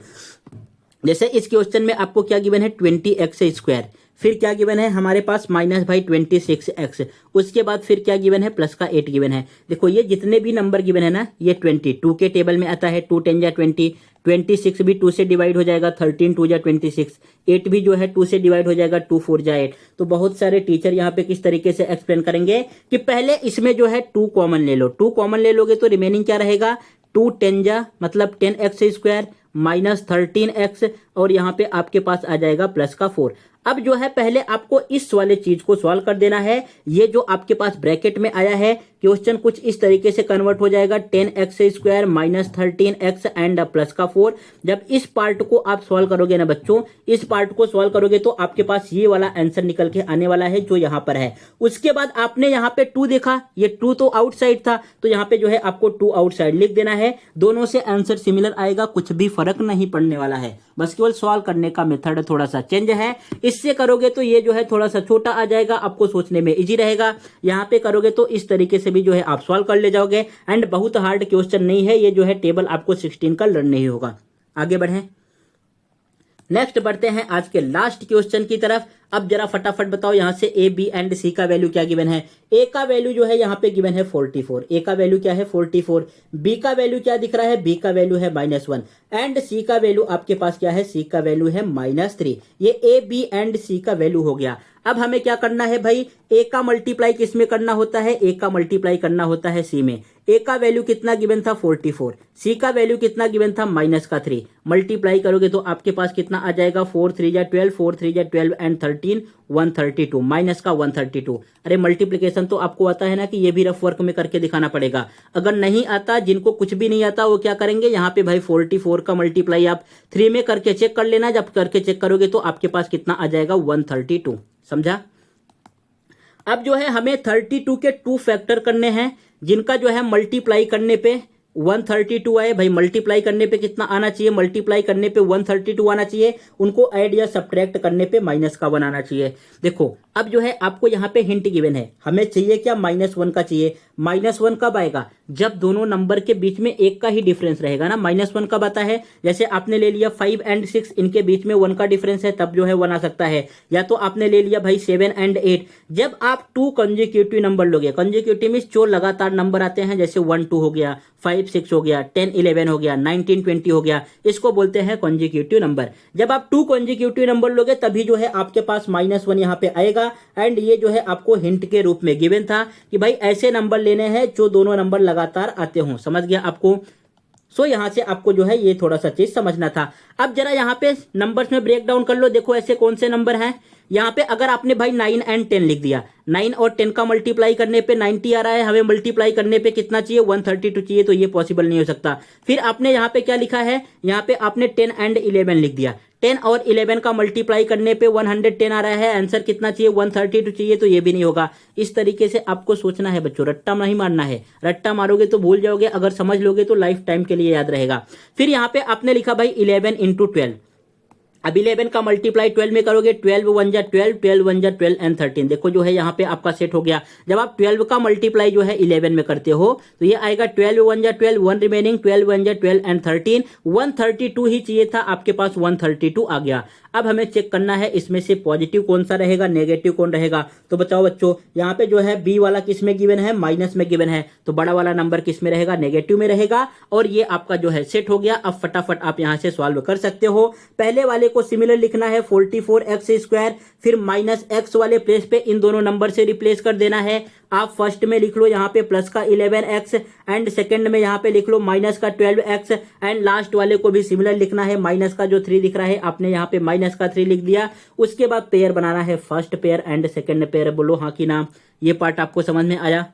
जैसे इस क्वेश्चन में आपको क्या गिवन है, 20x²। फिर क्या गिवन है हमारे पास माइनस भाई 26x, उसके बाद फिर क्या गिवन है प्लस का 8 गिवन है। देखो ये जितने भी नंबर गिवन है ना ये 22 के टेबल में आता है, 2 10 जा 20, 26 भी 2 से डिवाइड हो जाएगा, 13 2 जा 26, 8 भी जो है 2 से डिवाइड हो जाएगा, 2 4 जा 8। तो बहुत सारे टीचर यहाँ पे किस तरीके से एक्सप्लेन करेंगे कि पहले इसमें जो है 2 कॉमन ले लो, 2 कॉमन ले लोगे तो रिमेनिंग क्या रहेगा 2 10 जा मतलब 10x स्क्वायर माइनस 13x, और यहाँ पे आपके पास आ जाएगा प्लस का 4। अब जो है पहले आपको इस वाले चीज को सॉल्व कर देना है। ये जो आपके पास ब्रैकेट में आया है क्वेश्चन कुछ इस तरीके से कन्वर्ट हो जाएगा 10x square minus 13x and plus का 4। जब इस पार्ट को आप सॉल्व करोगे ना बच्चों, इस पार्ट को सॉल्व करोगे तो आपके पास ये वाला आंसर निकल के आने वाला है जो यहाँ पर है। उसके बाद आपने यहाँ पे 2 देखा, ये 2 तो आउटसाइड था तो यहाँ पे जो है आपको 2 आउटसाइड लिख देना है। दोनों से आंसर सिमिलर आएगा, कुछ भी फर्क नहीं पड़ने वाला है, बस केवल सॉल्व करने का मेथड थोड़ा सा चेंज है। इससे करोगे तो ये जो है थोड़ा सा छोटा आ जाएगा, आपको सोचने में इजी रहेगा। यहाँ पे करोगे तो इस तरीके से भी जो है आप सॉल्व कर ले जाओगे एंड बहुत हार्ड क्वेश्चन नहीं है ये, जो है टेबल आपको 16 का लर्न नहीं होगा। आगे बढ़ें, नेक्स्ट बढ़ते हैं आज के लास्ट क्वेश्चन की तरफ। अब जरा फटाफट बताओ यहाँ से ए बी एंड सी का वैल्यू क्या गिवन है। ए का वैल्यू जो है यहाँ पे गिवन है 44, ए का वैल्यू क्या है 44। बी का वैल्यू क्या दिख रहा है, बी का वैल्यू है -1 एंड सी का वैल्यू आपके पास क्या है, सी का वैल्यू है -3। ये ए बी एंड सी का वैल्यू हो गया। अब हमें क्या करना है भाई, ए का मल्टीप्लाई किस में करना होता है, ए का मल्टीप्लाई करना होता है सी में। ए का वैल्यू कितना गिवन था 44, सी का वैल्यू कितना गिवन था -3। मल्टीप्लाई करोगे तो आपके पास कितना आ जाएगा 4 3 जा 12, 4 3 जा 12 एंड 13 132 माइनस का 132। अरे मल्टीप्लिकेशन तो आपको आता है ना कि ये भी रफ वर्क में करके दिखाना पड़ेगा। अगर नहीं आता, जिनको कुछ भी नहीं आता वो क्या करेंगे, यहाँ पे भाई 44 का मल्टीप्लाई आप 3 में करके चेक कर लेना। जब करके चेक करोगे तो आपके पास कितना आ जाएगा 132। समझा। अब जो है हमें 32 के 2 फैक्टर करने हैं, जिनका जो है मल्टीप्लाई करने पे 132 आए। भाई मल्टीप्लाई करने पे कितना आना चाहिए, मल्टीप्लाई करने पे 132 आना चाहिए, उनको ऐड या सब्ट्रैक्ट करने पे -1 आना चाहिए। देखो अब जो है आपको यहाँ पे हिंट गिवन है, हमें चाहिए क्या -1 का चाहिए। -1 कब आएगा, जब दोनों नंबर के बीच में 1 का ही डिफरेंस रहेगा ना। -1 कब आता है, जैसे आपने ले लिया 5 एंड 6, इनके बीच में 1 का डिफरेंस है तब जो है 1 आ सकता है। या तो आपने ले लिया भाई 7 एंड 8, जब आप 2 कंसेक्यूटिव नंबर लोगे, कंसेक्यूटिव मींस जो लगातार नंबर आते हैं, जैसे 1 2 हो गया, 5 6 हो गया, 10 11 हो गया, 19 20 हो गया, इसको बोलते हैं कंसेक्यूटिव नंबर। जब आप 2 कंसेक्यूटिव नंबर लोगे तभी जो है आपके पास -1 यहाँ पे आएगा। एंड ये जो है आपको हिंट के रूप में गिवन था कि भाई ऐसे नंबर लेने हैं जो दोनों नंबर लगातार आते हों। समझ गया आपको। सो यहां से आपको जो है ये थोड़ा सा चीज समझना था। अब जरा यहाँ पे नंबर्स में ब्रेक डाउन कर लो। देखो ऐसे कौन से नंबर हैं यहाँ पे। अगर आपने भाई 9 एंड 10 लिख दिया, 9 और 10 का मल्टीप्लाई करने पे 90 आ रहा है, हमें मल्टीप्लाई करने पे कितना चाहिए 132 चाहिए, तो ये पॉसिबल नहीं हो सकता। फिर आपने यहाँ पे क्या लिखा है, यहाँ पे आपने 10 एंड 11 लिख दिया, 10 और 11 का मल्टीप्लाई करने पे 110 आ रहा है, आंसर कितना चाहिए 132 चाहिए, तो ये भी नहीं होगा। इस तरीके से आपको सोचना है बच्चों, रट्टा नहीं मारना है। रट्टा मारोगे तो भूल जाओगे, अगर समझ लोगे तो लाइफ टाइम के लिए याद रहेगा। फिर यहाँ पे आपने लिखा भाई 11 × 12। अब 11 का मल्टीप्लाई 12 में करोगे, 12 1 जा 12, 12 1 जा 12 एंड 13। देखो जो है यहाँ पे आपका सेट हो गया। जब आप 12 का मल्टीप्लाई जो है 11 में करते हो तो ये आएगा 12 1 जा 12, 1 रिमेनिंग, 12 1 जा 12 एंड 13। 132 ही चाहिए था, आपके पास 132 आ गया। अब हमें चेक करना है इसमें से पॉजिटिव कौन सा रहेगा, नेगेटिव कौन रहेगा। तो बताओ बच्चों, यहाँ पे जो है बी वाला किस में गिवन है, माइनस में गिवन है, तो बड़ा वाला नंबर किस में रहेगा, नेगेटिव में रहेगा। और ये आपका जो है सेट हो गया। अब फटाफट आप यहाँ से सॉल्व कर सकते हो। पहले वाले को सिमिलर लिखना है 44x स्क्वायर, फिर -x वाले प्लेस पे इन दोनों नंबर से रिप्लेस कर देना है। आप फर्स्ट में लिख लो यहाँ पे प्लस का 11x एंड सेकंड में यहाँ पे लिख लो माइनस का 12x एंड लास्ट वाले को भी सिमिलर लिखना है। माइनस का जो 3 दिख रहा है आपने यहाँ पे माइनस का 3 लिख दिया। उसके बाद पेयर बनाना है, first pair and second pair. बोलो हाँ कि ना, ये पार्ट आपको समझ में आया।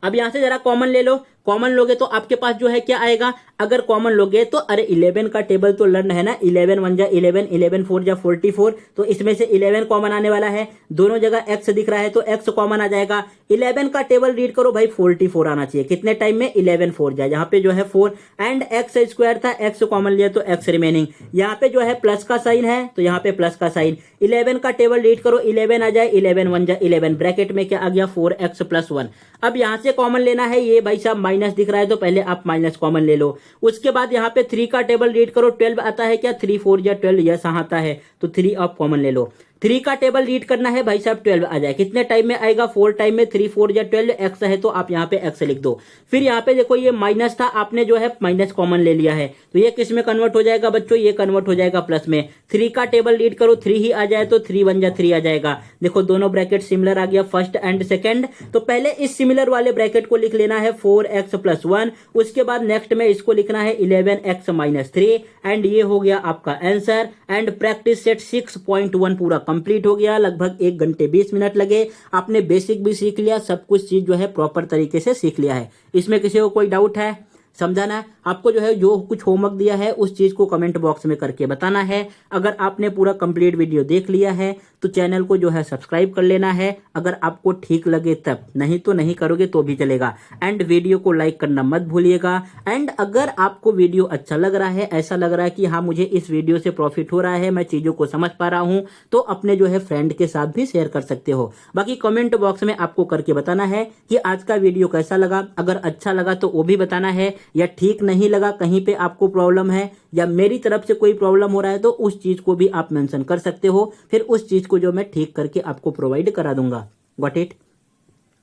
अब यहां से जरा कॉमन ले लो। कॉमन लोगे तो आपके पास जो है क्या आएगा, अगर कॉमन लोगे तो अरे 11 का टेबल तो लर्न है ना, 11 1 जा 11, 11 4 जा 44, तो इसमें से 11 कॉमन आने वाला है। दोनों जगह x दिख रहा है तो x कॉमन आ जाएगा। 11 का टेबल रीड करो भाई, 44 आना चाहिए। कितने टाइम में, 11 4 जाए, यहाँ पे जो है 4 एंड x स्क्वायर था, x कॉमन लिया तो x रिमेनिंग। यहाँ पे जो है प्लस का साइन है तो यहाँ पे प्लस का साइन। 11 का टेबल रीड करो, 11 आ जाए, 11 1 जा 11, ब्रैकेट में क्या आ गया 4x + 1। अब यहाँ से कॉमन लेना है, ये भाई साहब माइनस दिख रहा है तो पहले आप माइनस कॉमन ले लो। उसके बाद यहाँ पे 3 का टेबल रीड करो, 12 आता है क्या, 3 4 या 12, यस हाँ आता है, तो 3 आप कॉमन ले लो। 3 का टेबल रीड करना है भाई साहब 12 आ जाए, कितने टाइम में आएगा 4 टाइम में, 3 4 या 12, एक्स है तो आप यहाँ पे एक्स लिख दो। फिर यहाँ पे देखो ये माइनस था, आपने जो है माइनस कॉमन ले लिया है, तो ये किस में कन्वर्ट हो जाएगा बच्चों, ये कन्वर्ट हो जाएगा प्लस में। 3 का टेबल रीड करो, 3 ही आ जाए तो 3 1 जा 3 आ जाएगा। देखो दोनों ब्रैकेट सिमिलर आ गया, फर्स्ट एंड सेकंड। तो पहले इस सिमिलर वाले ब्रैकेट को लिख लेना है 4x + 1, उसके बाद नेक्स्ट में इसको लिखना है 11x - 3, एंड ये हो गया आपका आंसर। एंड प्रैक्टिस सेट 6.1 पूरा कंप्लीट हो गया, लगभग 1 घंटे 20 मिनट लगे। आपने बेसिक भी सीख लिया, सब कुछ चीज जो है प्रॉपर तरीके से सीख लिया है। इसमें किसी को कोई डाउट है, समझाना है आपको, जो है जो कुछ होमवर्क दिया है उस चीज को कमेंट बॉक्स में करके बताना है। अगर आपने पूरा कंप्लीट वीडियो देख लिया है तो चैनल को जो है सब्सक्राइब कर लेना है, अगर आपको ठीक लगे तब, नहीं तो नहीं करोगे तो भी चलेगा। एंड वीडियो को लाइक करना मत भूलिएगा। एंड अगर आपको वीडियो अच्छा लग रहा है, ऐसा लग रहा है कि हाँ मुझे इस वीडियो से प्रॉफिट हो रहा है, मैं चीजों को समझ पा रहा हूं, तो अपने जो है फ्रेंड के साथ भी शेयर कर सकते हो। बाकी कमेंट बॉक्स में आपको करके बताना है कि आज का वीडियो कैसा लगा। अगर अच्छा लगा तो वो भी बताना है, या ठीक नहीं लगा, कहीं पे आपको प्रॉब्लम है या मेरी तरफ से कोई प्रॉब्लम हो रहा है तो उस चीज को भी आप मेंशन कर सकते हो, फिर उस चीज को जो मैं ठीक करके आपको प्रोवाइड करा दूंगा। Got it.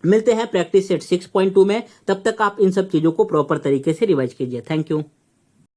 मिलते हैं प्रैक्टिस सेट 6.2 में, तब तक आप इन सब चीजों को प्रॉपर तरीके से रिवाइज कीजिए। Thank you.